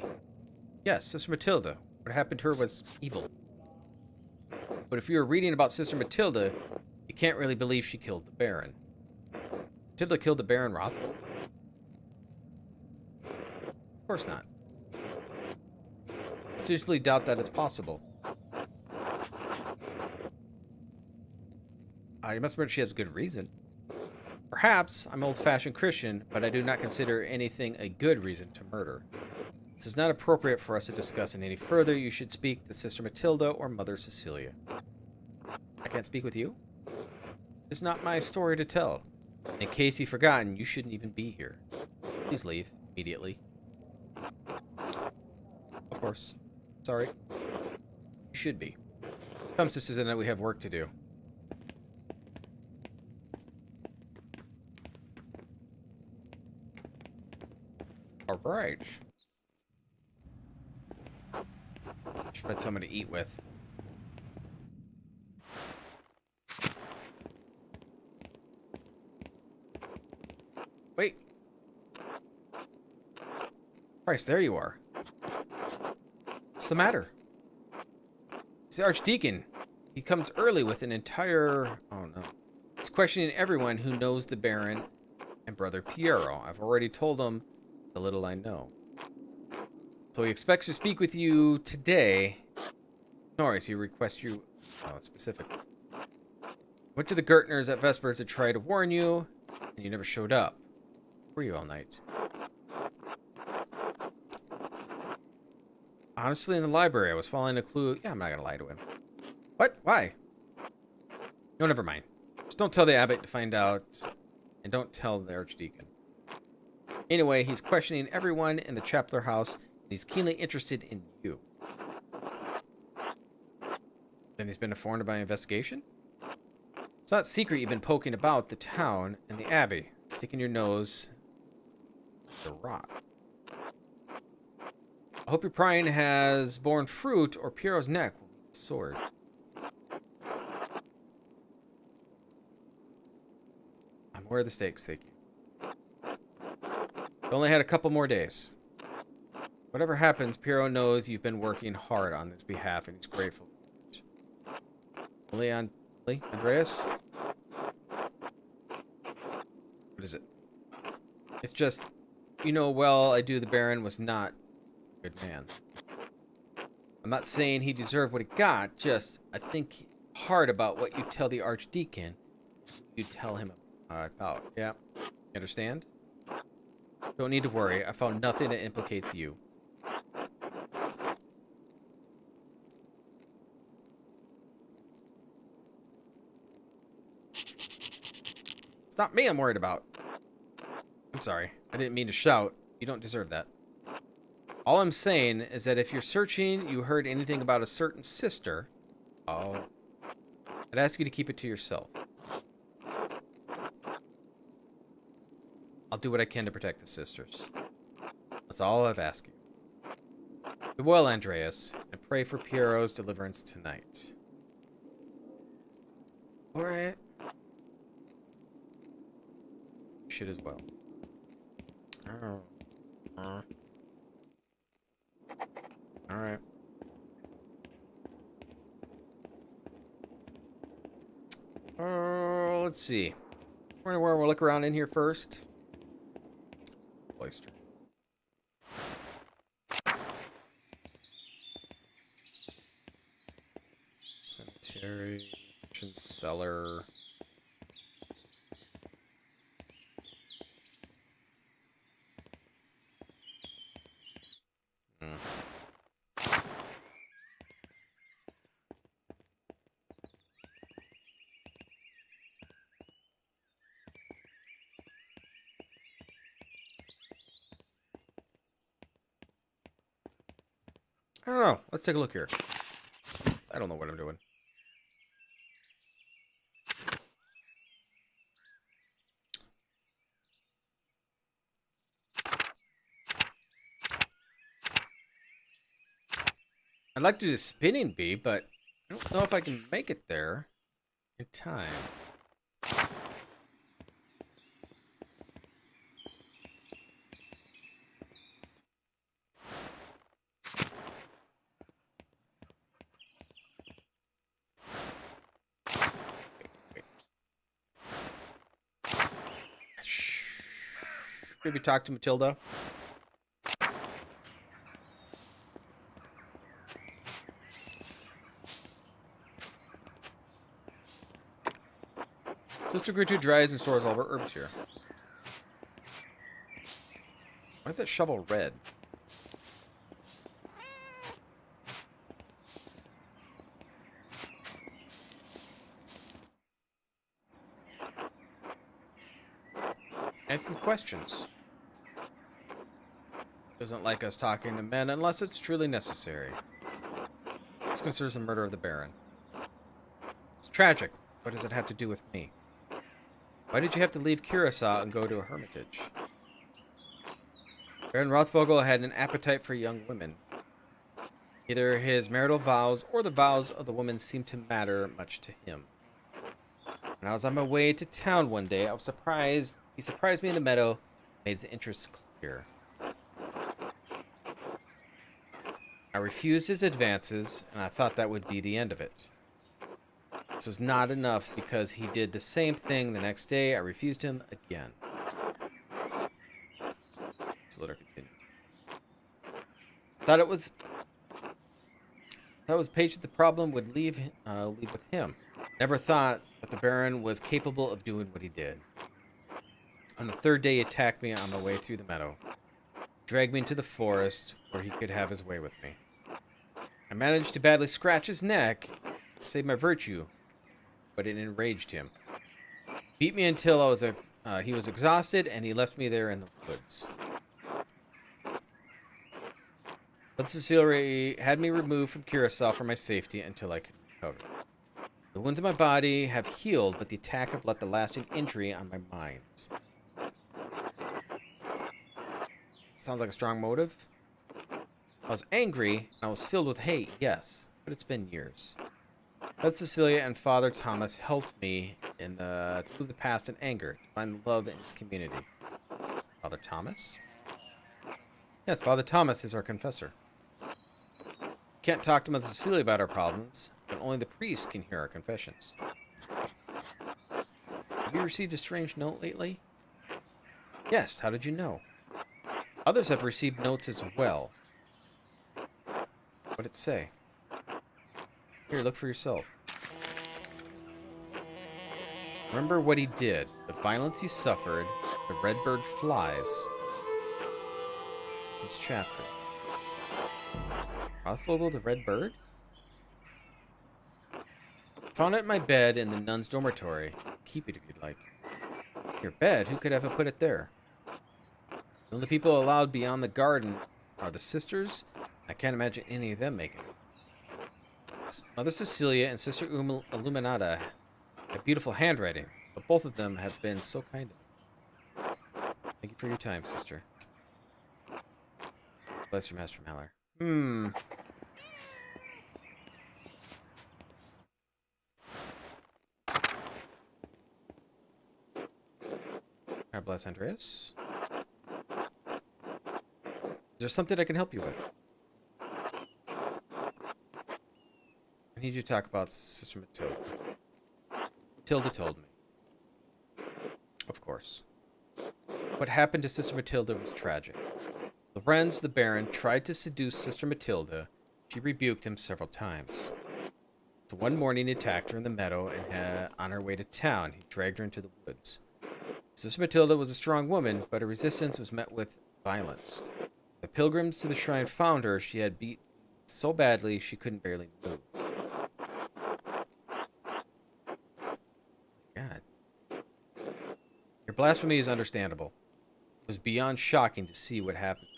Yes, Sister Matilda. What happened to her was evil. But if you were reading about Sister Matilda, you can't really believe she killed the Baron. Matilda killed the Baron Rothvogel? Of course not. I seriously doubt that it's possible. You must admit she has a good reason. Perhaps I'm old-fashioned Christian, but I do not consider anything a good reason to murder. This is not appropriate for us to discuss any further. You should speak to Sister Matilda or Mother Cecilia. I can't speak with you? It's not my story to tell. In case you've forgotten, you shouldn't even be here. Please leave immediately. Of course. Sorry. You should be. Come, Sister Zena, we have work to do. Right. Should find someone to eat with. Wait. Christ, there you are. What's the matter? It's the Archdeacon. He comes early with an entire... Oh, no. He's questioning everyone who knows the Baron and Brother Piero. I've already told him the little I know. So he expects to speak with you today. Norris, he requests you... Oh, specifically. Went to the Gertners at Vespers to try to warn you, and you never showed up. Where were you all night? Honestly, in the library, I was following a clue. Yeah, I'm not gonna lie to him. What? Why? No, never mind. Just don't tell the abbot to find out, and don't tell the archdeacon. Anyway, he's questioning everyone in the Chapler house, and he's keenly interested in you. Then he's been informed by investigation? It's not secret you've been poking about the town and the abbey, sticking your nose in the rot. I hope your prying has borne fruit, or Piero's neck will be the sword. I'm aware of the stakes, thank you. I only had a couple more days. Whatever happens, Piero knows you've been working hard on his behalf, and he's grateful for it. Andreas? What is it? It's just, you know well I do the Baron was not a good man. I'm not saying he deserved what he got, just I think hard about what you tell the Archdeacon. You tell him about. Yeah, you understand? Don't need to worry, I found nothing that implicates you. It's not me I'm worried about. I'm sorry. I didn't mean to shout. You don't deserve that. All I'm saying is that if you're searching, you heard anything about a certain sister, I'd ask you to keep it to yourself. I'll do what I can to protect the sisters. That's all I've asked you. Be well, Andreas, and pray for Piero's deliverance tonight. Alright. Should as well. Alright. Let's see. We'll look around in here first. Cloister. Cemetery. Kitchen cellar. I don't know. Let's take a look here. I don't know what I'm doing. I'd like to do the spinning bee, but I don't know if I can make it there in time. Maybe talk to Matilda. Sister Gertrude dries and stores all of her herbs here. Why is that shovel red? Answer the questions. Doesn't like us talking to men unless it's truly necessary. This concerns the murder of the Baron. It's tragic. What does it have to do with me? Why did you have to leave Curacao and go to a hermitage? Baron Rothvogel had an appetite for young women. Either his marital vows or the vows of the women seemed to matter much to him. When I was on my way to town one day, I was surprised. He surprised me in the meadow, made his interests clear. I refused his advances, and I thought that would be the end of it. This was not enough because he did the same thing the next day. I refused him again. So let her continue. Thought it was patient the problem would leave with him. Never thought that the Baron was capable of doing what he did. On the third day, he attacked me on my way through the meadow. Dragged me into the forest where he could have his way with me. I managed to badly scratch his neck, save my virtue, but it enraged him. Beat me until he was exhausted, and he left me there in the woods. But Cecilia had me removed from Curacao for my safety until I could recover. The wounds in my body have healed, but the attack have left a lasting injury on my mind. Sounds like a strong motive. I was angry, and I was filled with hate, yes, but it's been years. But Cecilia and Father Thomas helped me to move the past in anger, to find love in its community. Father Thomas? Yes, Father Thomas is our confessor. Can't talk to Mother Cecilia about our problems, but only the priest can hear our confessions. Have you received a strange note lately? Yes, how did you know? Others have received notes as well. What did it say? Here, look for yourself. Remember what he did, the violence he suffered, the redbird flies. It's chapter. Rothvogel the red bird? Found it in my bed in the nun's dormitory. Keep it if you'd like. Your bed? Who could have put it there? The only people allowed beyond the garden are the sisters. I can't imagine any of them making it. Mother Cecilia and Sister Illuminata have beautiful handwriting, but both of them have been so kind to me. Thank you for your time, sister. Bless your Master Mallory. God bless Andreas. Is there something I can help you with? I need you to talk about Sister Matilda. Matilda told me. Of course. What happened to Sister Matilda was tragic. Lorenz, the Baron, tried to seduce Sister Matilda. She rebuked him several times. So one morning he attacked her in the meadow, and on her way to town, he dragged her into the woods. Sister Matilda was a strong woman, but her resistance was met with violence. The pilgrims to the shrine found her. She had beat so badly she couldn't barely move. God. Your blasphemy is understandable. It was beyond shocking to see what happened,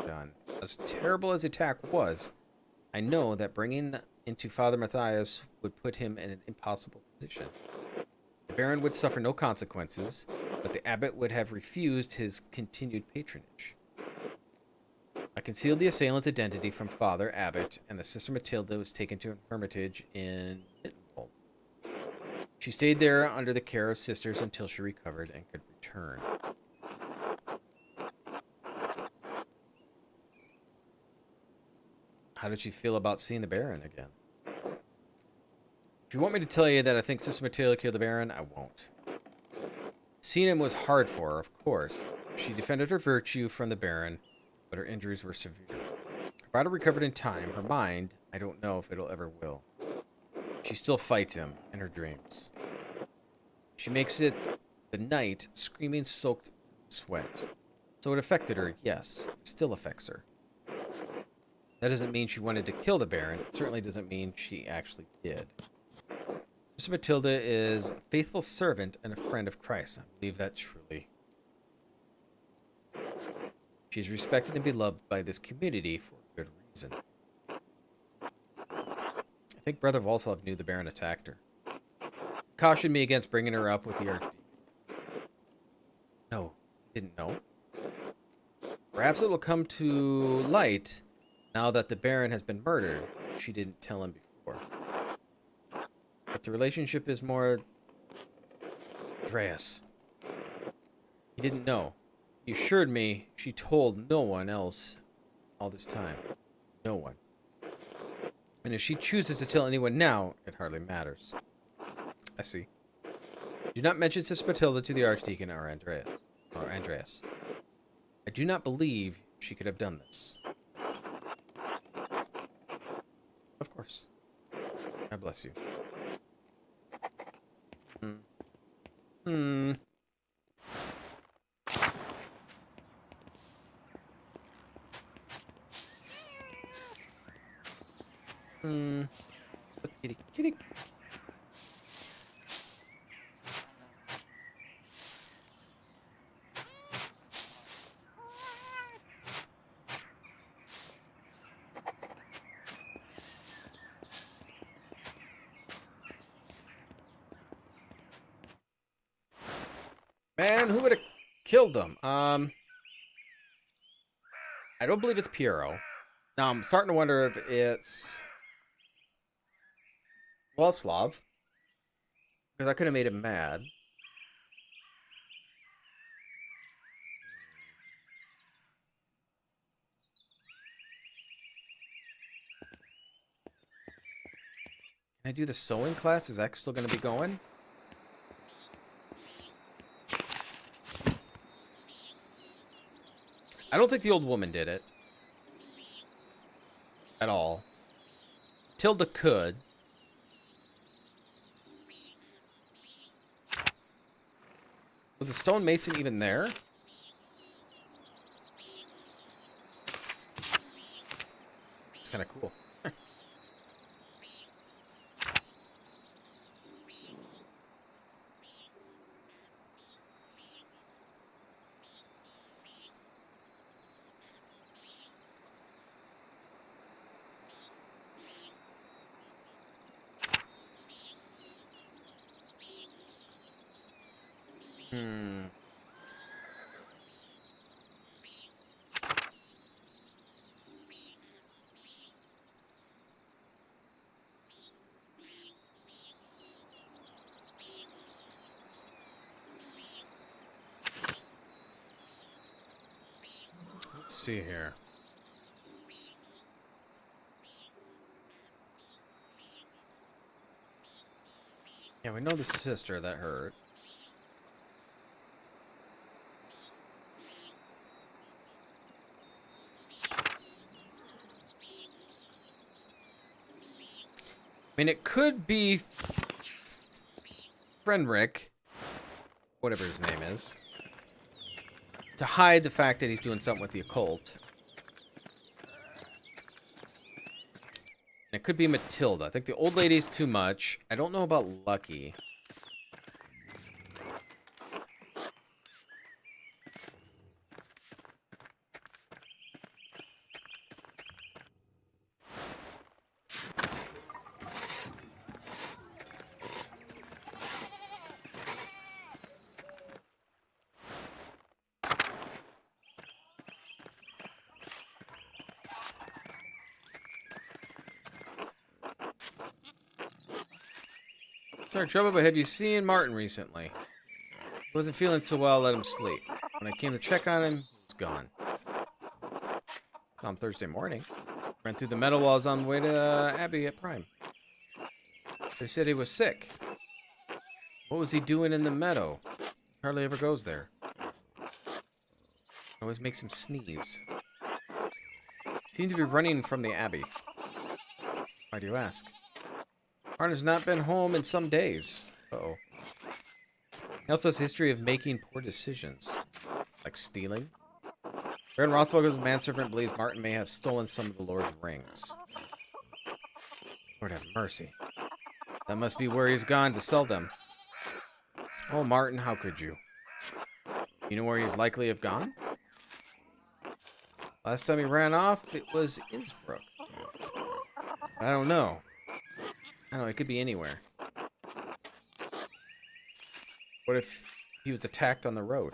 done. As terrible as the attack was, I know that bringing into Father Matthias would put him in an impossible position. The Baron would suffer no consequences, but the abbot would have refused his continued patronage. I concealed the assailant's identity from Father Abbot, and the Sister Matilda was taken to an hermitage in Mittenwald. She stayed there under the care of sisters until she recovered and could return. How did she feel about seeing the Baron again? If you want me to tell you that I think Sister Matilda killed the Baron, I won't. Seeing him was hard for her, of course. She defended her virtue from the Baron, but her injuries were severe. Her body recovered in time. Her mind, I don't know if it'll ever will. She still fights him in her dreams. She makes it the night, screaming soaked sweat. So it affected her, yes. It still affects her. That doesn't mean she wanted to kill the Baron. It certainly doesn't mean she actually did. Sister Matilda is a faithful servant and a friend of Christ. I believe that truly. She is respected and beloved by this community for good reason. I think Brother Volsov knew the Baron attacked her. Cautioned me against bringing her up with the Archdeacon. No, he didn't know. Perhaps it will come to light now that the Baron has been murdered. She didn't tell him before. But the relationship is more... Andreas. He didn't know. He assured me she told no one else all this time. No one. And if she chooses to tell anyone now, it hardly matters. I see. Do not mention Sister Matilda to the Archdeacon or Andreas. I do not believe she could have done this. Of course. God bless you. What's kitty? Kitty. Man, who would have killed them? I don't believe it's Piero. Now I'm starting to wonder if it's Władysław, because I could have made him mad. Can I do the sewing class? Is that still going to be going? I don't think the old woman did it. At all. Tilda could. Was the stonemason even there? It's kind of cool. Let's see here. Yeah, we know the sister that hurt. I mean, it could be Frederick, whatever his name is, to hide the fact that he's doing something with the occult. And it could be Matilda. I think the old lady's too much. I don't know about Lucky. Sorry, trouble, but have you seen Martin recently? He wasn't feeling so well, let him sleep. When I came to check on him, he was gone. It's on Thursday morning. Ran through the meadow while I was on the way to Abbey at Prime. They said he was sick. What was he doing in the meadow? Hardly ever goes there. Always makes him sneeze. Seemed to be running from the Abbey. Why do you ask? Martin has not been home in some days. Uh-oh. He also has a history of making poor decisions. Like stealing. Baron Rothwell's manservant believes Martin may have stolen some of the Lord's rings. Lord have mercy. That must be where he's gone to sell them. Oh, Martin, how could you? You know where he's likely to have gone? Last time he ran off, it was Innsbruck. I don't know. I don't know, it could be anywhere. What if he was attacked on the road?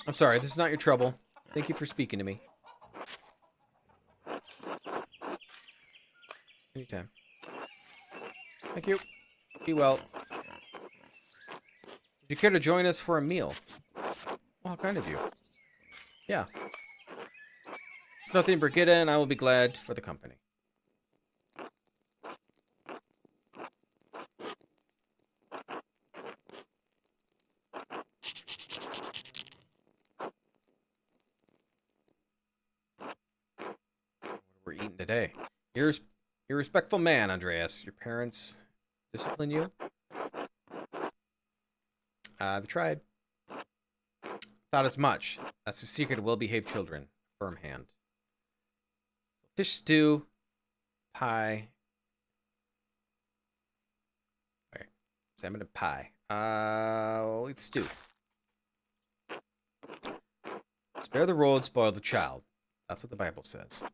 I'm sorry, this is not your trouble. Thank you for speaking to me. Anytime. Thank you. Be well. Would you care to join us for a meal? Well, how kind of you. Yeah. It's nothing, Brigitte, and I will be glad for the company. What we're eating today. You're a respectful man, Andreas. Your parents discipline you? They tried. Thought as much. That's the secret of well-behaved children. Firm hand. Fish stew, pie. Alright. Salmon and pie. We'll eat stew. Spare the rod, spoil the child. That's what the Bible says.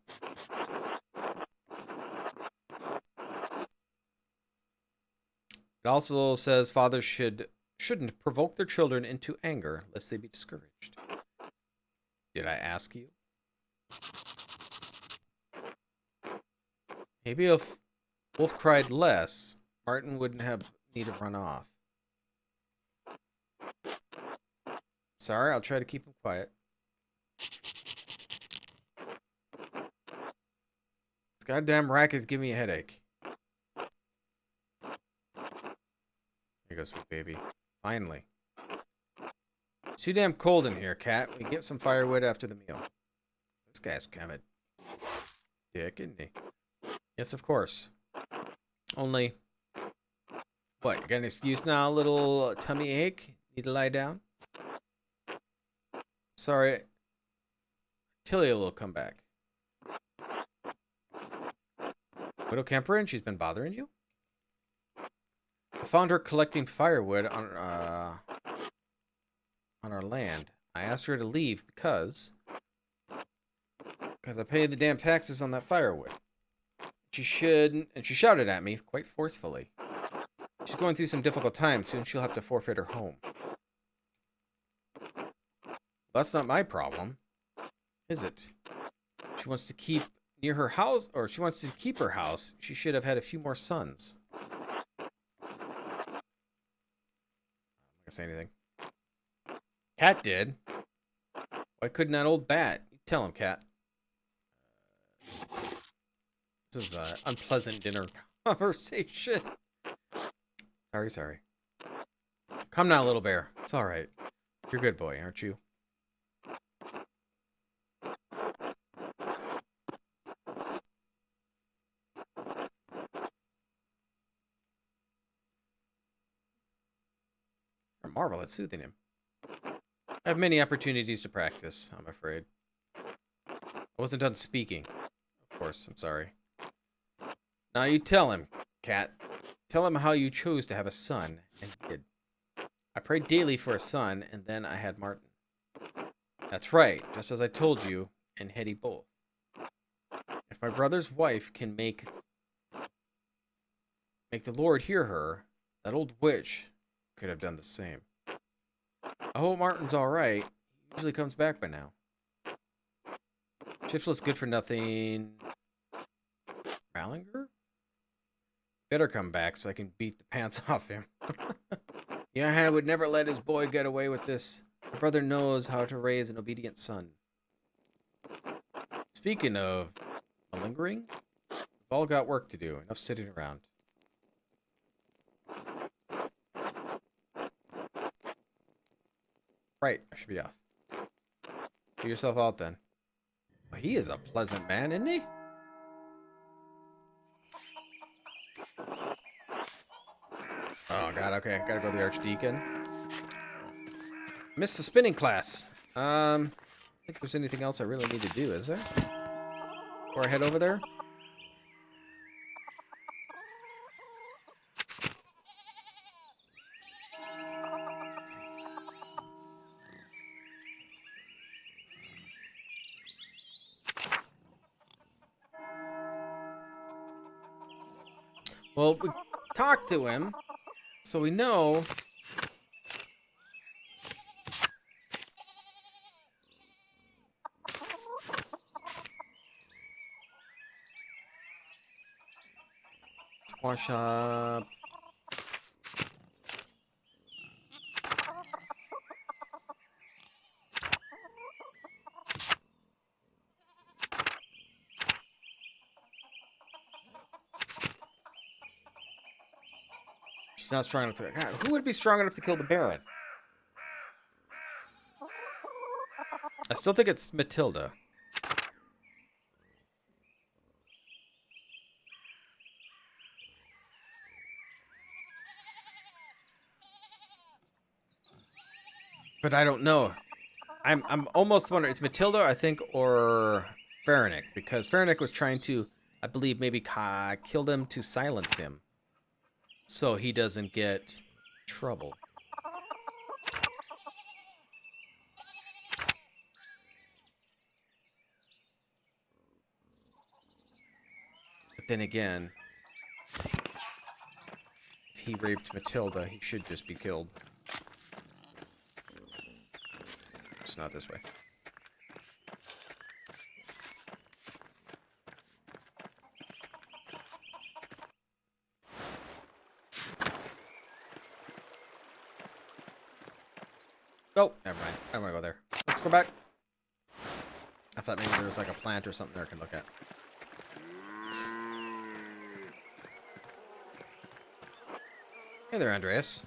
It also says fathers shouldn't provoke their children into anger, lest they be discouraged. Did I ask you? Maybe if Wolf cried less, Martin wouldn't have need to run off. Sorry, I'll try to keep him quiet. This goddamn racket's giving me a headache. Here goes sweet baby. Finally. It's too damn cold in here, Cat. We get some firewood after the meal. This guy's kind of a dick, isn't he? Yes, of course. Only... What, you got an excuse now, little tummy ache? Need to lie down? Sorry. Tillia will come back. Widow Kemperin, she's been bothering you? I found her collecting firewood on our land. I asked her to leave because I paid the damn taxes on that firewood. She shouted at me quite forcefully. She's going through some difficult times. Soon she'll have to forfeit her home. That's not my problem, is it? She wants to keep near her house, or she wants to keep her house. She should have had a few more sons. I'm not gonna say anything. Cat did. Why couldn't that old bat? You tell him, Cat. This is an unpleasant dinner conversation. Sorry. Come now, little bear. It's all right. You're a good boy, aren't you? A marvel at soothing him. I have many opportunities to practice, I'm afraid. I wasn't done speaking. Of course, I'm sorry. Now you tell him, Cat. Tell him how you chose to have a son, and did. I prayed daily for a son, and then I had Martin. That's right, just as I told you, and Hetty both. If my brother's wife can make the Lord hear her, that old witch could have done the same. I hope Martin's alright. He usually comes back by now. Shiftless good for nothing. Rallinger? Better come back so I can beat the pants off him. Johann would never let his boy get away with this. My brother knows how to raise an obedient son. Speaking of malingering, we've all got work to do. Enough sitting around. Right, I should be off. See yourself out then. Well, he is a pleasant man, isn't he? Oh god, okay, gotta go to the Archdeacon. Missed the spinning class. I don't think there's anything else I really need to do, is there? Before I head over there? Well, we talked to him, so we know Wash up. She's not strong enough to... God, who would be strong enough to kill the Baron? I still think it's Matilda. But I don't know. I'm almost wondering, it's Matilda, I think, or Faranick, because Faranick was trying to, I believe, maybe kill them to silence him, so he doesn't get trouble. But then again, if he raped Matilda, he should just be killed. It's not this way. Oh, never mind. I don't want to go there. Let's go back. I thought maybe there was like a plant or something there I can look at. Hey there, Andreas.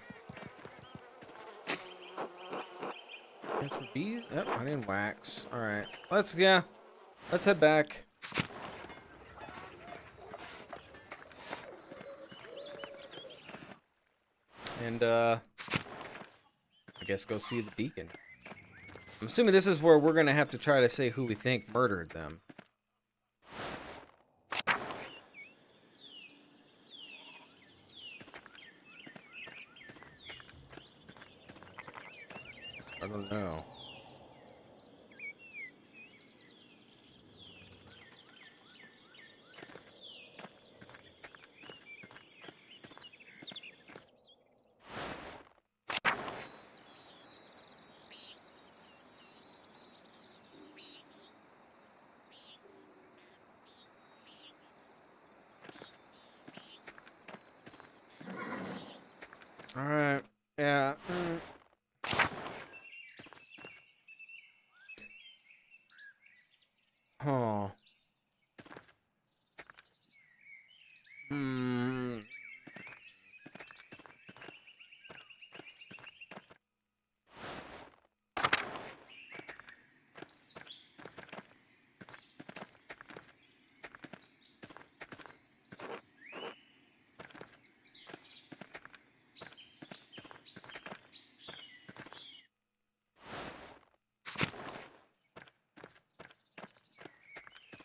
That's for bees. Yep, honey and wax. All right, let's head back. And I guess go see the deacon. I'm assuming this is where we're gonna have to try to say who we think murdered them. I don't know. All right. Yeah. Oh. Hmm.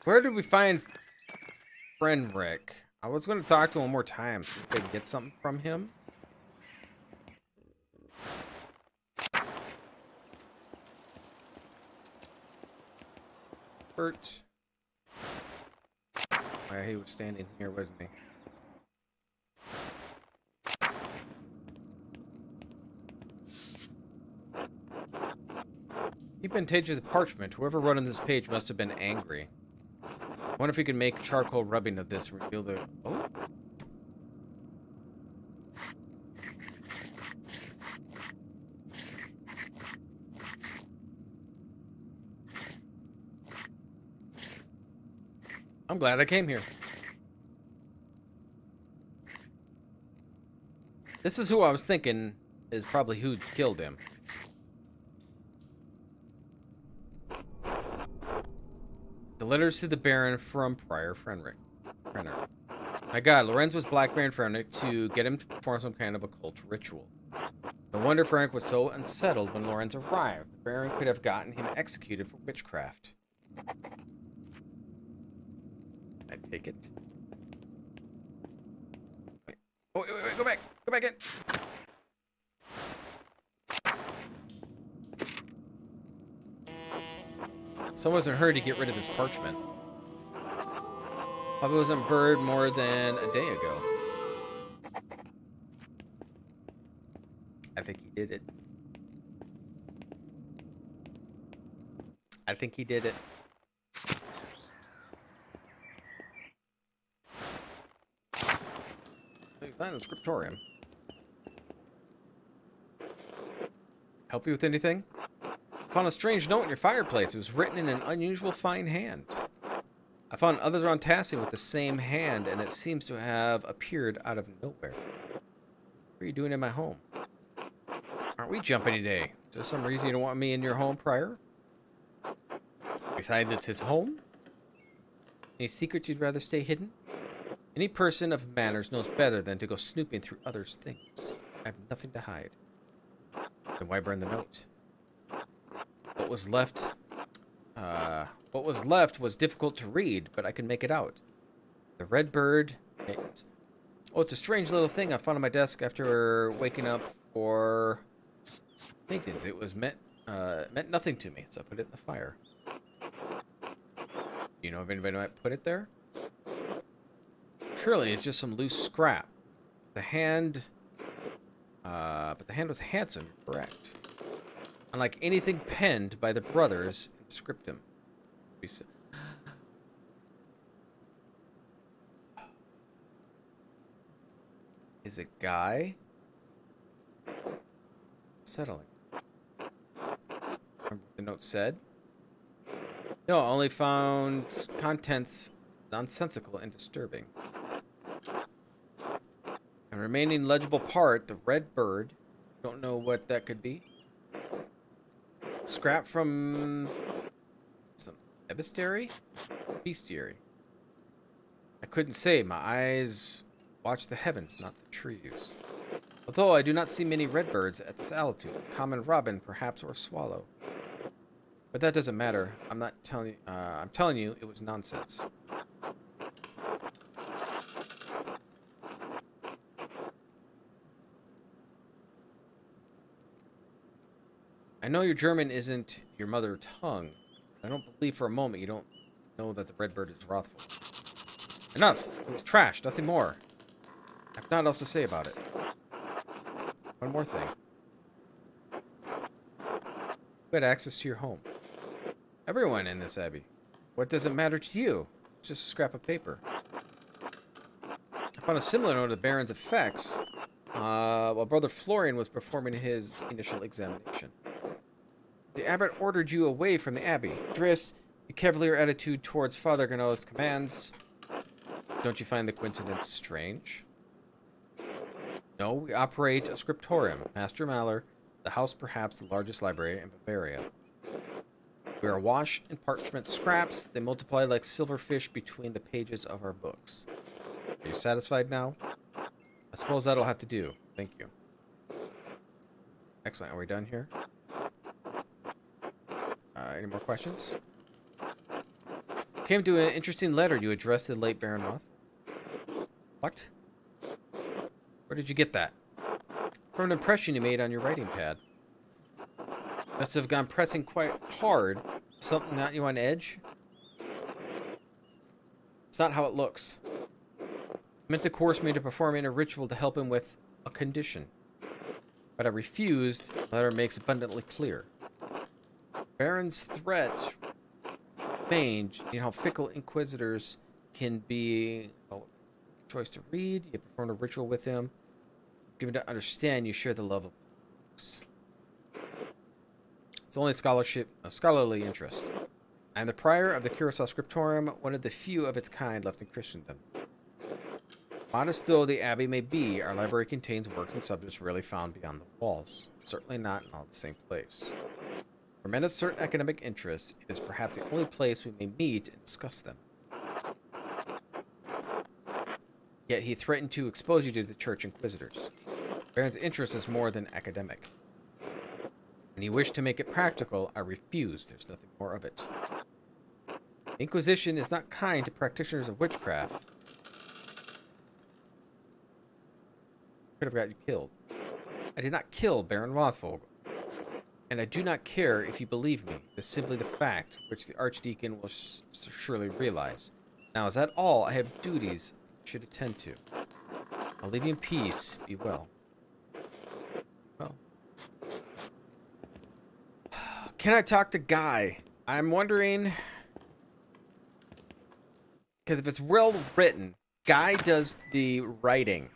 Where did we find friend Rick? I was going to talk to him one more time so we could get something from him. Bert. Oh, he was standing here, wasn't he? Keep in touch with parchment. Whoever wrote on this page must have been angry. I wonder if we can make charcoal rubbing of this and reveal the... Oh. I'm glad I came here. This is who I was thinking is probably who killed him. The letters to the Baron from Prior Frenrick. My God, Lorenz was blackmailing Frenrick to get him to perform some kind of occult ritual. No wonder Frenrick was so unsettled when Lorenz arrived. The Baron could have gotten him executed for witchcraft. I take it. Wait. Oh, wait, go back. Go back in. Someone's in a hurry to get rid of this parchment. Probably wasn't burned more than a day ago. I think he did it. I think he did it. Sign of scriptorium. Help you with anything? Found a strange note in your fireplace. It was written in an unusual fine hand. I found others on tasking with the same hand, and it seems to have appeared out of nowhere. What are you doing in my home? Aren't we jumping today? Is there some reason you don't want me in your home prior? Besides, it's his home? Any secrets you'd rather stay hidden? Any person of manners knows better than to go snooping through others' things. I have nothing to hide. Then why burn the note? What was left was difficult to read, but I could make it out. The red bird. Oh, it's a strange little thing I found on my desk after waking up for maintenance. It was meant nothing to me, so I put it in the fire. Do you know if anybody might put it there? Surely it's just some loose scrap. The hand, but the hand was handsome, correct. Unlike anything penned by the brothers in the scriptum. Is it Guy? Settling. Remember what the note said? No, I only found contents nonsensical and disturbing. And remaining legible part, the red bird. Don't know what that could be. Scrap from some bestiary? Bestiary. I couldn't say. My eyes watch the heavens, not the trees. Although I do not see many redbirds at this altitude. A common robin, perhaps, or a swallow. But that doesn't matter. I'm telling you, it was nonsense. I know your German isn't your mother tongue. I don't believe for a moment you don't know that the redbird is wrathful. Enough! It was trash, nothing more. I have nothing else to say about it. One more thing. Who had access to your home? Everyone in this abbey. What does it matter to you? It's just a scrap of paper. I found a similar note of the Baron's effects while Brother Florian was performing his initial examination. The abbot ordered you away from the abbey. Driss, your cavalier attitude towards Father Ganaud's commands. Don't you find the coincidence strange? No, we operate a scriptorium. Master Maller, the house perhaps the largest library in Bavaria. We are awash in parchment scraps. They multiply like silverfish between the pages of our books. Are you satisfied now? I suppose that'll have to do. Thank you. Excellent. Are we done here? Any more questions? Came to an interesting letter you addressed to the late Baron Roth. What? Where did you get that? From an impression you made on your writing pad. Must have gone pressing quite hard. Something got you on edge? It's not how it looks. Meant to coerce me to perform in a ritual to help him with a condition. But I refused. The letter makes abundantly clear. Baron's threat remained. You know how fickle inquisitors can be. Oh, choice to read. You performed a ritual with him. Given to understand you share the love of books. It's only a scholarly interest. I am the prior of the Curacao Scriptorium, one of the few of its kind left in Christendom. Modest though the abbey may be, our library contains works and subjects rarely found beyond the walls. Certainly not in all the same place. For men of certain academic interests, it is perhaps the only place we may meet and discuss them. Yet he threatened to expose you to the church inquisitors. Baron's interest is more than academic. When he wished to make it practical, I refused. There's nothing more of it. Inquisition is not kind to practitioners of witchcraft. Could have got you killed. I did not kill Baron Rothvogel. And I do not care if you believe me. It is simply the fact, which the Archdeacon will surely realize. Now, is that all? I have duties I should attend to. I'll leave you in peace. Be well. Well. Can I talk to Guy? I'm wondering... Because if it's well written, Guy does the writing.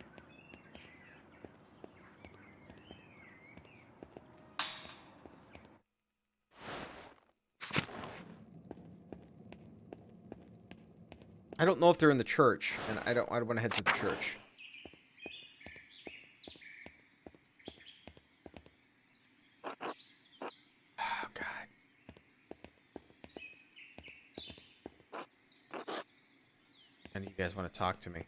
I don't know if they're in the church, and I don't want to head to the church. Oh, God. None of you guys want to talk to me.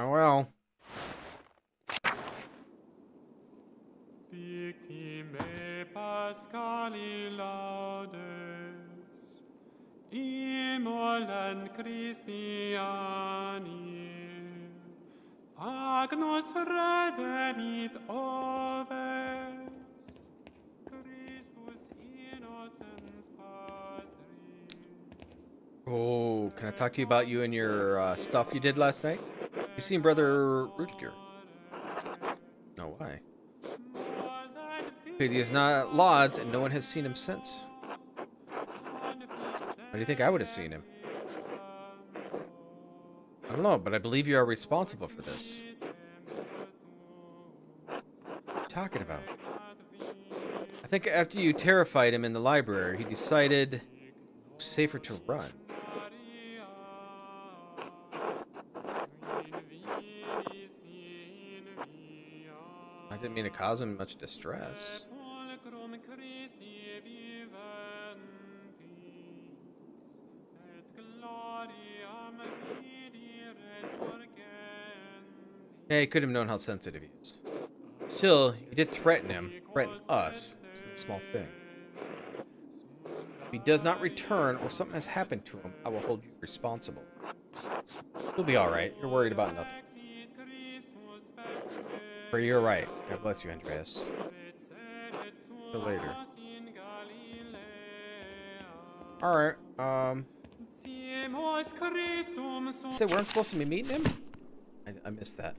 Oh, well. Victime Pascali laudes, immolent Christiani, agnus redemit oves, Christus innocens Patri. Oh, can I talk to you about you and your stuff you did last night? You seen Brother Rutger? No, why? He is not Lauds, and no one has seen him since. Why do you think I would have seen him? I don't know, but I believe you are responsible for this. What are you talking about? I think after you terrified him in the library, he decided it was safer to run. I didn't mean to cause him much distress. Yeah, he could have known how sensitive he is. Still, you did threaten him. Threaten us. It's no small thing. If he does not return or something has happened to him, I will hold you responsible. You'll be alright. You're worried about nothing. But you're right. God bless you, Andreas. See you later. Alright, say where I'm supposed to be meeting him? I missed that.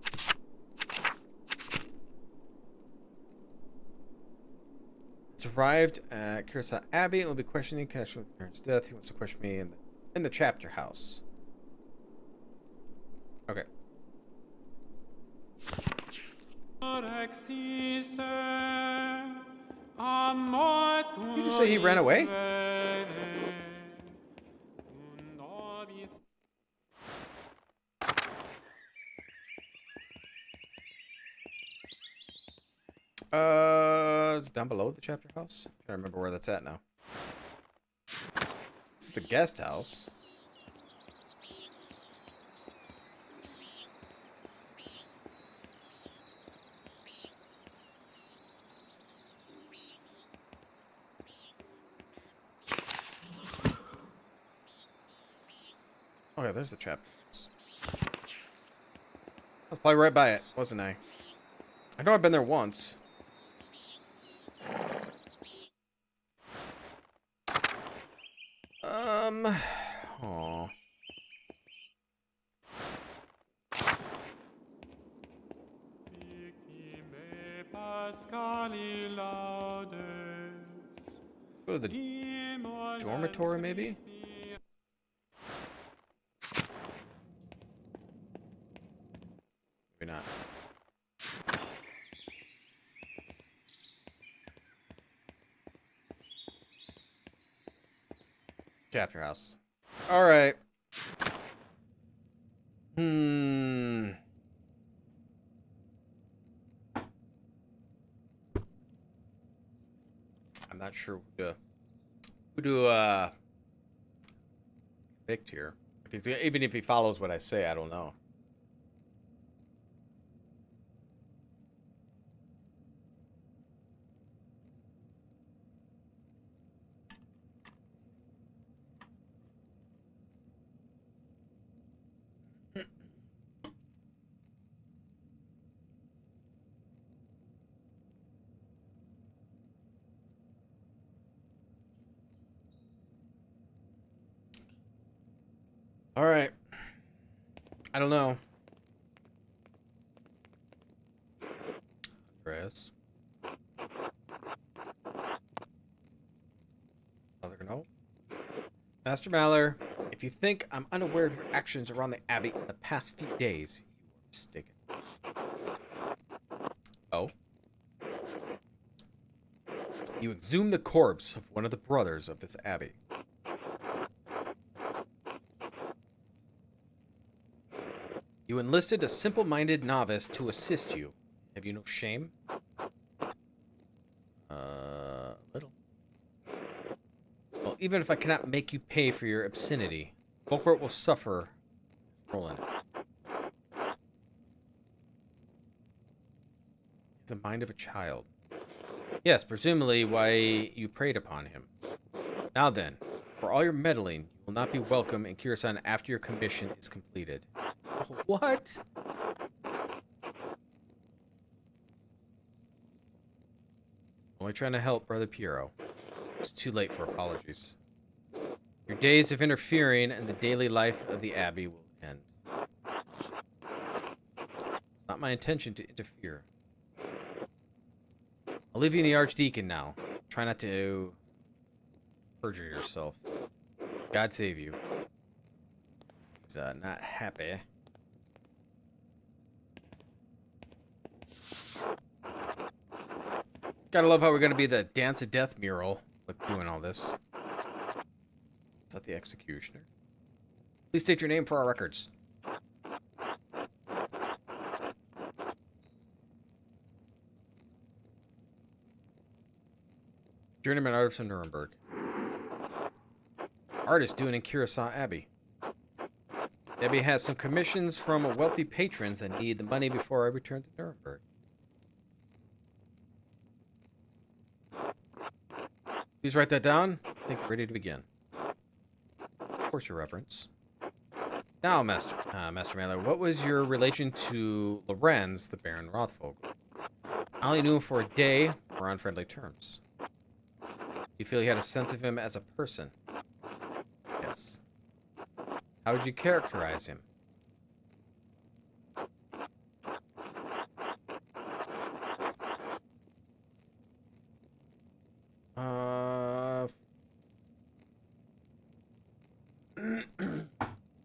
It's arrived at Curacao Abbey and will be questioning in connection with Karen's death. He wants to question me in the chapter house. Okay. Did you just say he ran away? It's down below the chapter house. I'm trying to remember where that's at now. It's the guest house. Oh yeah, there's the chapter house. I was probably right by it, wasn't I? I know I've been there once. Aw. Go to the dormitory, maybe? Maybe not. Chapter house. Alright. I'm not sure who to convict here. Even if he follows what I say, I don't know. All right. I don't know. Andreas. Other no. Master Maller, if you think I'm unaware of your actions around the Abbey in the past few days, you are mistaken. Oh? You exhumed the corpse of one of the brothers of this Abbey. You enlisted a simple-minded novice to assist you. Have you no shame? Little. Well, even if I cannot make you pay for your obscenity, Volport will suffer role in it. The mind of a child. Yes, presumably why you preyed upon him. Now then, for all your meddling, you will not be welcome in Kirasan after your commission is completed. What? Only trying to help Brother Piero. It's too late for apologies. Your days of interfering in the daily life of the Abbey will end. Not my intention to interfere. I'll leave you in the Archdeacon now. Try not to perjure yourself. God save you. He's not happy. Gotta love how we're gonna be the Dance of Death mural with doing all this. Is that the executioner? Please state your name for our records. Journeyman artist of Nuremberg. Artist doing in Curaçao Abbey. The Abbey has some commissions from wealthy patrons that need the money before I return to Nuremberg. Please write that down. I think you're ready to begin. Of course, Your Reverence. Now, Master Maller, what was your relation to Lorenz, the Baron Rothvogel? I only knew him for a day. We're on friendly terms. Do you feel you had a sense of him as a person? Yes. How would you characterize him?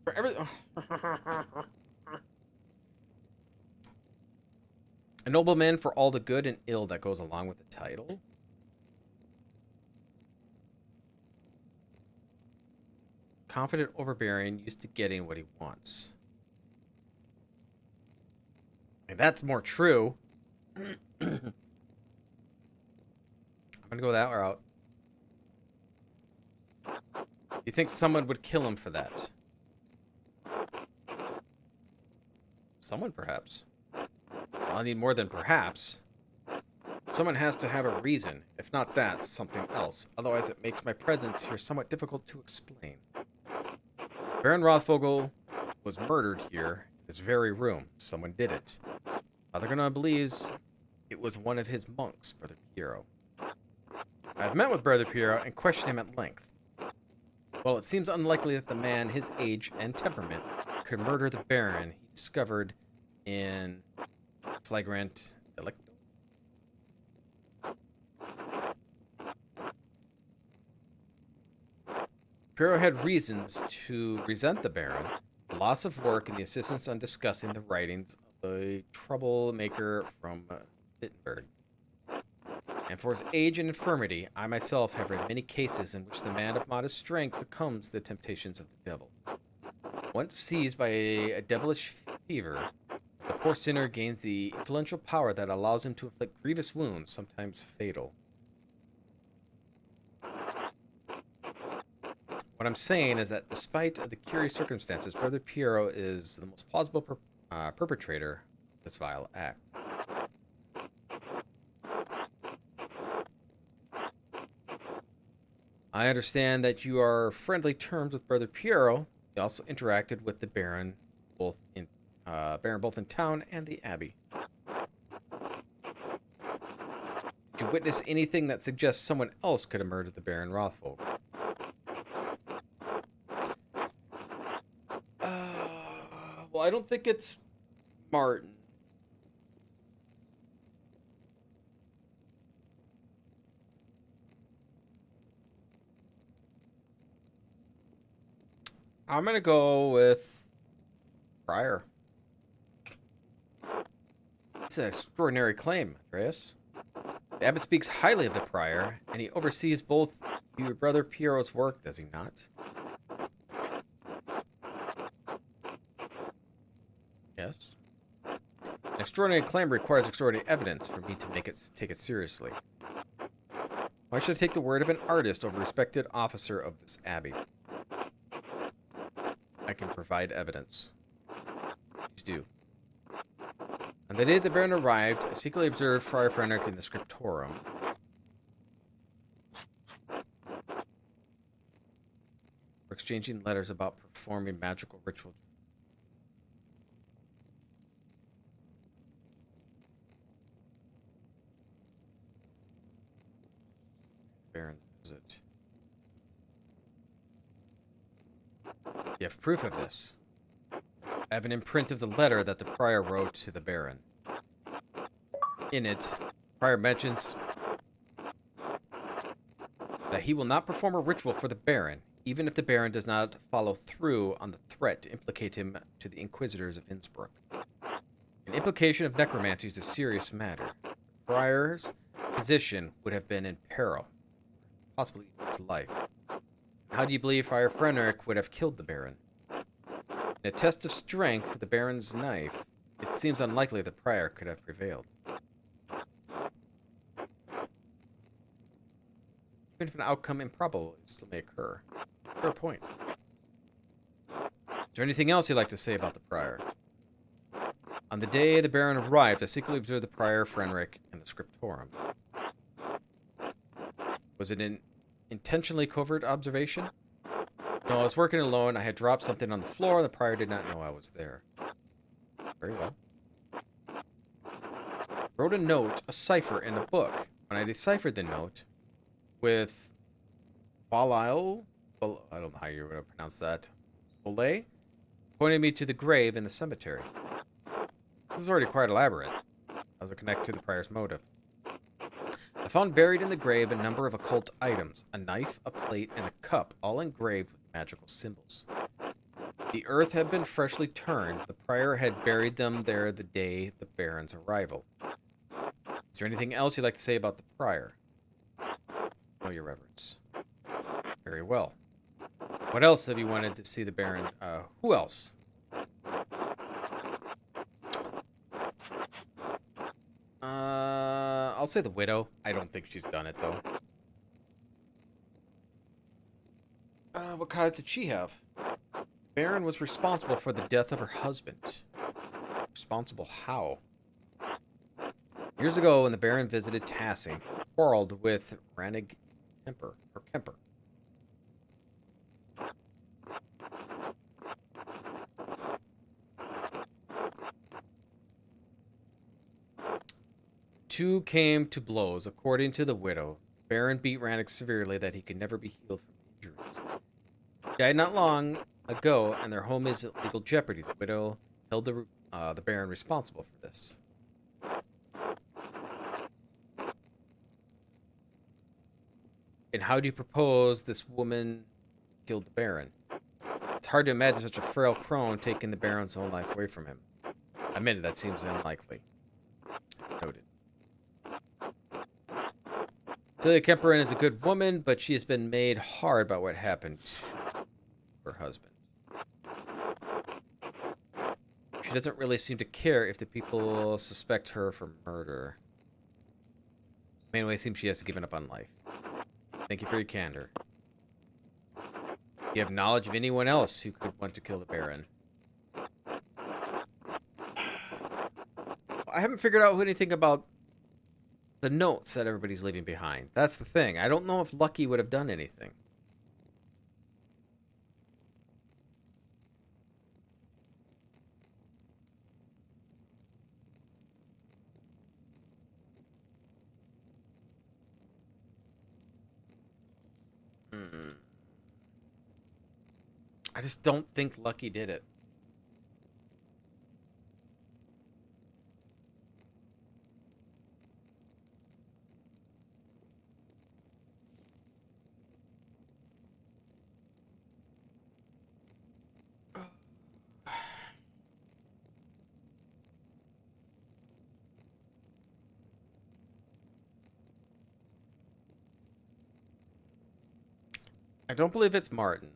For every a nobleman for all the good and ill that goes along with the title. Confident, overbearing, used to getting what he wants. And that's more true. I'm gonna go that route. You think someone would kill him for that? Someone, perhaps. I'll need more than perhaps. Someone has to have a reason. If not that, something else. Otherwise, it makes my presence here somewhat difficult to explain. Baron Rothvogel was murdered here in this very room. Someone did it. Father Gana believes it was one of his monks, Brother Piero. I've met with Brother Piero and questioned him at length. Well, it seems unlikely that the man, his age and temperament, could murder the Baron he discovered in flagrant delicto. Piero had reasons to resent the Baron, the loss of work, and the assistance on discussing the writings of a troublemaker from Wittenberg. And for his age and infirmity, I myself have read many cases in which the man of modest strength succumbs to the temptations of the devil. Once seized by a devilish fever, the poor sinner gains the influential power that allows him to inflict grievous wounds, sometimes fatal. What I'm saying is that despite the curious circumstances, Brother Piero is the most plausible perpetrator of this vile act. I understand that you are friendly terms with Brother Piero. You also interacted with the Baron, both in town and the Abbey. Did you witness anything that suggests someone else could have murdered the Baron Rothvogel? Well, I don't think it's Martin. I'm gonna go with Prior. It's an extraordinary claim, Andreas. The abbot speaks highly of the prior, and he oversees both your brother Piero's work, does he not? Yes. An extraordinary claim requires extraordinary evidence for me to take it seriously. Why should I take the word of an artist over a respected officer of this abbey? I can provide evidence. Please do. On the day the Baron arrived, I secretly observed Friar Frederick in the scriptorium. We're exchanging letters about performing magical rituals. Baron's visit. You have proof of this. I have an imprint of the letter that the prior wrote to the Baron. In it, the prior mentions that he will not perform a ritual for the Baron, even if the Baron does not follow through on the threat to implicate him to the Inquisitors of Innsbruck. An implication of necromancy is a serious matter. The prior's position would have been in peril, possibly even his life. How do you believe Friar Frederick would have killed the Baron? In a test of strength with the Baron's knife, it seems unlikely the prior could have prevailed. Even if an outcome improbable, it still may occur. Fair point. Is there anything else you'd like to say about the prior? On the day the Baron arrived, I secretly observed the prior Frederick in the scriptorium. Was it an intentionally covert observation? No, I was working alone. I had dropped something on the floor, and the prior did not know I was there. Very well. I wrote a note, a cipher, in a book. When I deciphered the note with Belial, I don't know how you're going to pronounce that, Bolay, pointed me to the grave in the cemetery. This is already quite elaborate. As it connect to the prior's motive. I found buried in the grave a number of occult items, a knife, a plate, and a cup, all engraved with magical symbols. The earth had been freshly turned. The prior had buried them there the day the Baron's arrival. Is there anything else you'd like to say about the prior? No, Your Reverence. Very well. What else have you wanted to see the Baron? Who else? I'll say the widow. I don't think she's done it, though. What kind did she have? Baron was responsible for the death of her husband. Responsible how? Years ago, when the Baron visited Tassing, he quarreled with Ranig Kemper. Two came to blows. According to the widow, Baron beat Rannick severely that he could never be healed from injuries. He died not long ago, and their home is at legal jeopardy. The widow held the Baron responsible for this. And how do you propose this woman killed the Baron? It's hard to imagine such a frail crone taking the Baron's own life away from him. Admitted, that seems unlikely. Noted. Celia Kemperin is a good woman, but she has been made hard by what happened to her husband. She doesn't really seem to care if the people suspect her for murder. Mainly it seems she has given up on life. Thank you for your candor. Do you have knowledge of anyone else who could want to kill the Baron? I haven't figured out anything about the notes that everybody's leaving behind. That's the thing. I don't know if Lucky would have done anything. I just don't think Lucky did it. don't believe it's Martin.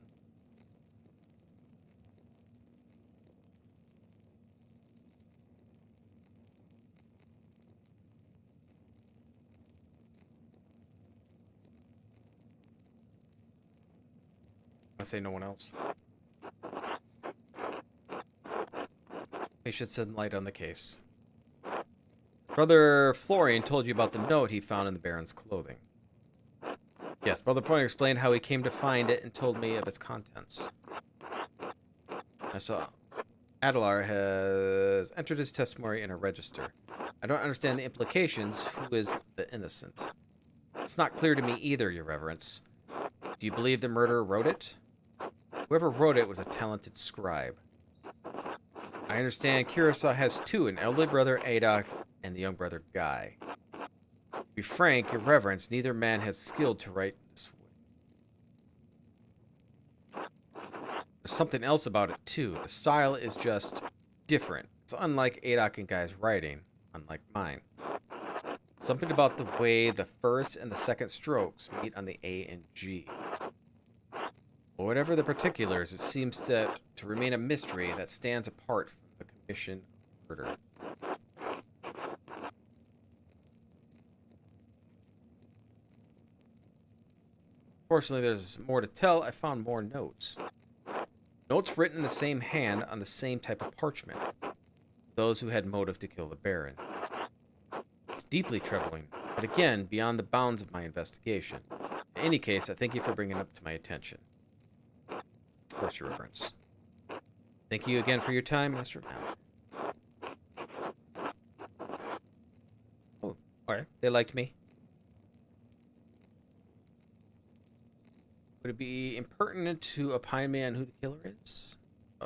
I say no one else. We should shed light on the case. Brother Florian told you about the note he found in the Baron's clothing. Yes, Brother Florian explained how he came to find it and told me of its contents. I saw Adelar has entered his testimony in a register. I don't understand the implications. Who is the innocent? It's not clear to me either, Your Reverence. Do you believe the murderer wrote it? Whoever wrote it was a talented scribe. I understand Curacao has two, an elderly brother, Adok, and the young brother, Guy. To be frank, Your Reverence, neither man has skill to write this way. There's something else about it, too. The style is just different. It's unlike Adok and Guy's writing, unlike mine. Something about the way the first and the second strokes meet on the A and G. But whatever the particulars, it seems to remain a mystery that stands apart from the commission of murder. Fortunately, there's more to tell. I found more notes. Notes written in the same hand on the same type of parchment. Those who had motive to kill the Baron. It's deeply troubling, but again, beyond the bounds of my investigation. In any case, I thank you for bringing it up to my attention. Of course, Your Reverence. Thank you again for your time, Master Malak. Oh, alright. They liked me. Would it be impertinent to opine me on who the killer is?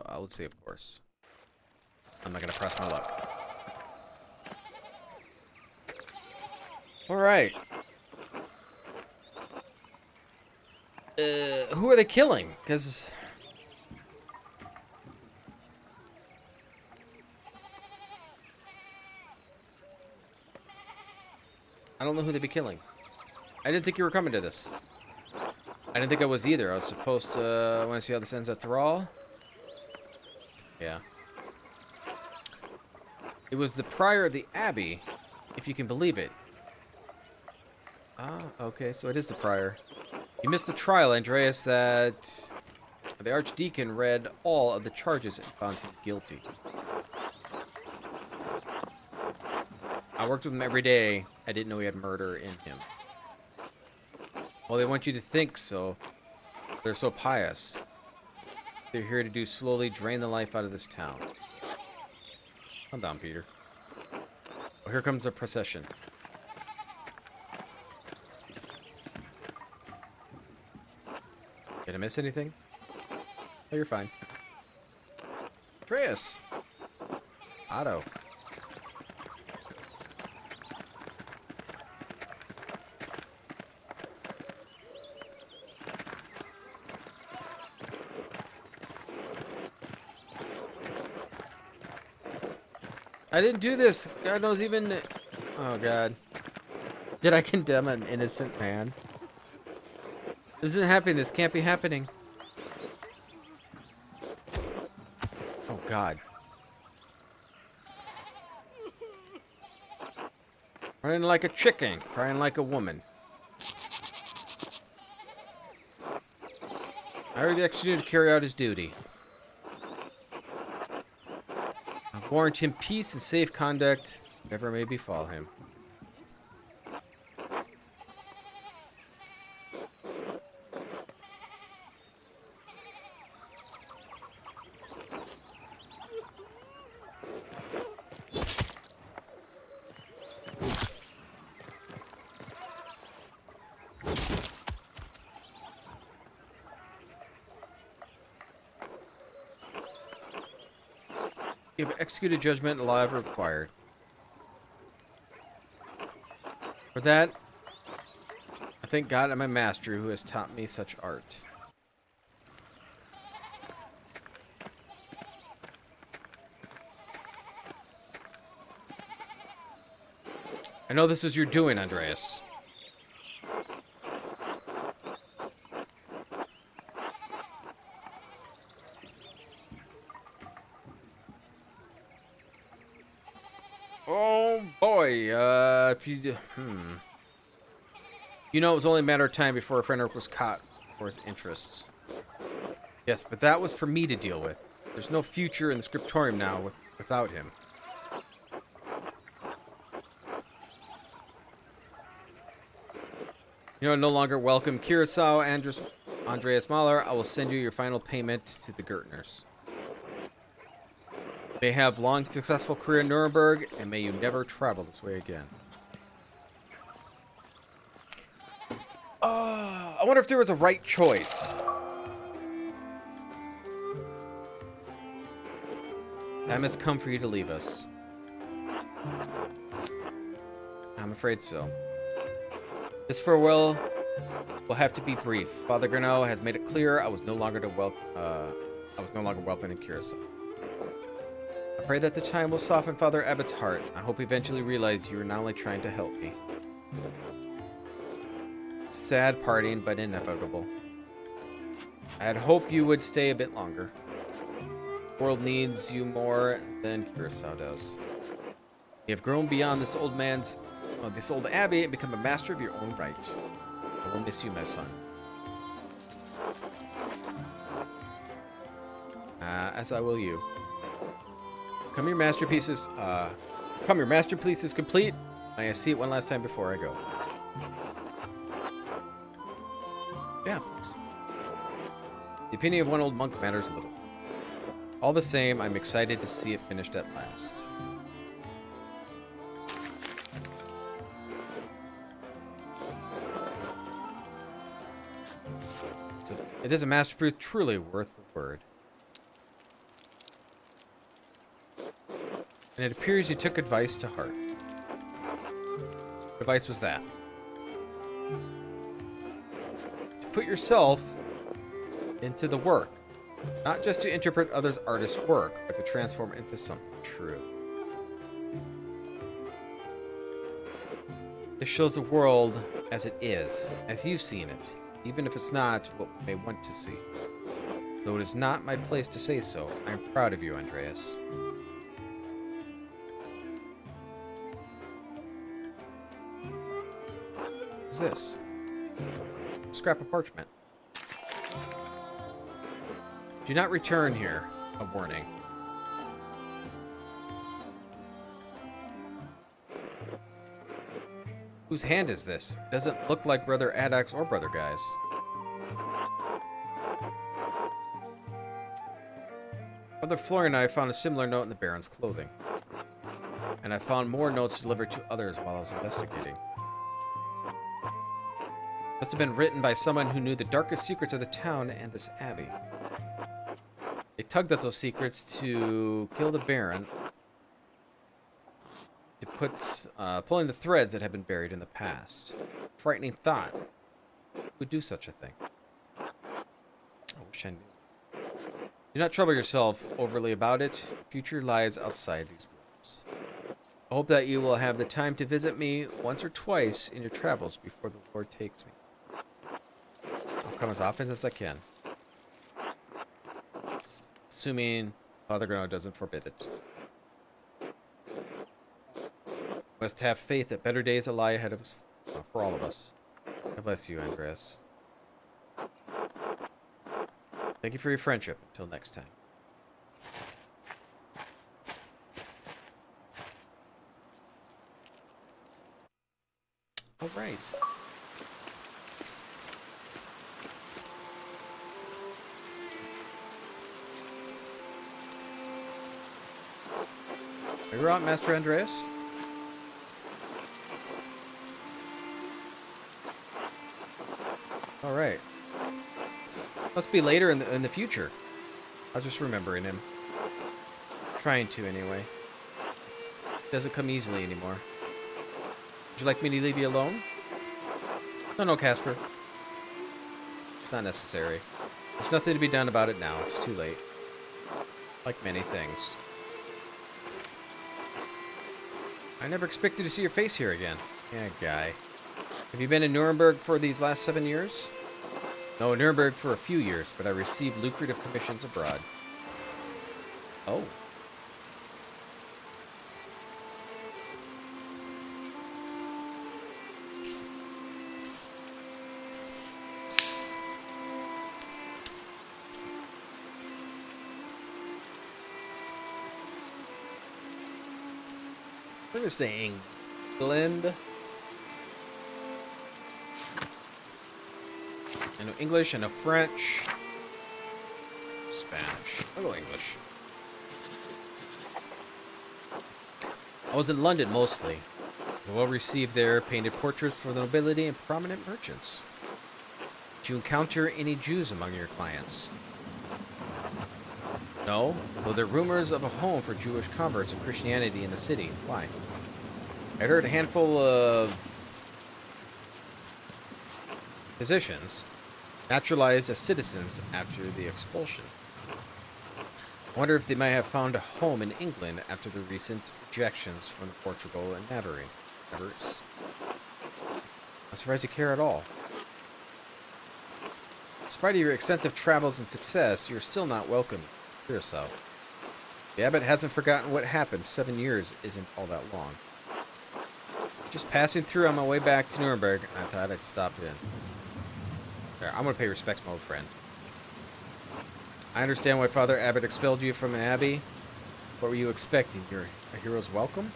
I would say, of course. I'm not going to press my luck. Alright. Who are they killing? Because... I don't know who they'd be killing. I didn't think you were coming to this. I didn't think I was either. I was supposed to... want to see how this ends after all. Yeah. It was the prior of the Abbey, if you can believe it. Ah, okay, so it is the prior. You missed the trial, Andreas, that the Archdeacon read all of the charges and found him guilty. I worked with him every day. I didn't know he had murder in him. Well, they want you to think so. They're so pious. They're here to do slowly drain the life out of this town. Calm down, Peter. Well, here comes the procession. Did I miss anything? Oh, you're fine. Atreus! Otto. I didn't do this. God knows even... Oh, God. Did I condemn an innocent man? This isn't happening. This can't be happening. Oh, God. Running like a chicken. Crying like a woman. I ordered the executioner to carry out his duty. I warrant him peace and safe conduct, whatever may befall him. You have executed judgment and law have required. For that, I thank God and my master who has taught me such art. I know this was your doing, Andreas. Oh boy, if you you know, it was only a matter of time before a friend was caught for his interests. Yes, but that was for me to deal with. There's no future in the scriptorium now without him. You know, no longer welcome Curacao, Andreas Mahler. I will send you your final payment to the Gertners. May have long, successful career in Nuremberg, and may you never travel this way again. I wonder if there was a right choice. Time has come for you to leave us. I'm afraid so. This farewell will have to be brief. Father Granot has made it clear I was no longer welcome in Curacao. I pray that the time will soften Father Abbott's heart. I hope he eventually realize you are not only trying to help me. Sad parting, but inevitable. I had hoped you would stay a bit longer. The world needs you more than Curacao does. You have grown beyond this old abbey and become a master of your own right. I will miss you, my son. As I will you. Come your masterpiece is complete. May I see it one last time before I go? Yeah, please. The opinion of one old monk matters little. All the same, I'm excited to see it finished at last. So it is a masterpiece truly worth the word. And it appears you took advice to heart. What advice was that? To put yourself into the work. Not just to interpret others' artists' work, but to transform it into something true. This shows the world as it is, as you've seen it, even if it's not what we may want to see. Though it is not my place to say so, I am proud of you, Andreas. What's this? A scrap of parchment. Do not return here. A warning. Whose hand is this? It doesn't look like Brother Addox or Brother Guy's. Brother Florian and I found a similar note in the Baron's clothing. And I found more notes delivered to others while I was investigating. Must have been written by someone who knew the darkest secrets of the town and this abbey. They tugged at those secrets to kill the Baron, to put pulling the threads that had been buried in the past. Frightening thought. Who would do such a thing? I wish I knew. Do not trouble yourself overly about it. Future lies outside these walls. I hope that you will have the time to visit me once or twice in your travels before the Lord takes me. I'll come as often as I can. Assuming Father Granot doesn't forbid it. Must have faith that better days lie ahead of us, for all of us. God bless you, Andreas. Thank you for your friendship. Until next time. All right. You're on, Master Andreas. All right. This must be later in the future. I was just remembering him. Trying to, anyway. Doesn't come easily anymore. Would you like me to leave you alone? No, Casper. It's not necessary. There's nothing to be done about it now. It's too late. Like many things. I never expected to see your face here again. Yeah, guy. Have you been in Nuremberg for these last 7 years? No, Nuremberg for a few years, but I received lucrative commissions abroad. Oh. We're gonna say England. I know English, I know French. Spanish. I know English. I was in London mostly. I was well received there, painted portraits for the nobility and prominent merchants. Did you encounter any Jews among your clients? No, though there are rumors of a home for Jewish converts of Christianity in the city. Why? I heard a handful of physicians naturalized as citizens after the expulsion. I wonder if they might have found a home in England after the recent ejections from Portugal and Navarre. I'm surprised you care at all. Despite your extensive travels and success, you're still not welcome to yourself. The abbot hasn't forgotten what happened. 7 years isn't all that long. Just passing through on my way back to Nuremberg, I thought I'd stop in. There, I'm gonna pay respects to my old friend. I understand why Father Abbot expelled you from an abbey. What were you expecting? A hero's welcome?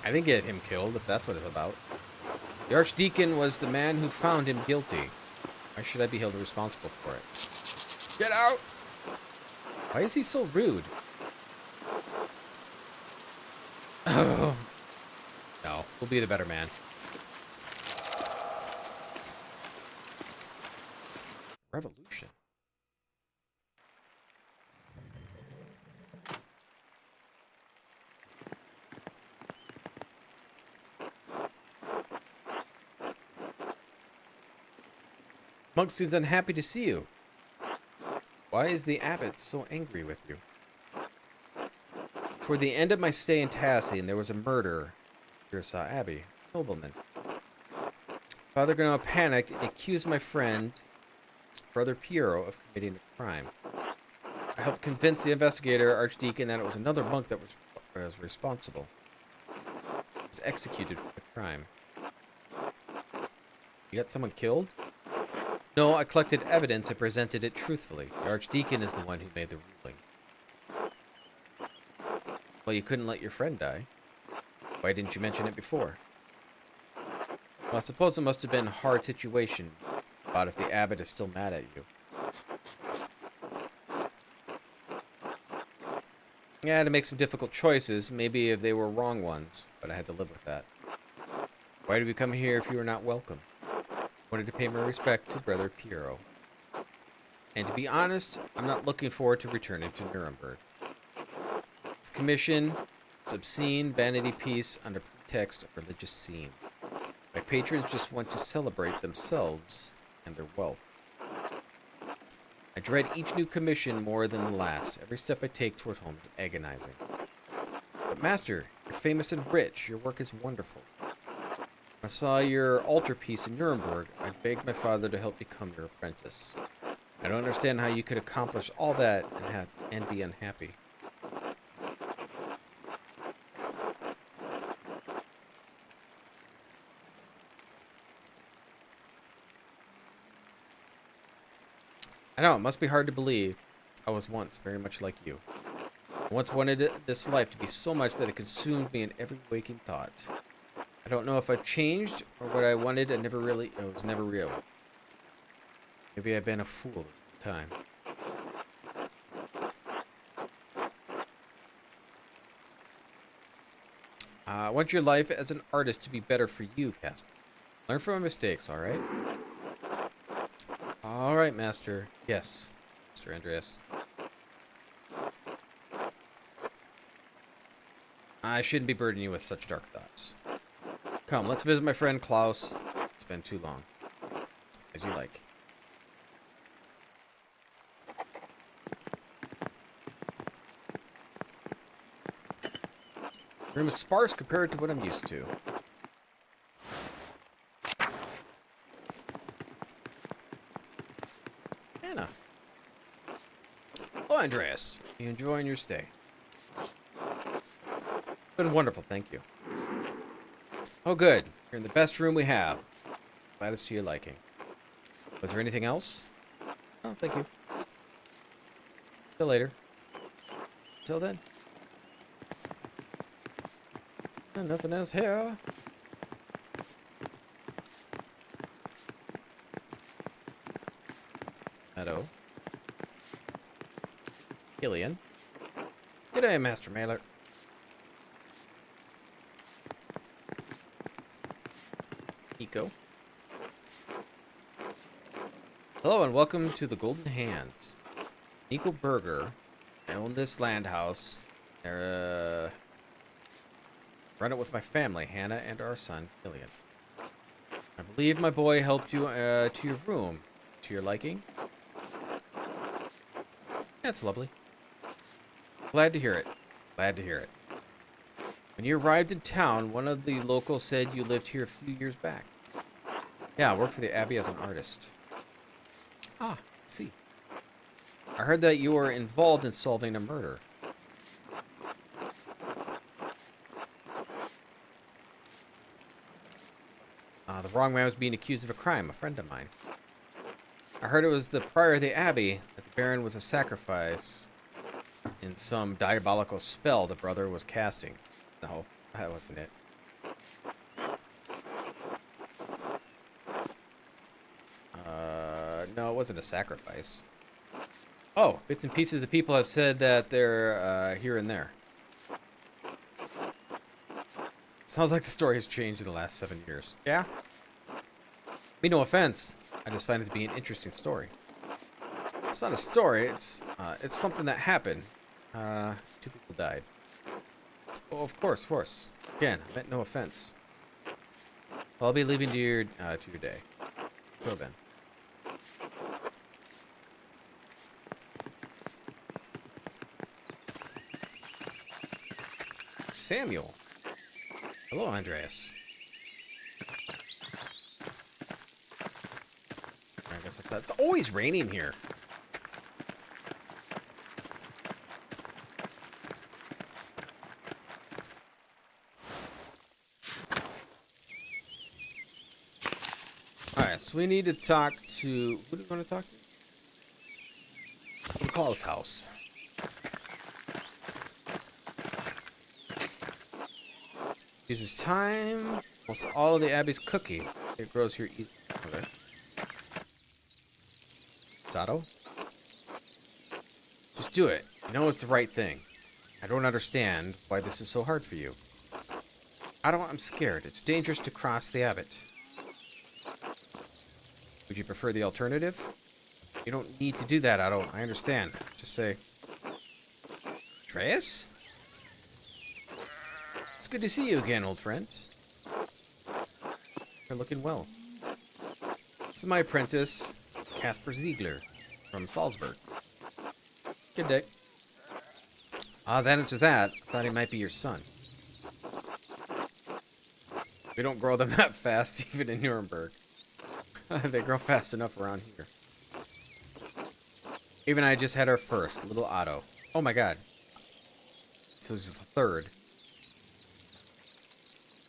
I didn't get him killed, if that's what it's about. The Archdeacon was the man who found him guilty. Why should I be held responsible for it? Get out! Why is he so rude? Oh. No, we'll be the better man. Revolution. Monk seems unhappy to see you. Why is the abbot so angry with you? Toward the end of my stay in Tassine, there was a murder at Curacao Abbey. Nobleman. Father Gnome panicked and accused my friend, Brother Piero, of committing a crime. I helped convince the investigator, Archdeacon, that it was another monk that was responsible. He was executed for the crime. You got someone killed? No, I collected evidence and presented it truthfully. The Archdeacon is the one who made the ruling. Well, you couldn't let your friend die. Why didn't you mention it before? Well, I suppose it must have been a hard situation about if the abbot is still mad at you. Yeah, I had to make some difficult choices, maybe if they were wrong ones, but I had to live with that. Why did we come here if you were not welcome? I wanted to pay my respect to Brother Piero. And to be honest, I'm not looking forward to returning to Nuremberg. This commission, it's obscene vanity piece under pretext of religious scene. My patrons just want to celebrate themselves and their wealth. I dread each new commission more than the last. Every step I take toward home is agonizing. But Master, you're famous and rich. Your work is wonderful. When I saw your altarpiece in Nuremberg, I begged my father to help become your apprentice. I don't understand how you could accomplish all that and be unhappy. I know, it must be hard to believe. I was once very much like you. I once wanted this life to be so much that it consumed me in every waking thought. I don't know if I've changed or what I wanted it was never real. Maybe I've been a fool at the time. I want your life as an artist to be better for you, Casper. Learn from my mistakes, alright? Alright, Master. Yes, Mr. Andreas. I shouldn't be burdening you with such dark thoughts. Come, let's visit my friend Klaus. It's been too long. As you like. The room is sparse compared to what I'm used to. Anna. Hello, Andreas. Are you enjoying your stay? It's been wonderful, thank you. Oh, good. You're in the best room we have. Glad to see you liking. Was there anything else? Oh, thank you. Till later. Till then. Nothing else here. Meadow. Killian. G'day, Master Mailer. Nico. Hello and welcome to the Golden Hand. Nico Berger. I own this land house. Run it with my family, Hannah, and our son, Killian. I believe my boy helped you to your room. To your liking? That's lovely. Glad to hear it. Glad to hear it. When you arrived in town, one of the locals said you lived here a few years back. Yeah, I worked for the Abbey as an artist. Ah, I see. I heard that you were involved in solving a murder. The wrong man was being accused of a crime, a friend of mine. I heard it was the prior of the Abbey that the Baron was a sacrifice in some diabolical spell the brother was casting. No, that wasn't it. No, it wasn't a sacrifice. Oh, bits and pieces of the people have said that they're here and there. Sounds like the story has changed in the last 7 years. Yeah? Be no offense. I just find it to be an interesting story. It's not a story. It's something that happened. 2 people died. Oh, of course. Again, I meant no offense. Well, I'll be leaving to your day. Till then. Samuel. Hello, Andreas. I guess I thought it's always raining here. Alright, so we need to talk to... Who do we want to talk to? Nicole's house. Uses time. Almost all of the Abbey's cooking. It grows here. Okay. Sato? Just do it. You know it's the right thing. I don't understand why this is so hard for you. I'm scared. It's dangerous to cross the abbot. Would you prefer the alternative? You don't need to do that, Otto. I understand. Just say... Atreus? It's good to see you again, old friend. You're looking well. This is my apprentice, Casper Ziegler, from Salzburg. Good day. That answers that. I thought he might be your son. We don't grow them that fast, even in Nuremberg. They grow fast enough around here. Even I just had our first, little Otto. Oh my god. So this is the third.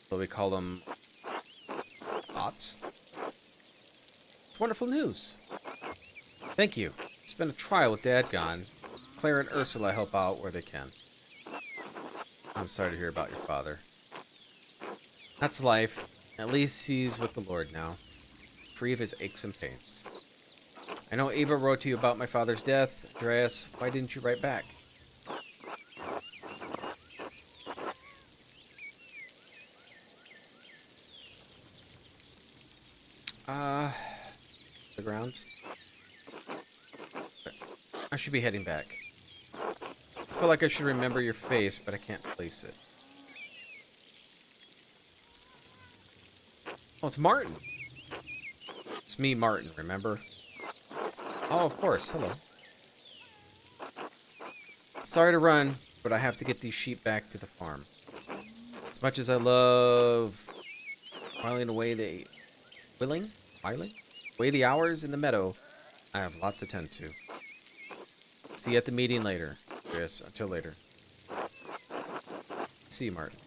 So we call them Ots. It's wonderful news. Thank you. It's been a trial with Dad gone. Claire and Ursula help out where they can. I'm sorry to hear about your father. That's life. At least he's with the Lord now. Free of his aches and pains. I know Eva wrote to you about my father's death. Andreas, why didn't you write back? The ground. I should be heading back. I feel like I should remember your face, but I can't place it. Oh, it's Martin. It's me, Martin, remember? Oh, of course. Hello. Sorry to run, but I have to get these sheep back to the farm. As much as I love whiling away the... Whiling? Away the hours in the meadow, I have lots to tend to. See you at the meeting later. Yes, until later. See you, Martin.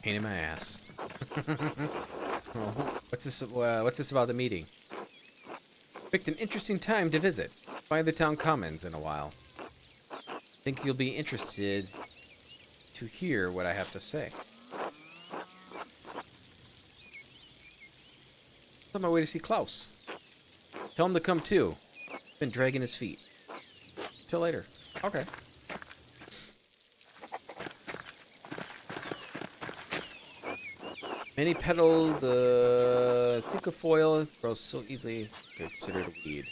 Pain in my ass. Oh, what's this about the meeting? Picked an interesting time to visit. By the town commons in a while. Think you'll be interested to hear what I have to say. On my way to see Klaus. Tell him to come too. Been dragging his feet. Till later. Okay. Many petal the cinquefoil grows so easily considered a weed.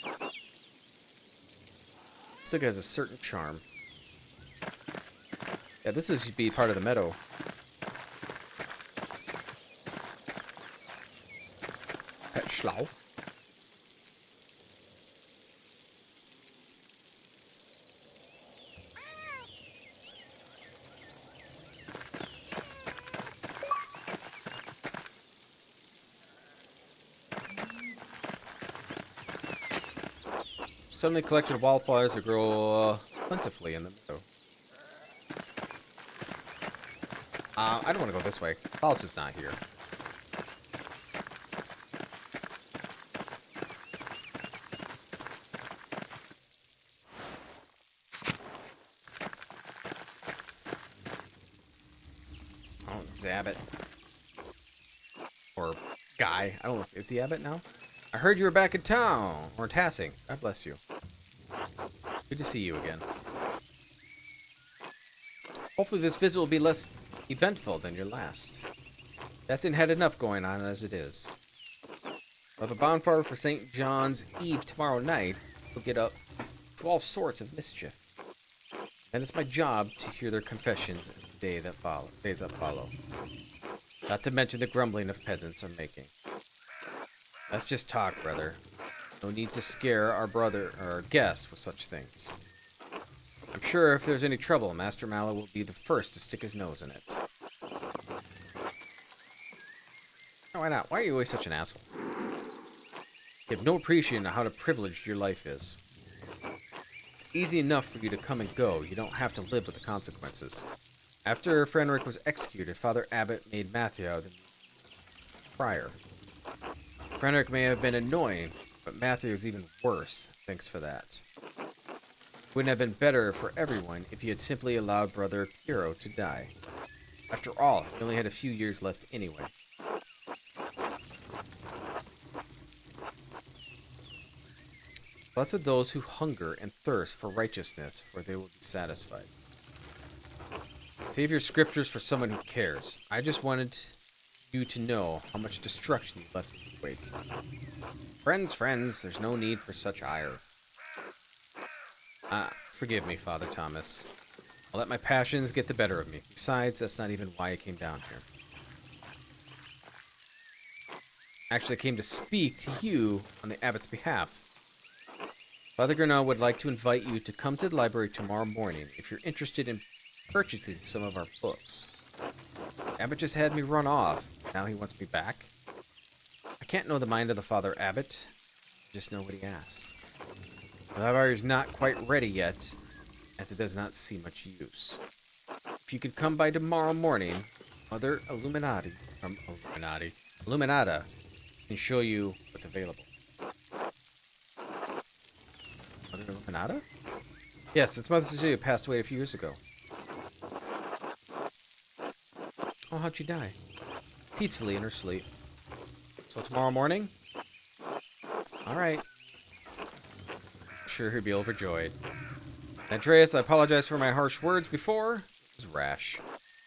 Cica has a certain charm. Yeah, this used to be part of the meadow. Pet Schlau. Suddenly collected wildflowers that grow plentifully in the meadow. I don't want to go this way. Klaus is not here. Oh, it's Abbott. Or Guy. I don't know. Is he Abbott now? I heard you were back in town. Or Tassing. God bless you. Good to see you again. Hopefully this visit will be less eventful than your last. Tassing had enough going on as it is. We'll have a bonfire for St. John's Eve tomorrow night. We'll get up to all sorts of mischief. And it's my job to hear their confessions in the days that follow. Not to mention the grumbling of peasants are making. That's just talk, brother. No need to scare our guests with such things. I'm sure if there's any trouble, Master Mallow will be the first to stick his nose in it. Oh, why not? Why are you always such an asshole? You have no appreciation of how privileged your life is. It's easy enough for you to come and go. You don't have to live with the consequences. After Frederick was executed, Father Abbot made Matthew the prior. Frederick may have been annoying, but Matthew is even worse. Thanks for that. Wouldn't have been better for everyone if he had simply allowed Brother Piero to die. After all, he only had a few years left anyway. Blessed those who hunger and thirst for righteousness, for they will be satisfied. Save your scriptures for someone who cares. I just wanted you to know how much destruction you left in your wake. Friends, there's no need for such ire. Forgive me, Father Thomas. I'll let my passions get the better of me. Besides, that's not even why I came down here. Actually, I came to speak to you on the abbot's behalf. Father Gernot would like to invite you to come to the library tomorrow morning if you're interested in purchasing some of our books. Abbot just had me run off. Now he wants me back. I can't know the mind of the Father Abbot. I just know what he asks. The library is not quite ready yet, as it does not see much use. If you could come by tomorrow morning, Mother Illuminata can show you what's available. Mother Illuminata? Yes, it's Mother Cecilia passed away a few years ago. Oh, how'd she die? Peacefully in her sleep. So tomorrow morning? Alright. Sure he'd be overjoyed. Andreas, I apologize for my harsh words before. It was rash.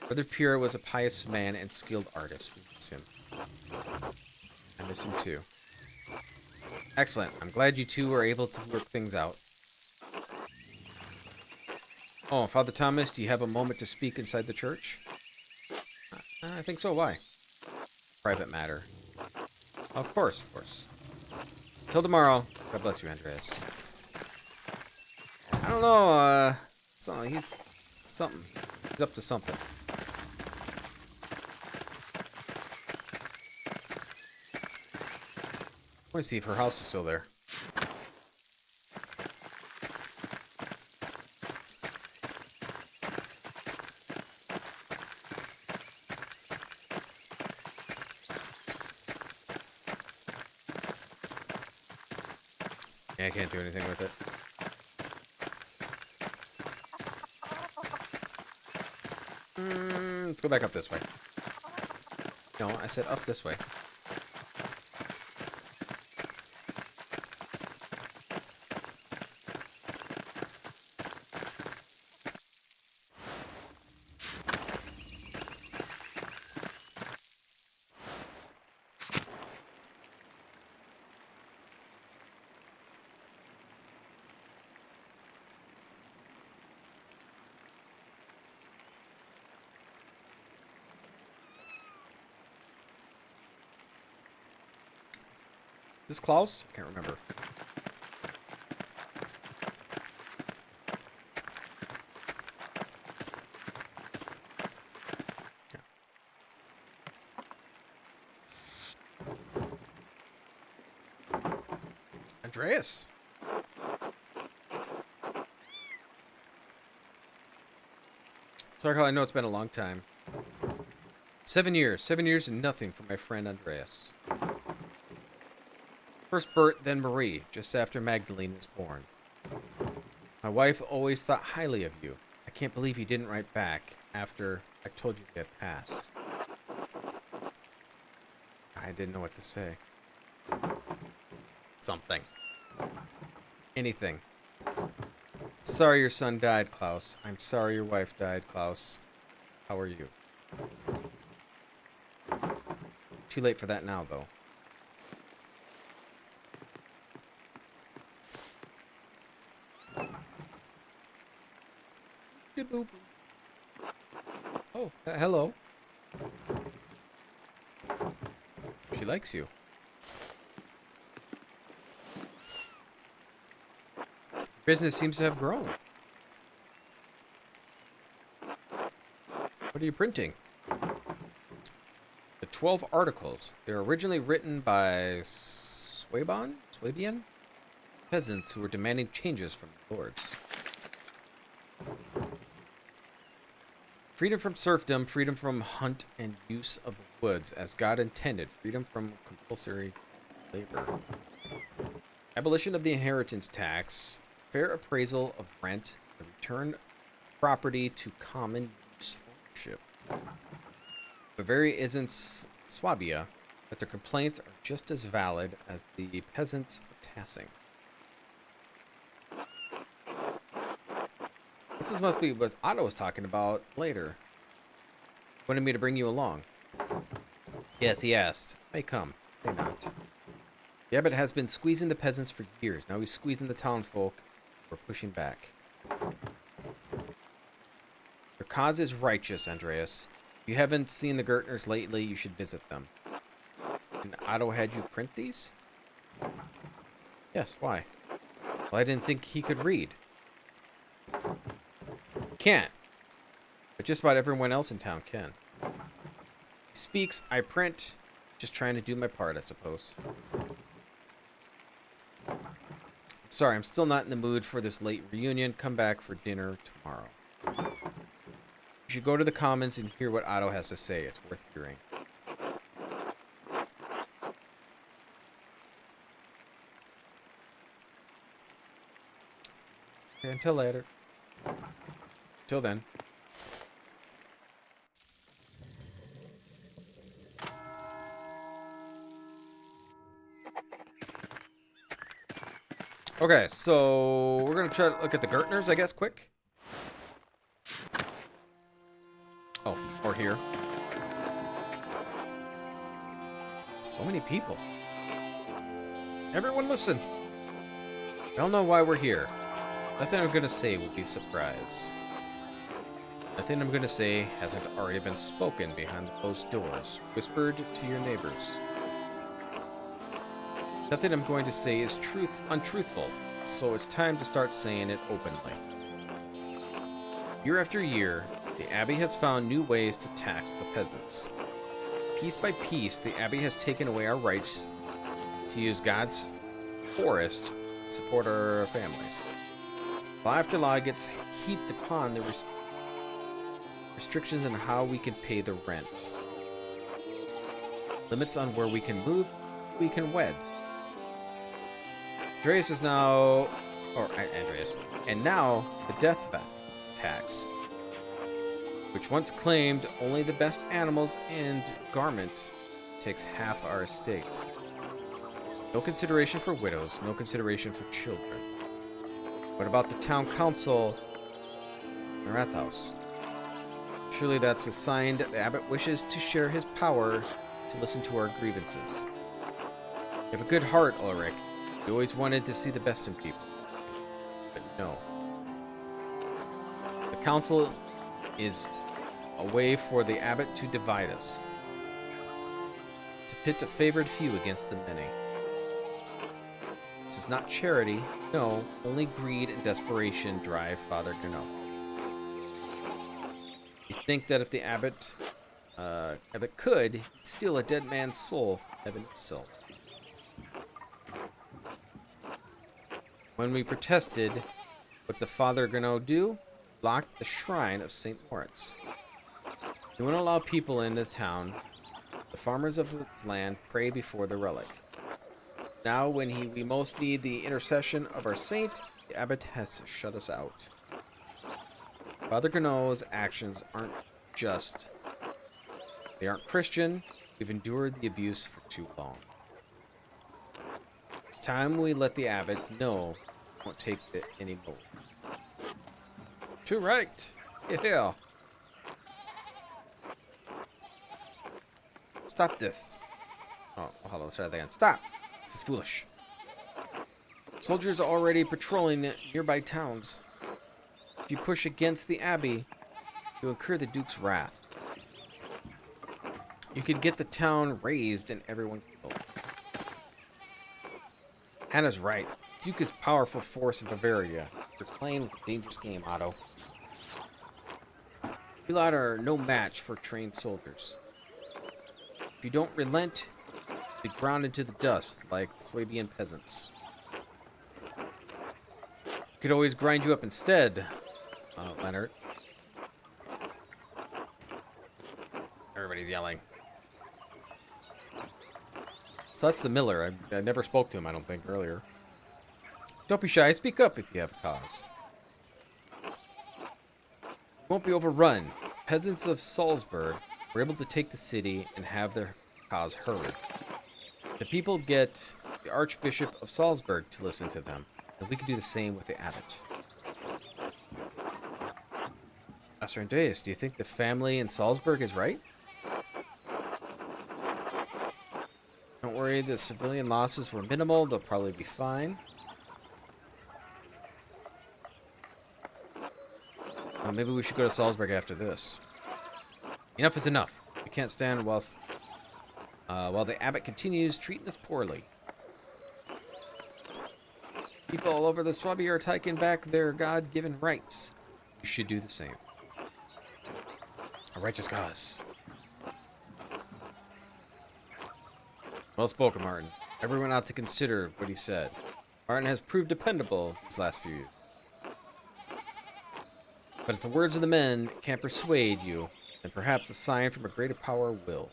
Brother Pierre was a pious man and skilled artist. We miss him. I miss him too. Excellent. I'm glad you two were able to work things out. Oh, Father Thomas, do you have a moment to speak inside the church? I think so. Why? Private matter. Of course, of course. Till tomorrow. God bless you, Andreas. I don't know, he's something. He's up to something. I want to see if her house is still there. Yeah, I can't do anything with it. Let's go back up this way. No, I said up this way. Is this Klaus? I can't remember. Andreas. Sorry, Carl, I know it's been a long time. 7 years. 7 years and nothing for my friend Andreas. First Bert, then Marie, just after Magdalene was born. My wife always thought highly of you. I can't believe you didn't write back after I told you you had passed. I didn't know what to say. Something. Anything. Sorry your son died, Klaus. I'm sorry your wife died, Klaus. How are you? Too late for that now, though. Oh, hello. She likes you. Business seems to have grown. What are you printing? The 12 articles. They were originally written by Swabian? Peasants who were demanding changes from the lords. Freedom from serfdom, freedom from hunt and use of the woods as God intended, freedom from compulsory labor. Abolition of the inheritance tax, fair appraisal of rent, the return property to common use ownership. Bavaria isn't Swabia, but their complaints are just as valid as the peasants of Tassing. This must be what Otto was talking about later. Wanted me to bring you along. Yes, he asked. May come, may not. The abbot has been squeezing the peasants for years. Now he's squeezing the townfolk. We're pushing back. Your cause is righteous, Andreas. If you haven't seen the Gertners lately, you should visit them. And Otto had you print these? Yes, why? Well, I didn't think he could read. Can't. But just about everyone else in town can. He speaks, I print. Just trying to do my part, I suppose. Sorry, I'm still not in the mood for this late reunion. Come back for dinner tomorrow. You should go to the Commons and hear what Otto has to say. It's worth hearing. Okay, until later. Till then. Okay, so we're gonna try to look at the Gertners, I guess, quick. Oh, or here. So many people. Everyone listen. I don't know why we're here. Nothing I'm gonna say will be a surprise. Nothing I'm gonna say hasn't already been spoken behind closed doors, whispered to your neighbors. Nothing I'm going to say is untruthful, so it's time to start saying it openly. Year after year, the Abbey has found new ways to tax the peasants. Piece by piece, the Abbey has taken away our rights to use God's forest to support our families. Law after law gets heaped upon the restrictions on how we can pay the rent. Limits on where we can move, we can wed. Andreas is now, Andreas, and now the death tax, which once claimed only the best animals and garment, takes half our estate. No consideration for widows, no consideration for children. What about the town council, the Rathaus? Surely that's a sign that the abbot wishes to share his power to listen to our grievances. You have a good heart, Ulrich. You always wanted to see the best in people. But no. The council is a way for the abbot to divide us. To pit a favored few against the many. This is not charity. No, only greed and desperation drive Father Gernot. You think that if the abbot could steal a dead man's soul from heaven itself. When we protested, what did Father Gernot do? Blocked the shrine of St. Lawrence. He wouldn't allow people into town. The farmers of his land pray before the relic. Now, when we most need the intercession of our saint, the abbot has to shut us out. Father Gernot's actions aren't just. They aren't Christian. We've endured the abuse for too long. It's time we let the abbot know we won't take it anymore. Too right. Yeah. Stop this. Oh, hold on. Let's try that again. Stop. This is foolish. Soldiers are already patrolling nearby towns. If you push against the abbey, you'll incur the Duke's wrath. You could get the town razed and everyone killed. Hannah's right. Duke is powerful force in Bavaria. You're playing with a dangerous game, Otto. You lot are no match for trained soldiers. If you don't relent, you'll be ground into the dust like Swabian peasants. Could always grind you up instead, Leonard. Everybody's yelling. So that's the miller. I never spoke to him, I don't think, earlier. Don't be shy. Speak up if you have a cause. You won't be overrun. Peasants of Salzburg were able to take the city and have their cause heard. The people get the Archbishop of Salzburg to listen to them, and we can do the same with the abbot. Master Andreas, do you think the family in Salzburg is right? Don't worry, the civilian losses were minimal. They'll probably be fine. Well, maybe we should go to Salzburg after this. Enough is enough. We can't stand while the abbot continues treating us poorly. People all over the Swabia are taking back their God-given rights. We should do the same. A righteous cause. Well spoken, Martin. Everyone ought to consider what he said. Martin has proved dependable these last few years. But if the words of the men can't persuade you, then perhaps a sign from a greater power will.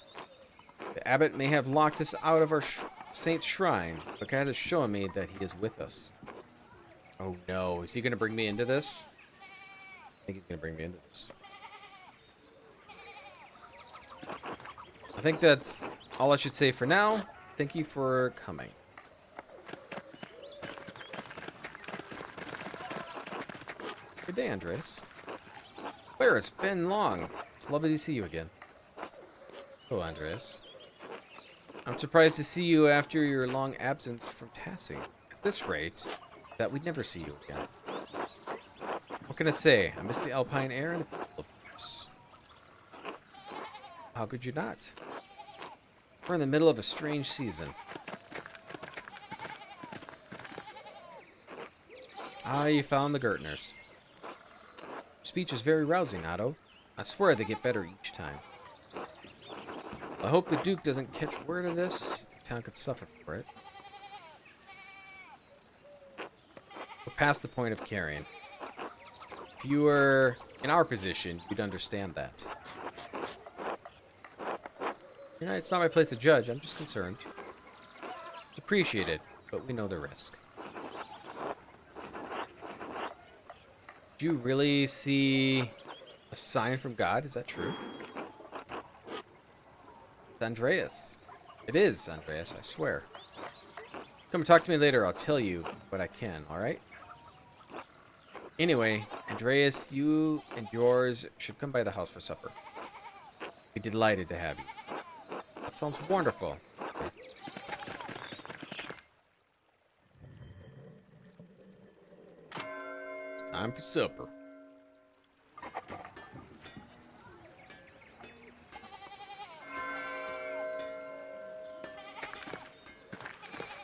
The abbot may have locked us out of our saint's shrine, but God has shown me that he is with us. Oh no, is he going to bring me into this? I think he's going to bring me into this. I think that's all I should say for now. Thank you for coming. Good day, Andreas. Claire, it's been long. It's lovely to see you again. Hello, Andreas. I'm surprised to see you after your long absence from Tassie. At this rate, that we'd never see you again. What can I say? I miss the alpine air and the people, of course. How could you not? We're in the middle of a strange season. Ah, you found the Gertners. Speech is very rousing, Otto. I swear they get better each time. I hope the Duke doesn't catch word of this. The town could suffer for it. We're past the point of carrying. If you were in our position, you'd understand that. You know, it's not my place to judge. I'm just concerned. It's appreciated, but we know the risk. Did you really see a sign from God? Is that true? It's Andreas. It is, Andreas, I swear. Come and talk to me later. I'll tell you what I can, alright? Anyway, Andreas, you and yours should come by the house for supper. We'd be delighted to have you. That sounds wonderful. It's time for supper.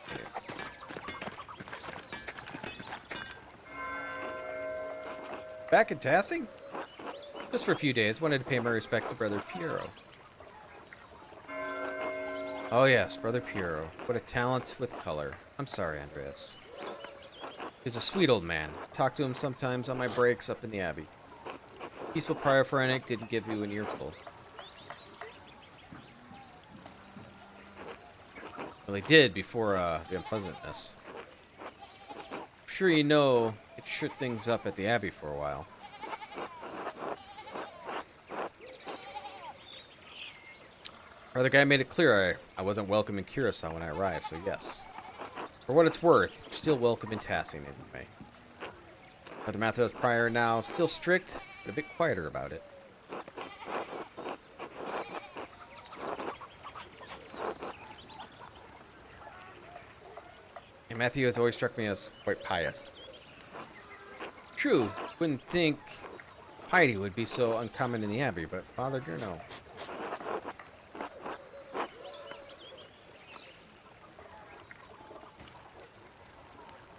Yes. Back in Tassing? Just for a few days. Wanted to pay my respect to Brother Piero. Oh yes, Brother Piero. What a talent with color. I'm sorry, Andreas. He's a sweet old man. Talk to him sometimes on my breaks up in the Abbey. Peaceful prior Pharenic didn't give you an earful. Well, he did before the unpleasantness. I'm sure you know it shook things up at the Abbey for a while. Our other guy made it clear I wasn't welcome in Curacao when I arrived, so yes. For what it's worth, you're still welcome in Tassing anyway. Brother Matthew's prior now, still strict, but a bit quieter about it. And Matthew has always struck me as quite pious. True, wouldn't think piety would be so uncommon in the Abbey, but Father Gurno.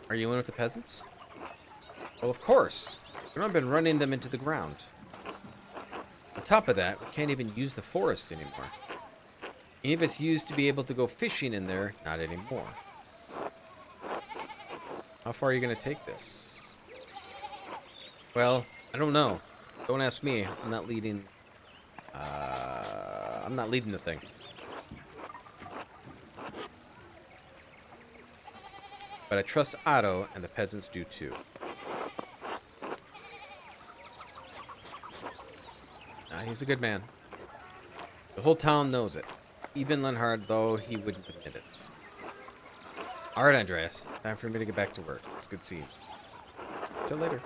Are you in with the peasants? Well, of course. I've been running them into the ground. On top of that, we can't even use the forest anymore. And if it's used to be able to go fishing in there, not anymore. How far are you going to take this? Well, I don't know. Don't ask me. I'm not leading the thing. But I trust Otto, and the peasants do too. He's a good man. The whole town knows it. Even Lenhard, though he wouldn't admit it. Alright, Andreas. Time for me to get back to work. It's good seeing you. Till later.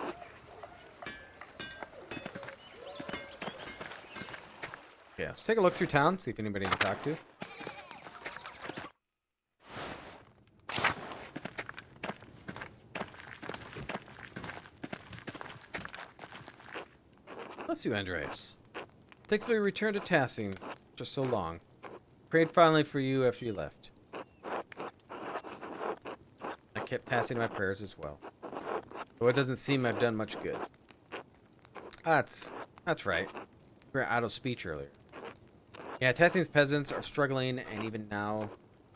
Okay, let's take a look through town, see if anybody can talk to. Bless you, Andreas. Thankfully returned to Tassing after so long. Prayed finally for you after you left. I kept passing my prayers as well. Though it doesn't seem I've done much good. That's right. We were out of speech earlier. Yeah, Tassing's peasants are struggling, and even now,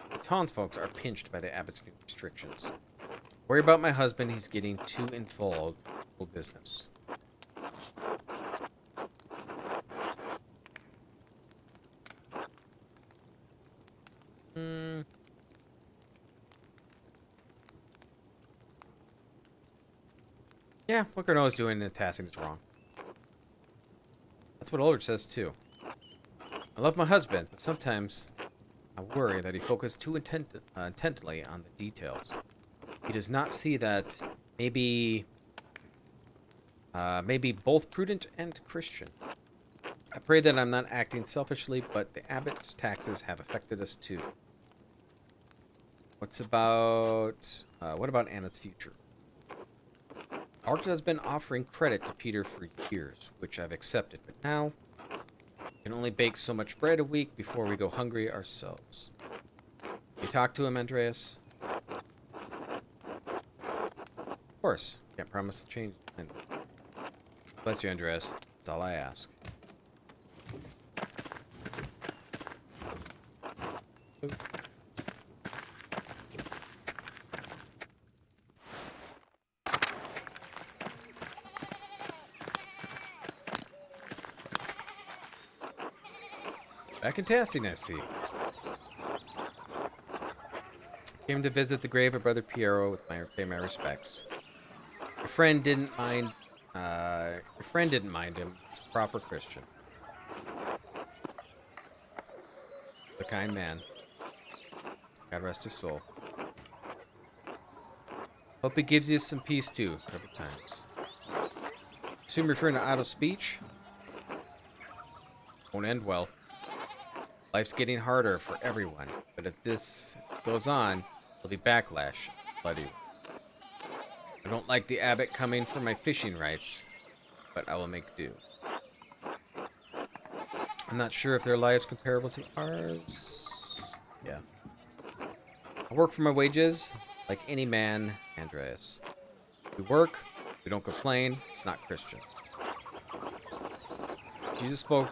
the townsfolk are pinched by the abbot's new restrictions. Worry about my husband, he's getting too involved in business. Yeah, what Gurno's doing in Tassing is wrong. That's what Ulrich says too. I love my husband, but sometimes I worry that he focuses too intently on the details. He does not see that maybe both prudent and Christian. I pray that I'm not acting selfishly, but the abbot's taxes have affected us too. What about Anna's future? Arcta has been offering credit to Peter for years, which I've accepted, but now we can only bake so much bread a week before we go hungry ourselves. You talk to him, Andreas? Of course. Can't promise to change. Bless you, Andreas. That's all I ask. Ooh. Back in Tassing, I see. Came to visit the grave of Brother Piero with pay my respects. My friend didn't mind Your friend didn't mind him. He's a proper Christian. A kind man. God rest his soul. Hope he gives you some peace too, troubled times. Assume you're referring to idle speech? Won't end well. Life's getting harder for everyone, but if this goes on, there'll be backlash. Bloody. I don't like the abbot coming for my fishing rights, but I will make do. I'm not sure if their lives comparable to ours. Yeah. I work for my wages, like any man, Andreas. We work, we don't complain, it's not Christian. Jesus spoke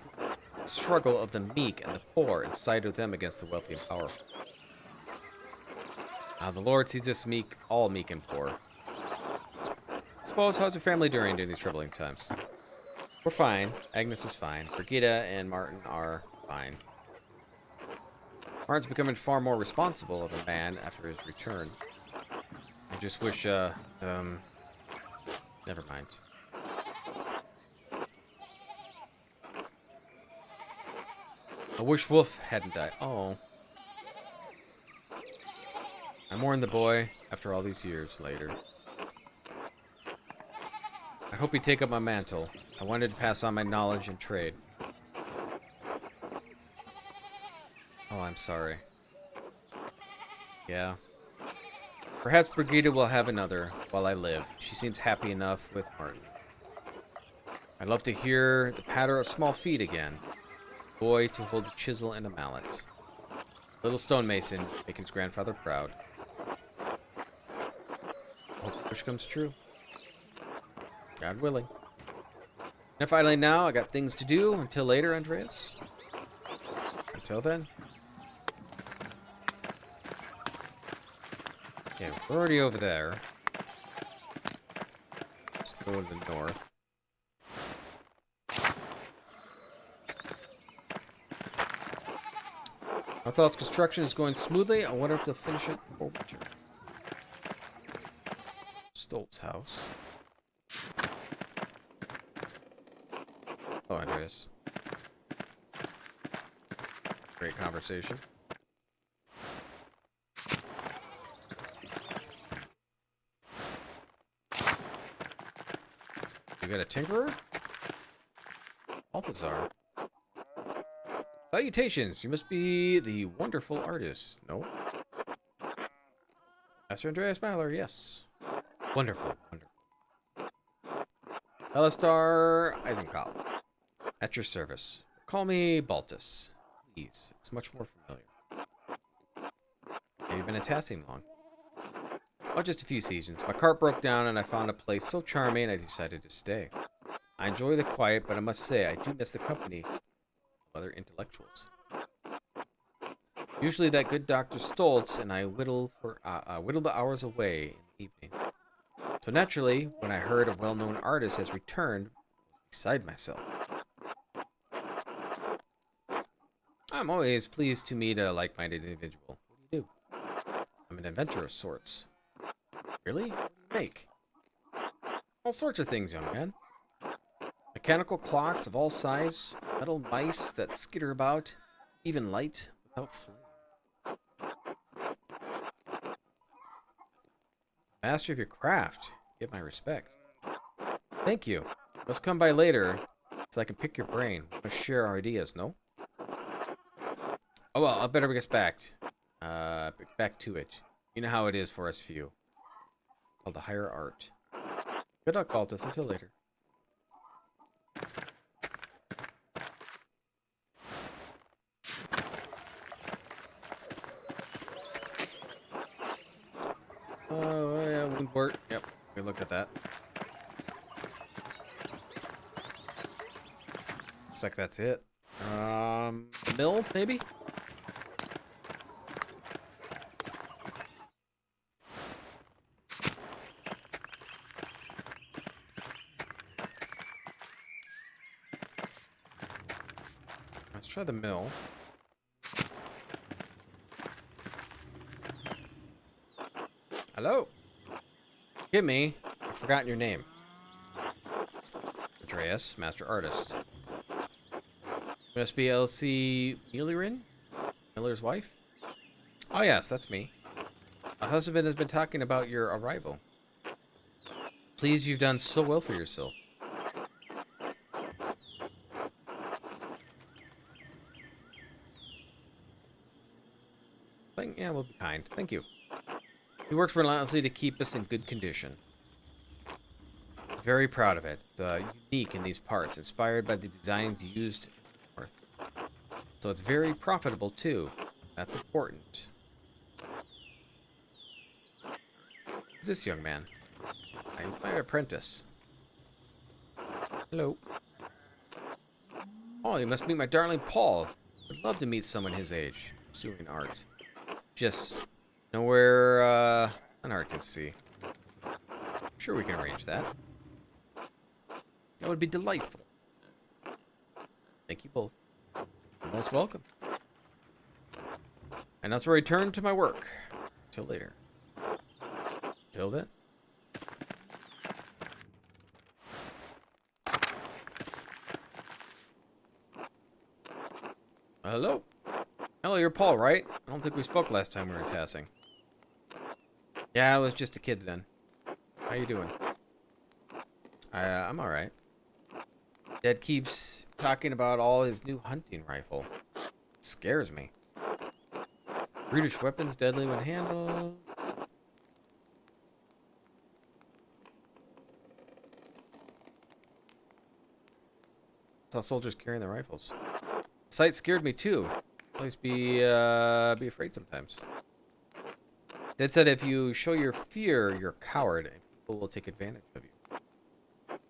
the struggle of the meek and the poor and sided them against the wealthy and powerful. Now the Lord sees us meek, all meek and poor. Suppose, how's your family during these troubling times? We're fine. Agnes is fine. Brigitte and Martin are fine. Martin's becoming far more responsible of a man after his return. I just wish, never mind. I wish Wolf hadn't died. Oh. I mourn the boy after all these years later. I hope he'd take up my mantle. I wanted to pass on my knowledge and trade. Oh, I'm sorry. Yeah. Perhaps Brigitte will have another while I live. She seems happy enough with Martin. I'd love to hear the patter of small feet again. Boy to hold a chisel and a mallet. Little stonemason making his grandfather proud. Hope the wish comes true. God willing. Enough idling now. I got things to do. Until later, Andreas. Until then. Okay, we're already over there. Let's go to the north. I thought construction is going smoothly. I wonder if they'll finish it before winter. Stoltz house. Oh, Andreas. Great conversation. You got a tinkerer? Balthazar. Salutations! You must be the wonderful artist, no? Master Andreas Maller, yes. Wonderful, wonderful. Alistar Eisenkopf. At your service. Call me Baltus. Please, it's much more familiar. Have you been in Tassing long? Oh, just a few seasons. My cart broke down and I found a place so charming I decided to stay. I enjoy the quiet, but I must say I do miss the company of other intellectuals. Usually that good Dr. Stoltz and I whittle the hours away in the evening. So naturally, when I heard a well-known artist has returned, I was beside myself. I'm always pleased to meet a like-minded individual. What do you do? I'm an inventor of sorts. Really? What do you make? All sorts of things, young man. Mechanical clocks of all sizes, metal mice that skitter about, even light without flame. Master of your craft. Get my respect. Thank you. Let's come by later so I can pick your brain. Let's share our ideas, no? Oh well, I better get back to it. You know how it is for us few. Called the higher art. Good luck, Baltus. Until later. Oh, yeah, Woundwort. Yep, we looked at that. Looks like that's it. Mill, maybe? Let's try the mill. Hello? Give me. I've forgotten your name. Andreas, Master Artist. Must be Elsie Millerin? Miller's wife? Oh yes, that's me. My husband has been talking about your arrival. Please, you've done so well for yourself. Yeah, we'll be kind. Thank you. He works relentlessly to keep us in good condition. Very proud of it. Unique in these parts, inspired by the designs used in the North. So it's very profitable too. That's important. Who's this young man? I'm my apprentice. Hello. Oh, you must meet my darling Paul. Would love to meet someone his age, pursuing art. Just nowhere an art can see. Sure, we can arrange that. That would be delightful. Thank you both. You're most welcome. And that's where I return to my work. Till later. Till then. Hello. Hello, you're Paul, right? I don't think we spoke last time we were tassing. Yeah, I was just a kid then. How you doing? I'm alright. Dad keeps talking about all his new hunting rifle. It scares me. Brutish weapons, deadly when handled. Saw soldiers carrying their rifles. The sight scared me too. Always be afraid sometimes. Dad said if you show your fear, you're a coward, and people will take advantage of you.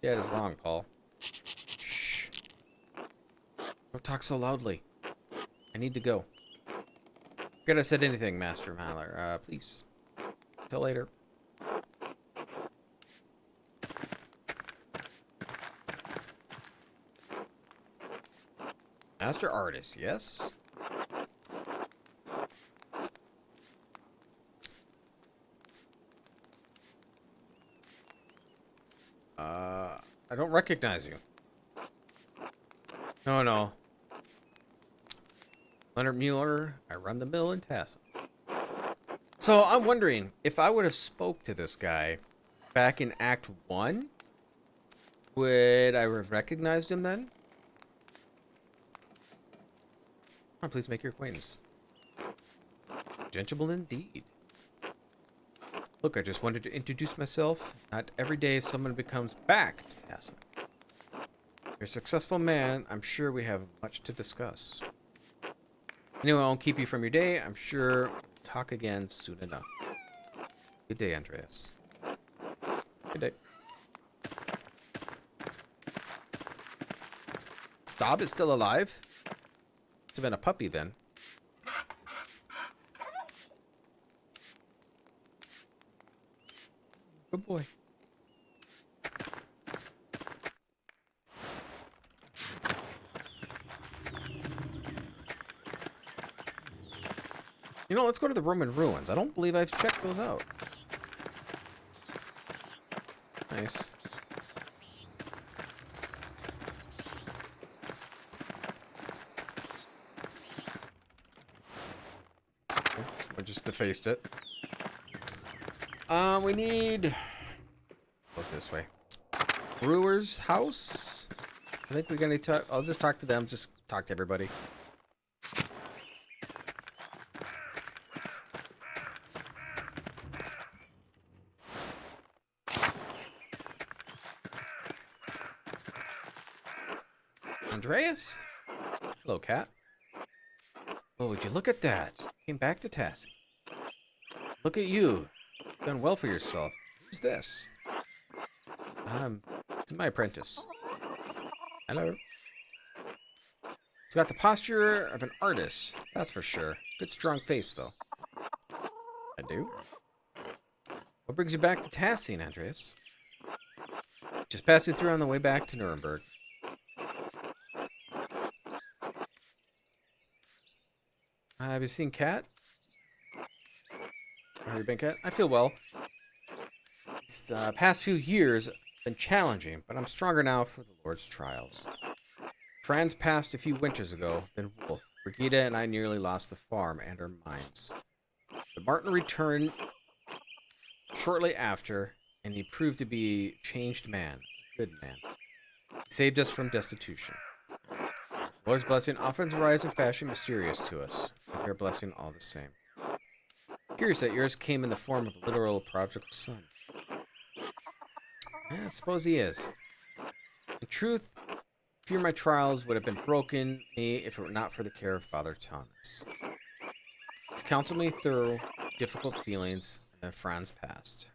Dad is wrong, Paul. Shh. Don't talk so loudly. I need to go. Forget I said anything, Master Maller. Please. Till later. Master Artist, yes? I don't recognize you. No. Leonard Mueller, I run the mill in Tassel. So I'm wondering, if I would have spoke to this guy back in Act 1, would I have recognized him then? Oh, please make your acquaintance. Gentleman indeed. Look, I just wanted to introduce myself. Not every day someone becomes back to Tassel. You're a successful man. I'm sure we have much to discuss. Anyway, I won't keep you from your day. I'm sure we'll talk again soon enough. Good day, Andreas. Good day. Staub is still alive? Must have been a puppy then. Good boy. You know, let's go to the Roman ruins. I don't believe I've checked those out. Nice. Oops, I just defaced it. We need... Look this way. Brewer's house? I think we're gonna talk... I'll just talk to them. Just talk to everybody. Andreas? Hello, cat. Oh, would you look at that? Came back to task. Look at you. Done well for yourself. Who's this? It's my apprentice. Hello. He's got the posture of an artist, that's for sure. Good strong face, though. I do. What brings you back to Tassing, Andreas? Just passing through on the way back to Nuremberg. Have you seen Cat? Have you been Cat? I feel well. These past few years, Been challenging, but I'm stronger now for the Lord's trials. Franz passed a few winters ago, then Wolf. Brigida and I nearly lost the farm and our mines. But Martin returned shortly after, and he proved to be a changed man, a good man. He saved us from destitution. The Lord's blessing often arrives in fashion mysterious to us, but their blessing all the same. Curious that yours came in the form of a literal prodigal son. I suppose he is. In truth, fear my trials would have been broken me if it were not for the care of Father Thomas. He counseled me through difficult feelings when Franz passed.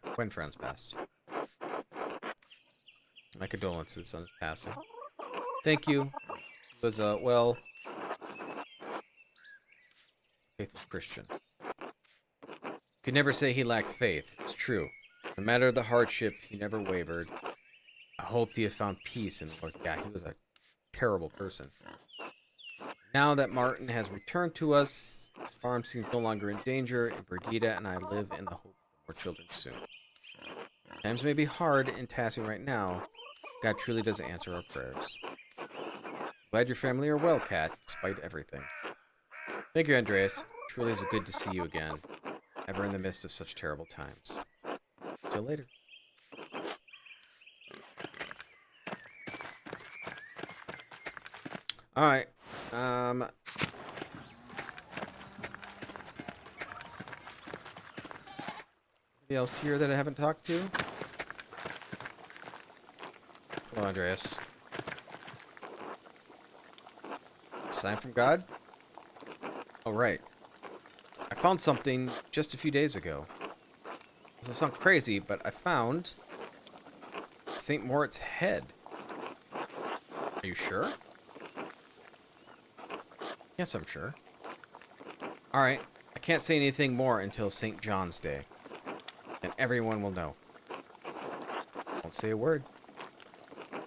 My condolences on his passing. Thank you. He was a, well, faithful Christian. Could never say he lacked faith. It's true. No matter the hardship, he never wavered. I hope he has found peace in the Lord. Yeah, he was a terrible person. Now that Martin has returned to us, his farm seems no longer in danger, and Brigida and I live in the hope of more children soon. Times may be hard in passing right now. God truly does answer our prayers. Glad your family are well, Kat, despite everything. Thank you, Andreas. Truly is good to see you again, ever in the midst of such terrible times. Till later. Alright. Anybody else here that I haven't talked to? Hello, Andreas. Sign from God? Oh, right. I found something just a few days ago. This will sound crazy, but I found St. Moritz head. Are you sure? Yes, I'm sure. Alright, I can't say anything more until St. John's Day. And everyone will know. Won't say a word.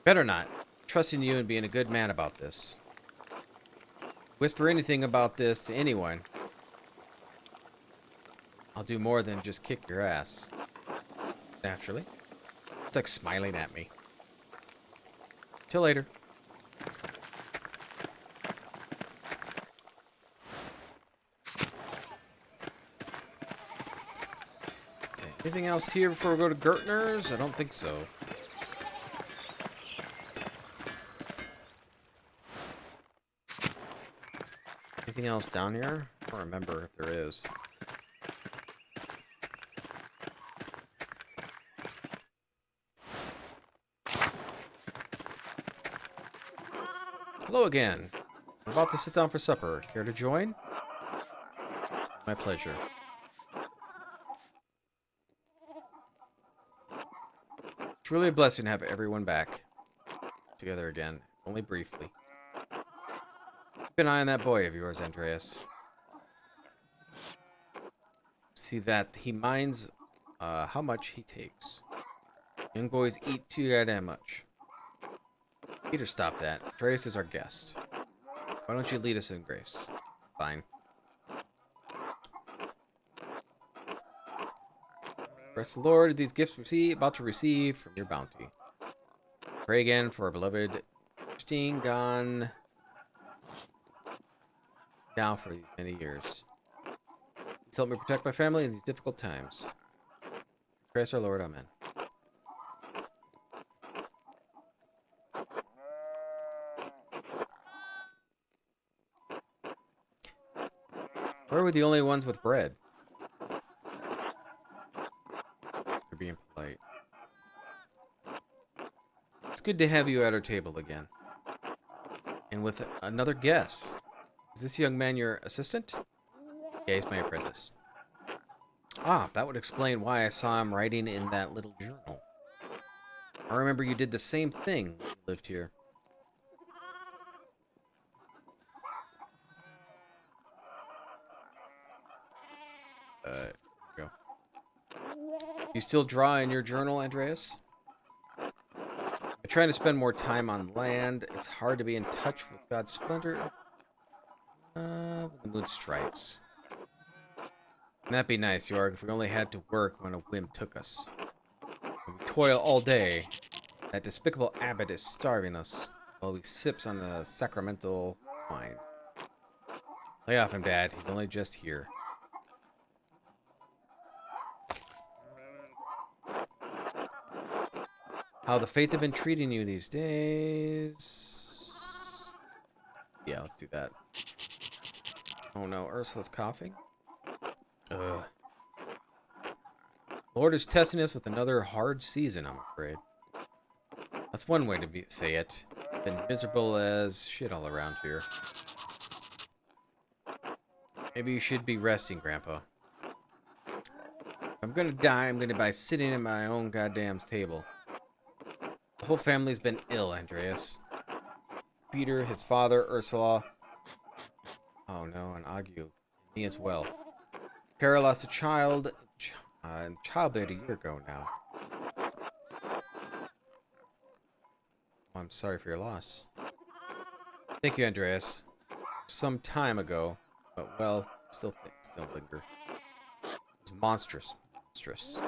Better not. Trusting you and being a good man about this. Whisper anything about this to anyone, I'll do more than just kick your ass. Naturally. It's like smiling at me. Till later. Okay. Anything else here before we go to Gertner's? I don't think so. Anything else down here? I don't remember if there is. Hello again. I'm about to sit down for supper. Care to join? My pleasure. It's really a blessing to have everyone back together again, only briefly. Keep an eye on that boy of yours, Andreas. See that he minds how much he takes. Young boys eat too goddamn much. Peter, stop that. Andreas is our guest. Why don't you lead us in grace? Fine. Bless the Lord, these gifts we about to receive from your bounty. Pray again for our beloved Christine gone down for these many years. Please help me protect my family in these difficult times. Christ our Lord, amen. Where were the only ones with bread? You're being polite. It's good to have you at our table again. And with another guest. Is this young man your assistant? Yeah, he's my apprentice. Ah, that would explain why I saw him writing in that little journal. I remember you did the same thing when you lived here. Here we go. You still draw in your journal, Andreas? I'm trying to spend more time on land. It's hard to be in touch with God's splendor. When the moon strikes. Wouldn't that be nice, York, if we only had to work when a whim took us? We toil all day, That despicable abbot is starving us while he sips on the sacramental wine. Lay off him, Dad. He's only just here. How the fates have been treating you these days. Yeah, let's do that. Oh no, Ursula's coughing. Ugh. Lord is testing us with another hard season, I'm afraid. That's one way to say it. Been miserable as shit all around here. Maybe you should be resting, Grandpa. If I'm gonna die, I'm gonna die sitting at my own goddamn table. The whole family's been ill, Andreas. Peter, his father, Ursula. Oh no, and Agu. Me as well. Kara lost a child. Childbed a year ago now. I'm sorry for your loss. Thank you, Andreas. Some time ago, but well, still linger. It's monstrous. Monstrous.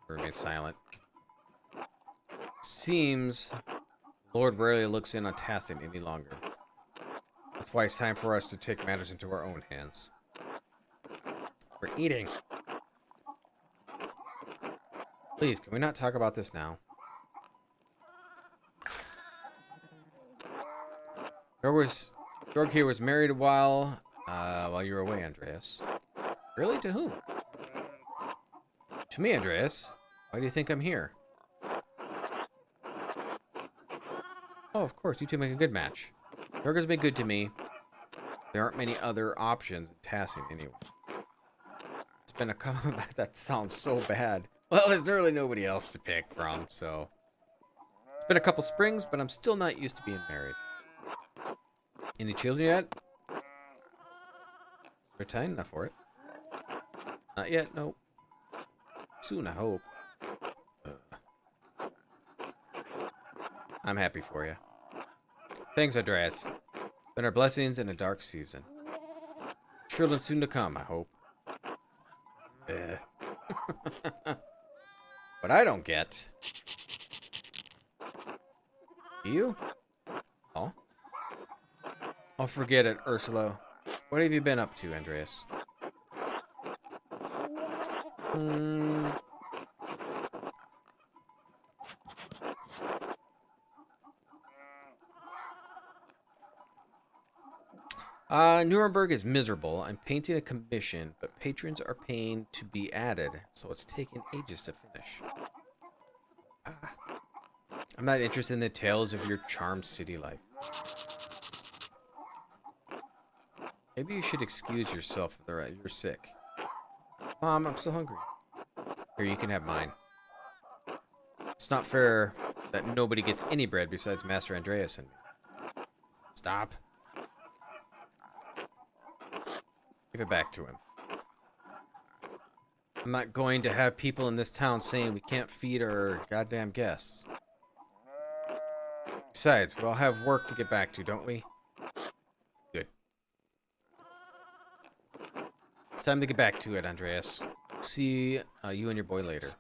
Remain silent. Seems Lord rarely looks in on Tassin any longer. That's why it's time for us to take matters into our own hands. We're eating. Please, can we not talk about this now? Georg here was married a while you were away, Andreas. Really? To whom? To me, Andreas. Why do you think I'm here? Oh, of course. You two make a good match. Georg has been good to me. There aren't many other options in Tassin anyway. It's been a couple... That sounds so bad. Well, there's really nobody else to pick from, so... It's been a couple springs, but I'm still not used to being married. Any children yet? We're time enough for it. Not yet, no. Soon, I hope. I'm happy for you. Thanks, Andreas. Been our blessings in a dark season. Children soon to come, I hope. What I don't get... Do you? Oh? Oh, forget it, Ursula. What have you been up to, Andreas? Nuremberg is miserable. I'm painting a commission, but patrons are paying to be added, so it's taking ages to finish. I'm not interested in the tales of your charmed city life. Maybe you should excuse yourself for the right. You're sick. Mom, I'm so hungry. Here, you can have mine. It's not fair that nobody gets any bread besides Master Andreas and me. Stop. Give it back to him. I'm not going to have people in this town saying we can't feed our goddamn guests. Besides, we all have work to get back to, don't we? Good. It's time to get back to it, Andreas. See you and your boy later.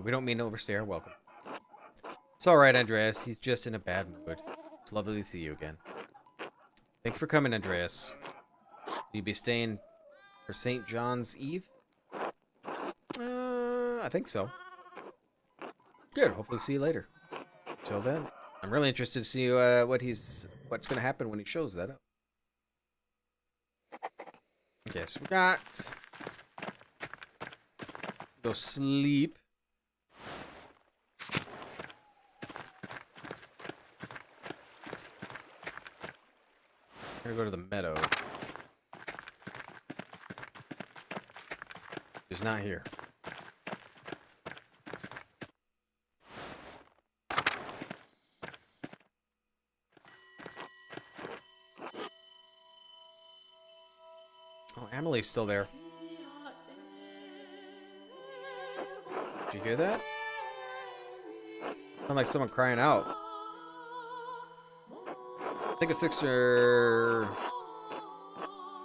We don't mean to overstay our welcome. It's alright, Andreas. He's just in a bad mood. It's lovely to see you again. Thank you for coming, Andreas. Will you be staying for St. John's Eve? I think so. Good. Hopefully see you later. Till then, I'm really interested to see what's going to happen when he shows that up. Okay, so we got... Go sleep. I'm gonna go to the meadow. He's not here. Oh, Emily's still there. Did you hear that? Sound like someone crying out. I think it's Sister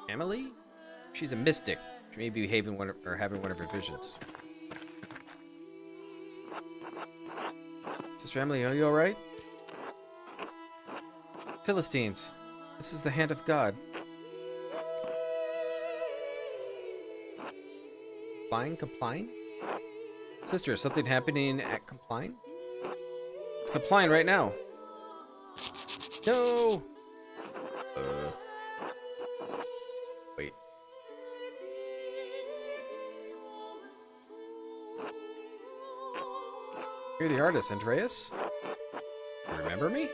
Emily? She's a mystic. She may be having one of her visions. Sister Emily, are you alright? Philistines, this is the hand of God. Compline? Sister, is something happening at Compline? It's Compline right now. No! Wait. You're the artist, Andreas? You remember me?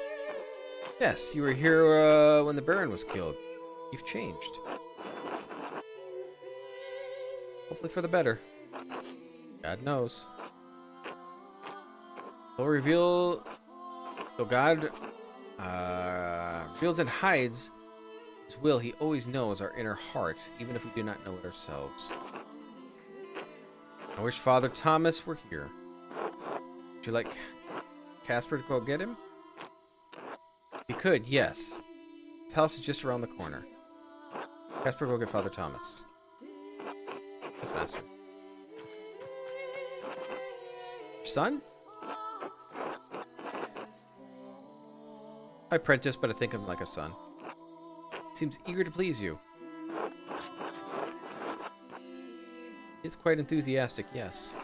Yes, you were here when the Baron was killed. You've changed. Hopefully for the better. God knows. Though God reveals and hides His will, He always knows our inner hearts, even if we do not know it ourselves. I wish Father Thomas were here. Would you like Casper to go get him? If you could, yes. His house is just around the corner. Casper, go get Father Thomas. Yes, Master. Your son? I apprentice, but I think of him like a son. He seems eager to please you. He is quite enthusiastic, yes.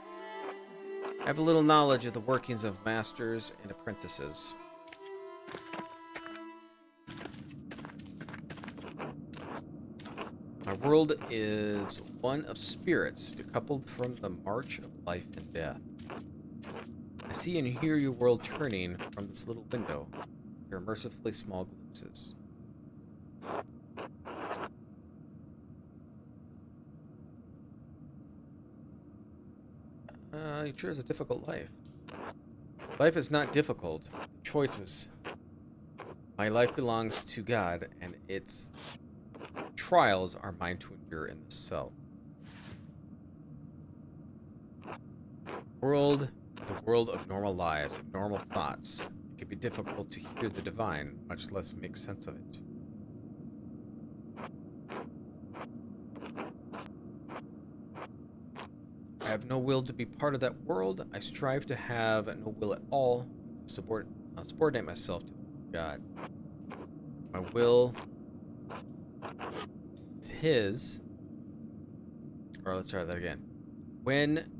I have a little knowledge of the workings of masters and apprentices. My world is one of spirits, decoupled from the march of life and death. I see and hear your world turning from this little window, your mercifully small glimpses. It sure is a difficult life. Life is not difficult. The choice was... My life belongs to God, and its trials are mine to endure in the cell. World is a world of normal lives, of normal thoughts. It can be difficult to hear the divine, much less make sense of it. I have no will to be part of that world. I strive to have no will at all. Subordinate myself to the will of God. My will is His. Or let's try that again. When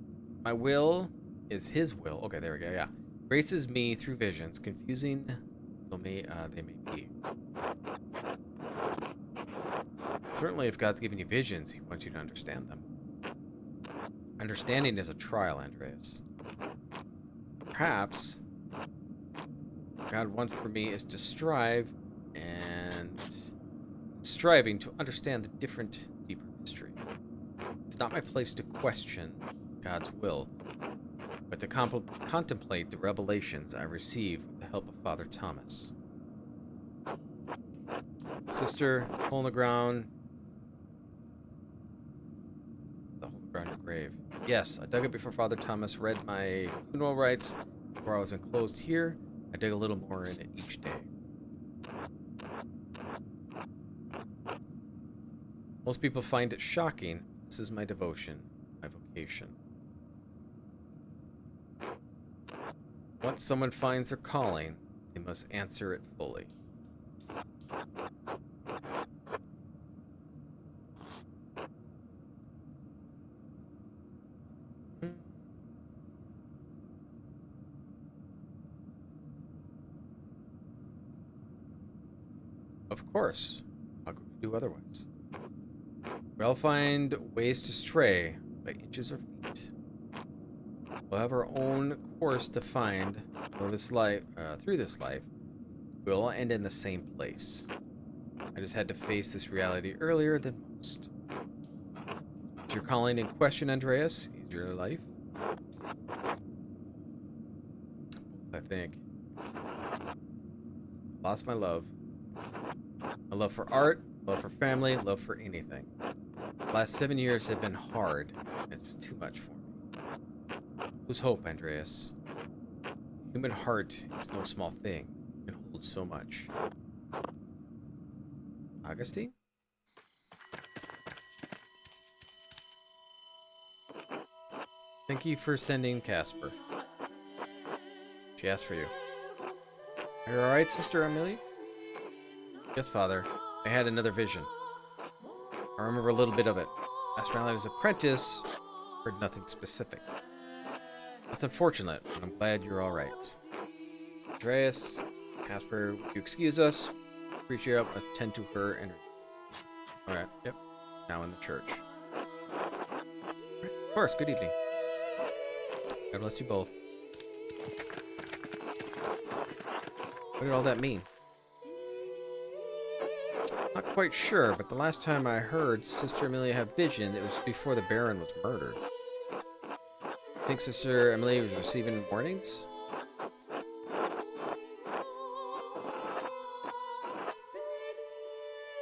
my will is His will. Okay, there we go. Yeah, graces me through visions, confusing though they may be. Certainly, if God's giving you visions, He wants you to understand them. Understanding is a trial, Andreas. Perhaps God wants for me is to strive and striving to understand the different, deeper mystery. It's not my place to question God's will, but to contemplate the revelations I receive with the help of Father Thomas. Sister, hole in the ground. The hole in the ground your grave. Yes, I dug it before Father Thomas read my funeral rites. Before I was enclosed here, I dig a little more in it each day. Most people find it shocking. This is my devotion, my vocation. Once someone finds their calling, they must answer it fully. Of course. How could we do otherwise? We all find ways to stray by inches or feet. We'll have our own course to find through this life. We'll all end in the same place. I just had to face this reality earlier than most. Is your calling in question, Andreas? Is your life? I think. Lost my love. My love for art, love for family, love for anything. The last 7 years have been hard. It's too much for me. Lose hope, Andreas. The human heart is no small thing. It can hold so much. Augustine? Thank you for sending Casper. She asked for you. Are you alright, Sister Amelie? Yes, Father. I had another vision. I remember a little bit of it. Master Maladin's apprentice heard nothing specific. That's unfortunate, but I'm glad you're alright. Andreas, Casper, would you excuse us? Appreciate it. Let's tend to her and her. Alright, yep. Now in the church. Right. Of course, good evening. God bless you both. What did all that mean? Not quite sure, but the last time I heard Sister Amelia have vision, it was before the Baron was murdered. Think Sister Amelia was receiving warnings?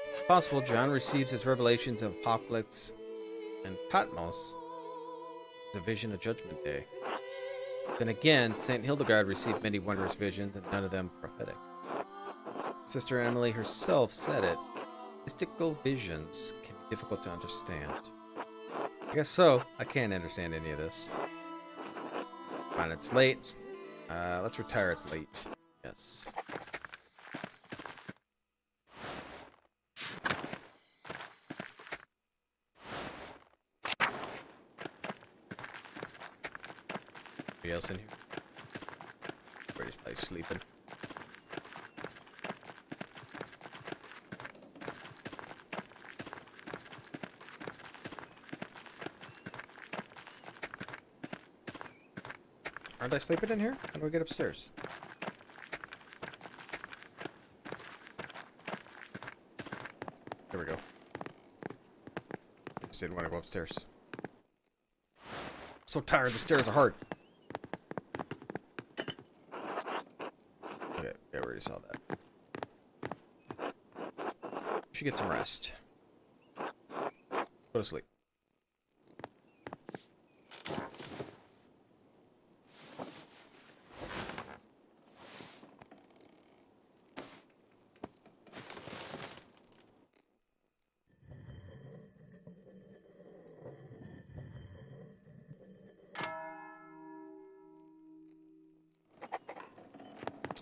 It's possible John receives his revelations of Apocalypse and Patmos as a vision of Judgment Day. Then again, Saint Hildegard received many wondrous visions, and none of them prophetic. Sister Emily herself said it. Mystical visions can be difficult to understand. I guess so. I can't understand any of this. Fine, it's late. Let's retire. It's late. Yes. Anybody else in here? Everybody's probably sleeping. Aren't I sleeping in here? How do I get upstairs? There we go. Just didn't want to go upstairs. I'm so tired. The stairs are hard. Okay, yeah, we already saw that. Should get some rest. Go to sleep.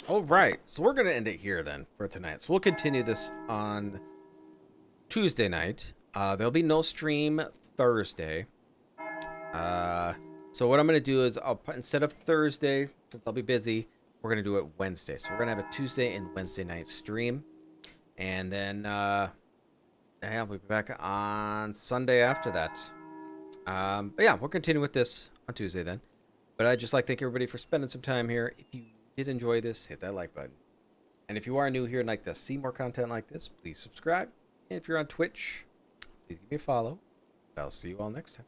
All right, so we're gonna end it here then for tonight. So we'll continue this on Tuesday night. There'll be no stream Thursday. So what I'm gonna do is instead of Thursday, since I'll be busy, we're gonna do it Wednesday. So we're gonna have a Tuesday and Wednesday night stream, and then yeah, we'll be back on Sunday after that. But yeah, we'll continue with this on Tuesday then. But I'd just like to thank everybody for spending some time here. If you did enjoy this, hit that like button. And if you are new here and like to see more content like this, please subscribe. And if you're on Twitch, please give me a follow. I'll see you all next time.